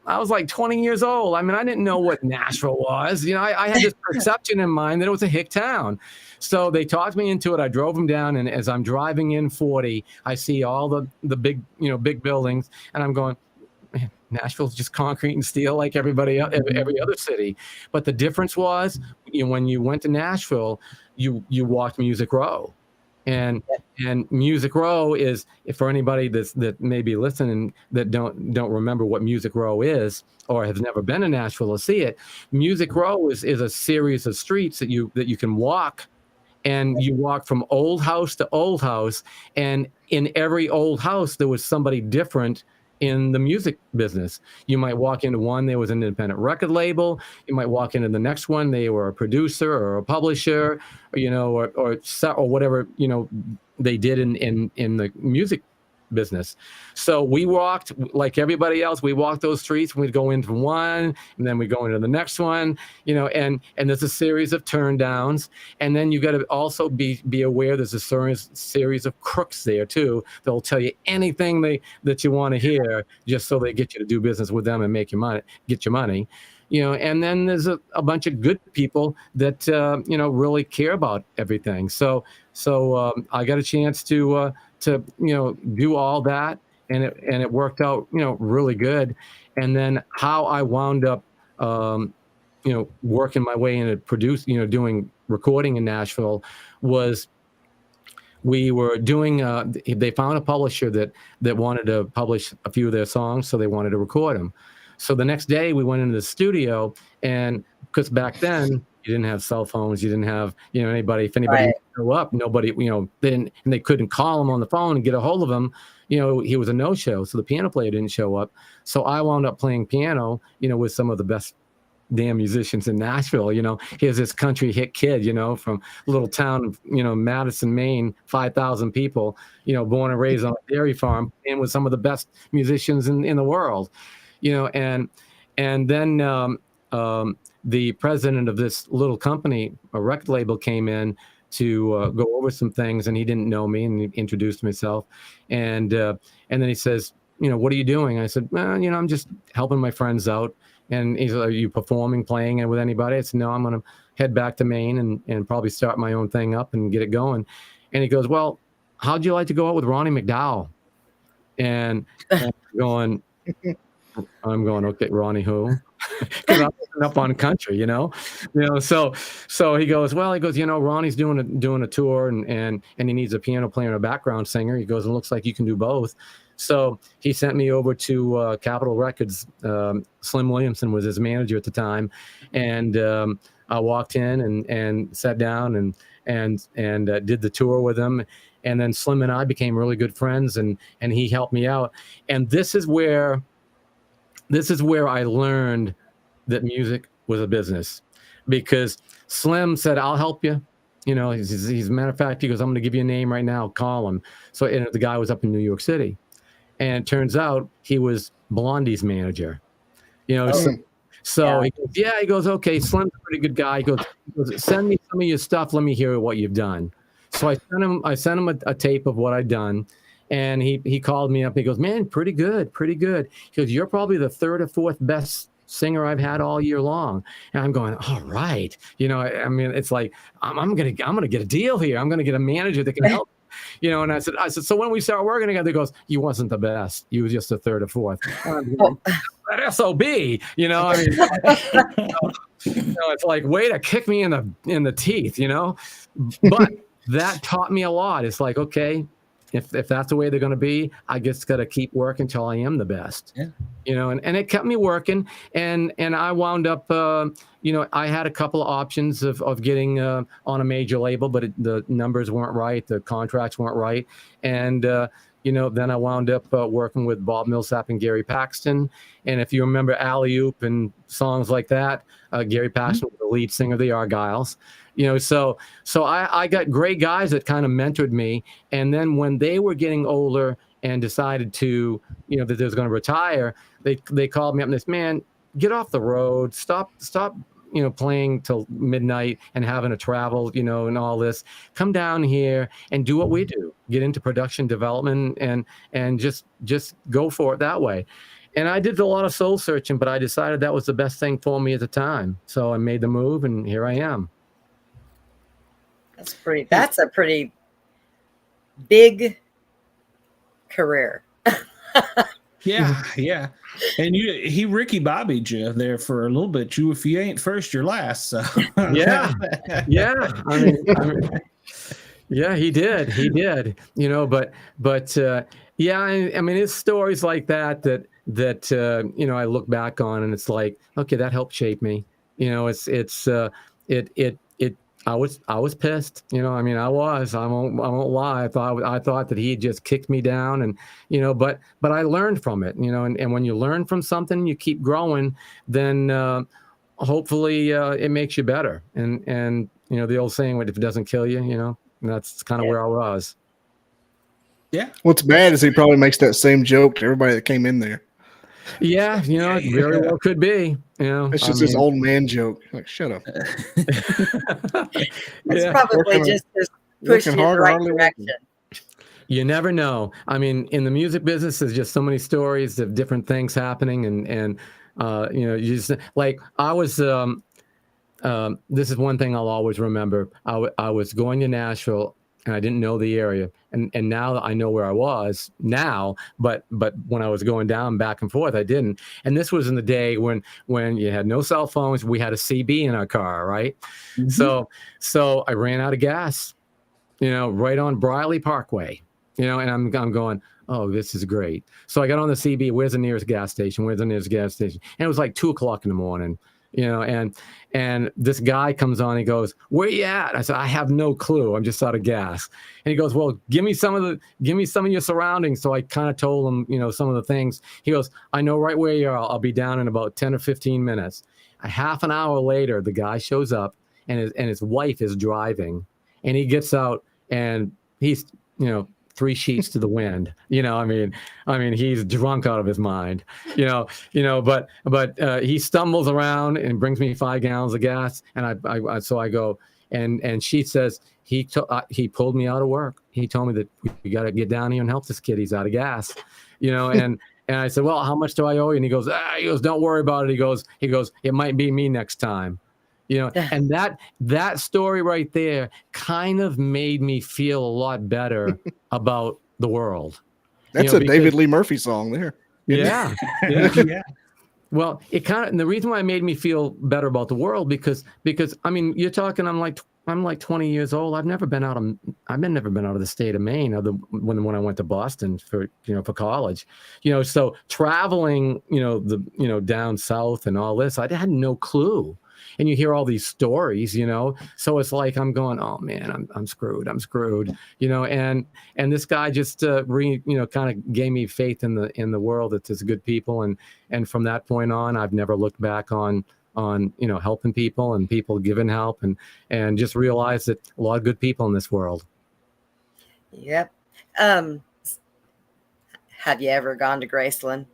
Speaker 5: I was like 20 years old. I mean, I didn't know what Nashville was. I had this perception in mind that it was a hick town. So they talked me into it. I drove them down, and as I'm driving in 40, I see all the big, big buildings, and I'm going, man, Nashville's just concrete and steel like every other city. But the difference was, when you went to Nashville, you walked Music Row. And Music Row is, for anybody that may be listening that don't remember what Music Row is or has never been to Nashville to see it, Music Row is a series of streets that you can walk, and you walk from old house to old house, and in every old house there was somebody different in the music business. You might walk into one, there was an independent record label. You might walk into the next one, they were a producer or a publisher, or whatever they did in the music business. So we walked like everybody else. We walked those streets, and we'd go into one, and then we go into the next one, and there's a series of turn downs. And then you got to also be aware there's a series of crooks there too. They'll tell you anything that you want to hear just so they get you to do business with them and make you money, get your money. And then there's a bunch of good people that really care about everything. So I got a chance to do all that, and it worked out really good. And then how I wound up working my way into doing recording in Nashville was, we were doing they found a publisher that wanted to publish a few of their songs, so they wanted to record them. So the next day we went into the studio, and because back then you didn't have cell phones, you didn't have anybody. If anybody would show up, nobody they couldn't call him on the phone and get a hold of him. He was a no-show, so the piano player didn't show up. So I wound up playing piano, with some of the best damn musicians in Nashville. Here's this country hit kid, from a little town, Madison, Maine, 5,000 people, born and raised on a dairy farm, and with some of the best musicians in the world. And then the president of this little company, a record label, came in to go over some things, and he didn't know me, and he introduced himself, and then he says, what are you doing? I said, well, I'm just helping my friends out. And he's like, are you performing, playing with anybody? I said, no, I'm going to head back to Maine and probably start my own thing up and get it going. And he goes, well, how'd you like to go out with Ronnie McDowell? And I'm going, okay, Ronnie who? Because I'm up on country, So he goes, Ronnie's doing a tour, and he needs a piano player and a background singer. He goes, it looks like you can do both. So he sent me over to Capitol Records. Slim Williamson was his manager at the time, and I walked in and sat down and did the tour with him. And then Slim and I became really good friends, and he helped me out. And this is where I learned that music was a business. because Slim said, I'll help you. You know, he's a matter of fact, he goes, I'm going to give you a name right now. Call him. So and the guy was up in New York City. And it turns out he was Blondie's manager. You know, so he goes, yeah, he goes, okay, Slim's a pretty good guy. He goes, send me some of your stuff. Let me hear what you've done. So I sent him a tape of what I'd done. And he called me up. He goes, man, pretty good. He goes, you're probably the third or fourth best singer I've had all year long. And I'm going, all right. You know, I mean, it's like, I'm gonna get a deal here. I'm gonna get a manager that can help. You know, and I said, so when we start working together, he goes, you wasn't the best. You was just the third or fourth. That SOB, you know, I mean, it's like, way to kick me in the teeth, you know, but that taught me a lot. It's like, okay, if that's the way they're going to be, I just got to keep working until I am the best, you know, and it kept me working. And I wound up, you know, I had a couple of options of getting on a major label, but the numbers weren't right. The contracts weren't right. And, you know, then I wound up working with Bob Millsap and Gary Paxton. And if you remember Alley Oop and songs like that, Gary Paxton was the lead singer of the Argyles. You know, so I got great guys that kind of mentored me. And then when they were getting older and decided to, you know, that they was going to retire, they called me up and said, man, get off the road, stop, you know, playing till midnight and having to travel, you know, and all this. Come down here and do what we do. Get into production development and just go for it that way. And I did a lot of soul searching, but I decided that was the best thing for me at the time. So I made the move, and here I am.
Speaker 4: That's a pretty big career.
Speaker 2: Yeah. And he Ricky Bobbied you there for a little bit. If you ain't first, you're last. So
Speaker 5: yeah. I mean, yeah, he did. You know, but yeah. I mean, it's stories like that you know, I look back on, and it's like, okay, that helped shape me. You know, I was pissed, you know. I mean, I won't lie. I thought that he just kicked me down, and you know, but I learned from it, you know. And when you learn from something, you keep growing. Then hopefully it makes you better. And you know, the old saying, "If it doesn't kill you," you know, and that's kind of where I was.
Speaker 2: Yeah.
Speaker 3: What's bad is he probably makes that same joke to everybody that came in there.
Speaker 5: Yeah, you know, it very well could be. You know,
Speaker 3: it's just this old man joke. Like, shut up.
Speaker 4: It's probably just pushing in the right direction.
Speaker 5: You never know. I mean, in the music business, there's just so many stories of different things happening, and you know, you just like I was. This is one thing I'll always remember. I was going to Nashville, and I didn't know the area, and now I know where I was now, but when I was going down back and forth, I didn't. And this was in the day when you had no cell phones. We had a CB in our car, right? Mm-hmm. So I ran out of gas, you know, right on Briley Parkway, you know, and I'm going, oh, this is great. So I got on the CB. Where's the nearest gas station? And it was like 2:00 in the morning. You know, and this guy comes on, he goes, where you at? I said, I have no clue. I'm just out of gas. And he goes, well, give me some of your surroundings. So I kind of told him, you know, some of the things. He goes, I know right where you are. I'll be down in about 10 or 15 minutes. A half an hour later, the guy shows up, and his wife is driving, and he gets out, and he's, you know, 3 sheets to the wind, you know. I mean, he's drunk out of his mind, you know. But he stumbles around and brings me 5 gallons of gas, and so I go, and she says he pulled me out of work. He told me that we got to get down here and help this kid. He's out of gas, you know. And I said, well, how much do I owe you? And he goes, don't worry about it. He goes, it might be me next time. You know, and that story right there kind of made me feel a lot better about the world.
Speaker 3: That's a David Lee Murphy song there.
Speaker 5: Yeah. Well, it kind of, and the reason why it made me feel better about the world because I mean, you're talking, I'm like 20 years old. I've never been out of the state of Maine when I went to Boston for college, you know. So traveling, you know, down south and all this, I had no clue. And you hear all these stories, you know, so it's like I'm going, oh man, I'm screwed, you know. And this guy just kind of gave me faith in the world that there's good people, and from that point on, I've never looked back on helping people and people giving help, and just realize that a lot of good people in this world.
Speaker 4: Yep. Have you ever gone to Graceland?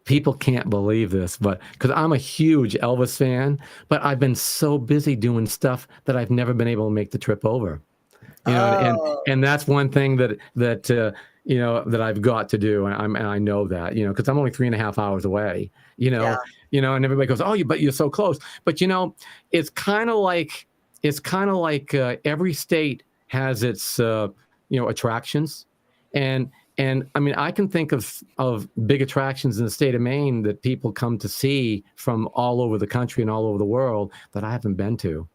Speaker 5: People can't believe this, but because I'm a huge Elvis fan, but I've been so busy doing stuff that I've never been able to make the trip over. And that's one thing that I've got to do, and I know that, because I'm only 3.5 hours away, and everybody goes, oh, but you're so close. But it's kind of like every state has its attractions, and I mean, I can think of big attractions in the state of Maine that people come to see from all over the country and all over the world that I haven't been to.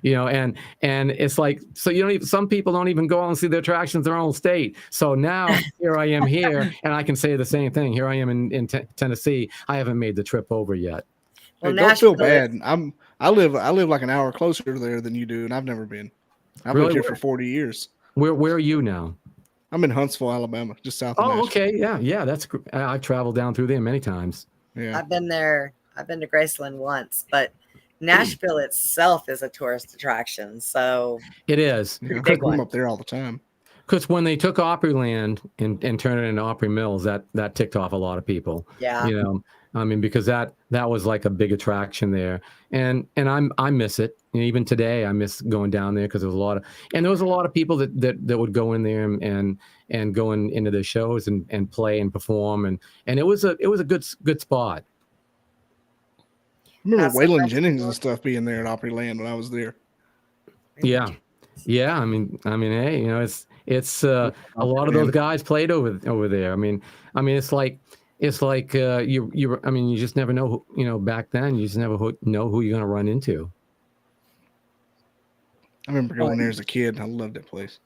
Speaker 5: And it's like, so some people don't even go out and see the attractions in their own state. So now here I am here, and I can say the same thing. Here I am in Tennessee. I haven't made the trip over yet.
Speaker 3: Well, hey, don't feel bad. I live like an hour closer there than you do, and I've never been. I've lived here for 40 years.
Speaker 5: Where are you now?
Speaker 3: I'm in Huntsville, Alabama, just south of Nashville.
Speaker 5: Okay, yeah. I've traveled down through there many times.
Speaker 3: Yeah,
Speaker 4: I've been there. I've been to Graceland once, but Nashville itself is a tourist attraction, so
Speaker 5: it is.
Speaker 3: Yeah, I'm up there all the time.
Speaker 5: Because when they took Opryland and turned it into Opry Mills, that ticked off a lot of people.
Speaker 4: Yeah.
Speaker 5: I mean, because that was like a big attraction there, and I miss it. And even today, I miss going down there because there was a lot of people that would go in there and go into the shows and play and perform, and it was a good spot.
Speaker 3: I remember Waylon Jennings and stuff being there at Opryland when I was there.
Speaker 5: Yeah. I mean, hey, it's a lot of those guys played over there. I mean, it's like you just never know. Back then, you just never know who you're going to run into.
Speaker 3: I remember going there as a kid. I loved that place.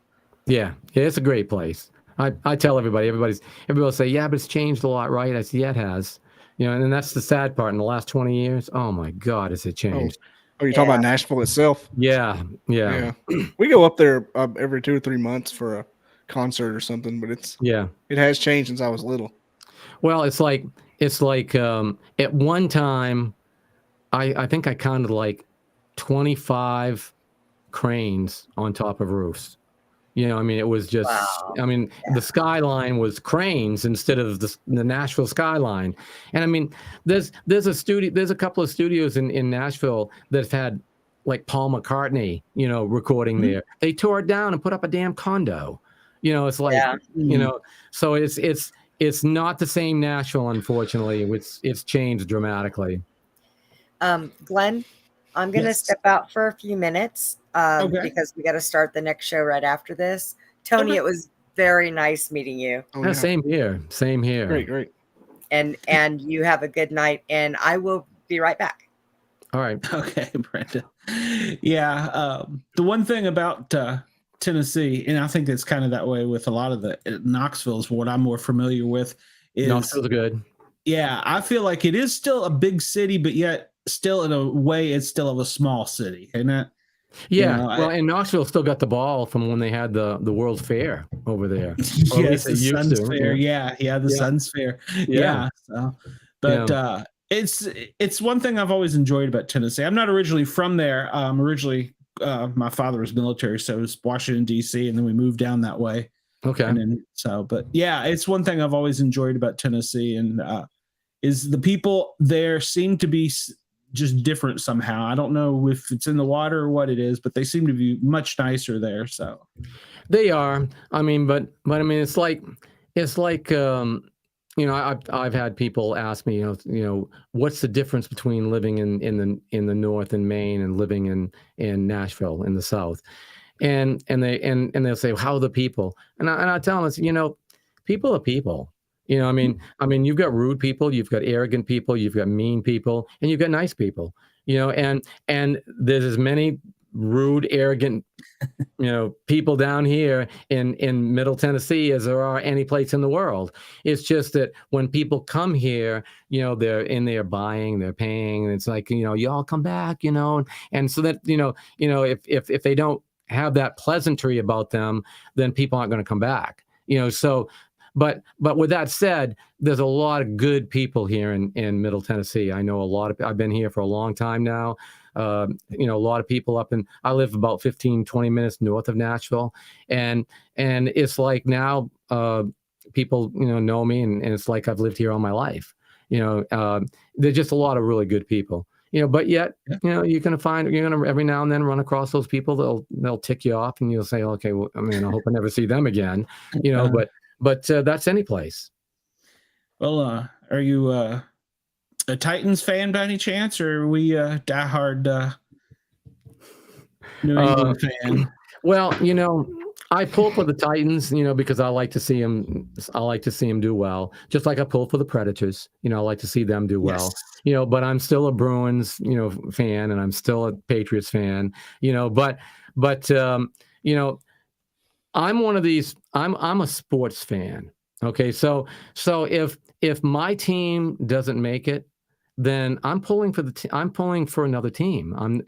Speaker 5: Yeah, it's a great place. I tell everybody will say, yeah, but it's changed a lot, right? I say, yeah, it has. And that's the sad part. In the last 20 years, oh my God, has it changed?
Speaker 3: Oh, you're talking about Nashville itself?
Speaker 5: Yeah.
Speaker 3: We go up there every 2 or 3 months for a concert or something, but it has changed since I was little.
Speaker 5: Well, it's like at one time, I think I counted like 25 cranes on top of roofs. It was just, wow. The skyline was cranes instead of the Nashville skyline. And there's a couple of studios in Nashville that have had like Paul McCartney, recording there. They tore it down and put up a damn condo. It's like, so it's not the same Nashville, unfortunately. It's changed dramatically.
Speaker 4: Glenn, I'm going to step out for a few minutes because we got to start the next show right after this. Tony, it was very nice meeting you.
Speaker 5: Oh, yeah. Same here.
Speaker 3: Great.
Speaker 4: And you have a good night, and I will be right back.
Speaker 5: All right.
Speaker 2: Okay, Brenda. Yeah. The one thing about Tennessee, and I think it's kind of that way with a lot of the Knoxville's what I'm more familiar with is
Speaker 5: Knoxville's good.
Speaker 2: Yeah. I feel like it is still a big city, but yet still in a way it's still of a small city, isn't it?
Speaker 5: Yeah, and Knoxville still got the ball from when they had the World's Fair over there.
Speaker 2: Yes, the Sun's Fair. Yeah, the Sun's Fair. Yeah. So, but it's one thing I've always enjoyed about Tennessee. I'm not originally from there. Originally, my father was military, so it was Washington D.C., and then we moved down that way.
Speaker 5: Okay.
Speaker 2: And then, but yeah, it's one thing I've always enjoyed about Tennessee, and is the people there seem to be just different somehow. I don't know if it's in the water or what it is, but they seem to be much nicer there. So
Speaker 5: they are. But it's like I've had people ask me, what's the difference between living in the north in Maine and living in Nashville in the south, and they'll say, how are the people? And I tell them, people are people. You've got rude people, you've got arrogant people, you've got mean people, and you've got nice people, and there's as many rude, arrogant, people down here in Middle Tennessee as there are any place in the world. It's just that when people come here, they're in there buying, they're paying, and it's like, y'all come back, and so that, if they don't have that pleasantry about them, then people aren't going to come back, so but with that said, there's a lot of good people here in Middle Tennessee. I know a lot of, I've been here for a long time now. A lot of people I live about 15, 20 minutes north of Nashville. And it's like now people, know me and it's like I've lived here all my life. There's just a lot of really good people, but yet, you're going to every now and then run across those people. They'll tick you off and you'll say, okay, well, I hope I never see them again, but that's any place.
Speaker 2: Well, are you a Titans fan by any chance, or are we a diehard New England fan?
Speaker 5: Well, I pull for the Titans, because I like to see them. I like to see them do well, just like I pull for the Predators. I like to see them do well.
Speaker 2: Yes.
Speaker 5: But I'm still a Bruins, fan, and I'm still a Patriots fan. But I'm one of these. I'm a sports fan. Okay, so if my team doesn't make it, then I'm pulling for I'm pulling for another team. I'm,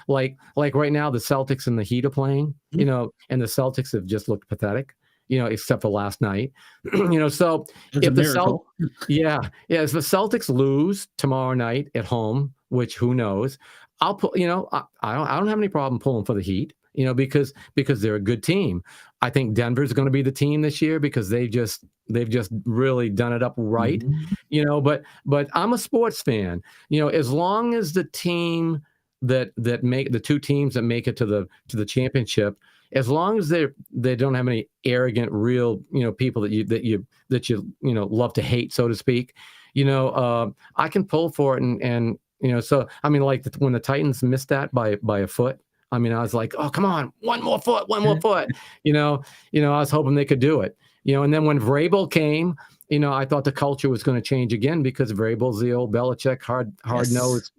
Speaker 5: like right now, the Celtics and the Heat are playing, and the Celtics have just looked pathetic, except for last night, so
Speaker 2: it's
Speaker 5: if
Speaker 2: a
Speaker 5: the
Speaker 2: miracle.
Speaker 5: if the Celtics lose tomorrow night at home, which who knows, I'll put, I don't have any problem pulling for the Heat, because they're a good team. I think Denver's going to be the team this year because they've just really done it up right, but I'm a sports fan, as long as the team that make the two teams that make it to the championship, as long as they don't have any arrogant, real, people that you love to hate, so to speak, I can pull for it. And so, like when the Titans missed that by a foot, I was like, oh, come on, one more foot. I was hoping they could do it, and then when Vrabel came, I thought the culture was going to change again because Vrabel's the old Belichick hard-nosed,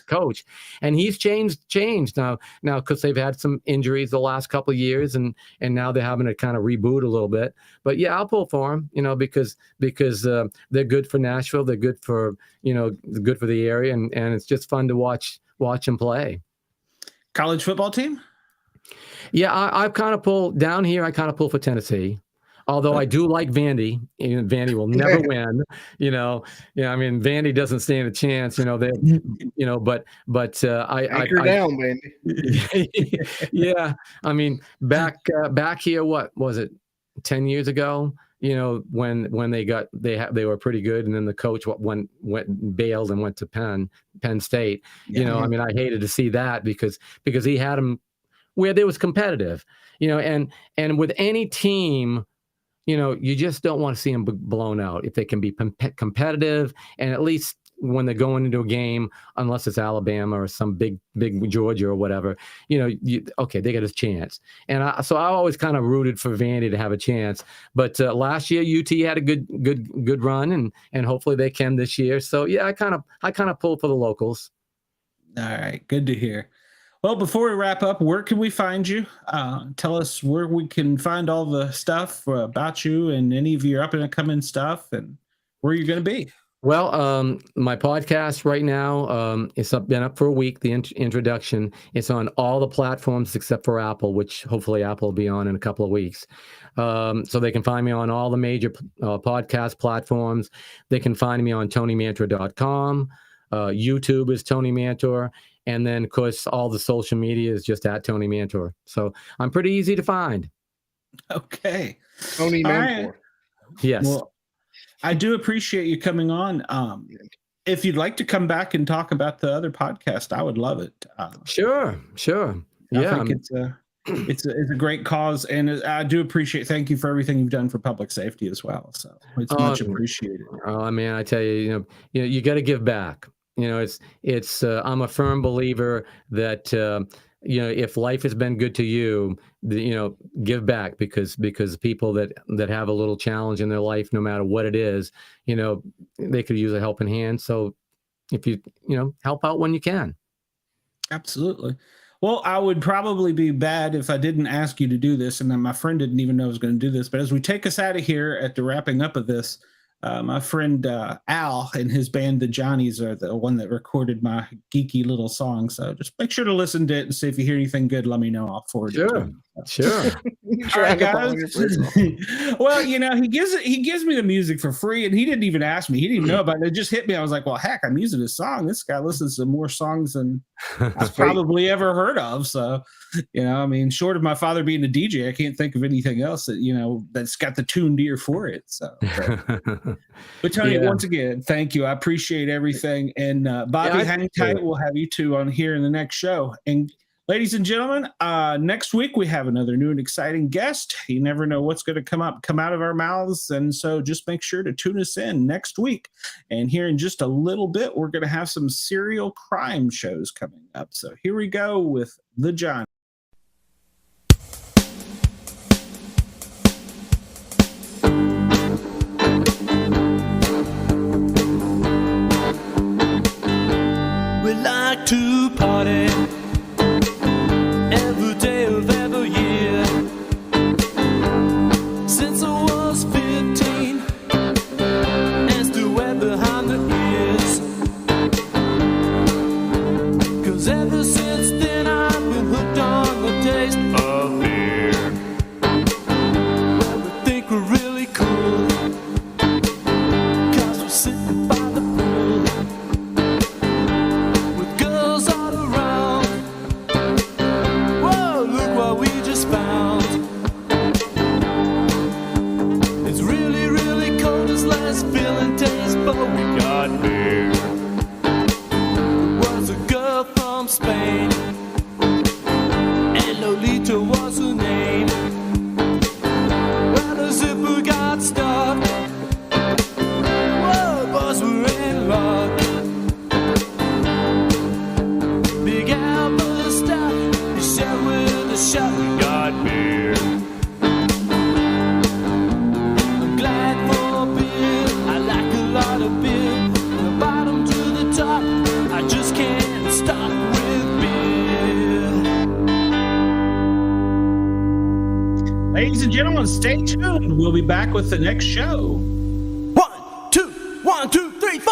Speaker 5: coach, and he's changed now because they've had some injuries the last couple of years, and now they're having to kind of reboot a little bit. But yeah, I'll pull for them, because they're good for Nashville, they're good for good for the area, and it's just fun to watch them play.
Speaker 2: College football team?
Speaker 5: Yeah, I kind of pull down here. I kind of pull for Tennessee. Although I do like Vandy, and Vandy will never win, Vandy doesn't stand a chance, but
Speaker 3: anchor down, Vandy.
Speaker 5: Yeah. Back here, what was it, 10 years ago, when they were pretty good. And then the coach went bailed and went to Penn State, I hated to see that because he had them where they was competitive, and with any team, you just don't want to see them blown out. If they can be competitive, and at least when they're going into a game, unless it's Alabama or some big Georgia or whatever, okay, they get a chance. And so I always kind of rooted for Vandy to have a chance. But last year, UT had a good run, and hopefully they can this year. So yeah, I kind of pull for the locals.
Speaker 2: All right, good to hear. Well, before we wrap up, where can we find you? Tell us where we can find all the stuff about you and any of your up and coming stuff, and where you're going to be.
Speaker 5: Well, my podcast right now, it's been up for a week, the introduction. It's on all the platforms except for Apple, which hopefully Apple will be on in a couple of weeks. So they can find me on all the major podcast platforms. They can find me on TonyMantor.com. YouTube is Tony Mantor. And then, of course, all the social media is just at Tony Mantor. So I'm pretty easy to find.
Speaker 2: Okay.
Speaker 3: Tony Mantor.
Speaker 2: Right.
Speaker 5: Yes.
Speaker 2: Well, I do appreciate you coming on. If you'd like to come back and talk about the other podcast, I would love it.
Speaker 5: Sure.
Speaker 2: I think it's a great cause, and I do appreciate. Thank you for everything you've done for public safety as well. So it's much appreciated.
Speaker 5: Oh man, I tell you, you got to give back. It's I'm a firm believer that if life has been good to you, give back because people that have a little challenge in their life, no matter what it is, they could use a helping hand. So if you help out when you can.
Speaker 2: Absolutely. Well, I would probably be bad if I didn't ask you to do this, and then my friend didn't even know I was going to do this. But as we take us out of here at the wrapping up of this, my friend Al and his band, the Johnnies, are the one that recorded my geeky little song. So just make sure to listen to it and see if you hear anything good. Let me know. I'll forward it to him.
Speaker 5: Sure.
Speaker 3: You're
Speaker 2: All
Speaker 3: trying
Speaker 2: right,
Speaker 3: to follow your personal.
Speaker 2: guys. Well, he gives me the music for free, and he didn't even ask me. He didn't even know about it. It just hit me. I was like, well, heck, I'm using his song. This guy listens to more songs than I've probably ever heard of. So, I mean, short of my father being a DJ, I can't think of anything else that, that's got the tuned ear for it. So, but Tony, once again, thank you. I appreciate everything. And Bobby, hang tight. We'll have you two on here in the next show. And ladies and gentlemen, next week we have another new and exciting guest. You never know what's going to come out of our mouths. And so just make sure to tune us in next week. And here in just a little bit, we're going to have some serial crime shows coming up. So here we go with The John.
Speaker 1: We like to party every day of every year. Since I was 15, and still wet behind the ears. 'Cause ever since then I've been hooked on the taste of beer. Well, we think we're really cool, 'cause we're sitting by the pool with girls all around. Whoa, look what we just found. It's really, really cold, this last feeling taste, but we got beer. It was a girl from Spain, and Lolita was her name. Well, the zipper got stuck. Whoa, boys, we're in luck. Big Albert stuff, you share with a shot, we got beer. I'm glad for beer, I like a lot of beer. From the bottom to the top, I just can't stop with beer.
Speaker 2: Ladies and gentlemen, stay tuned. We'll be back with the next show.
Speaker 1: 1, 2, 1, 2, 3, 4.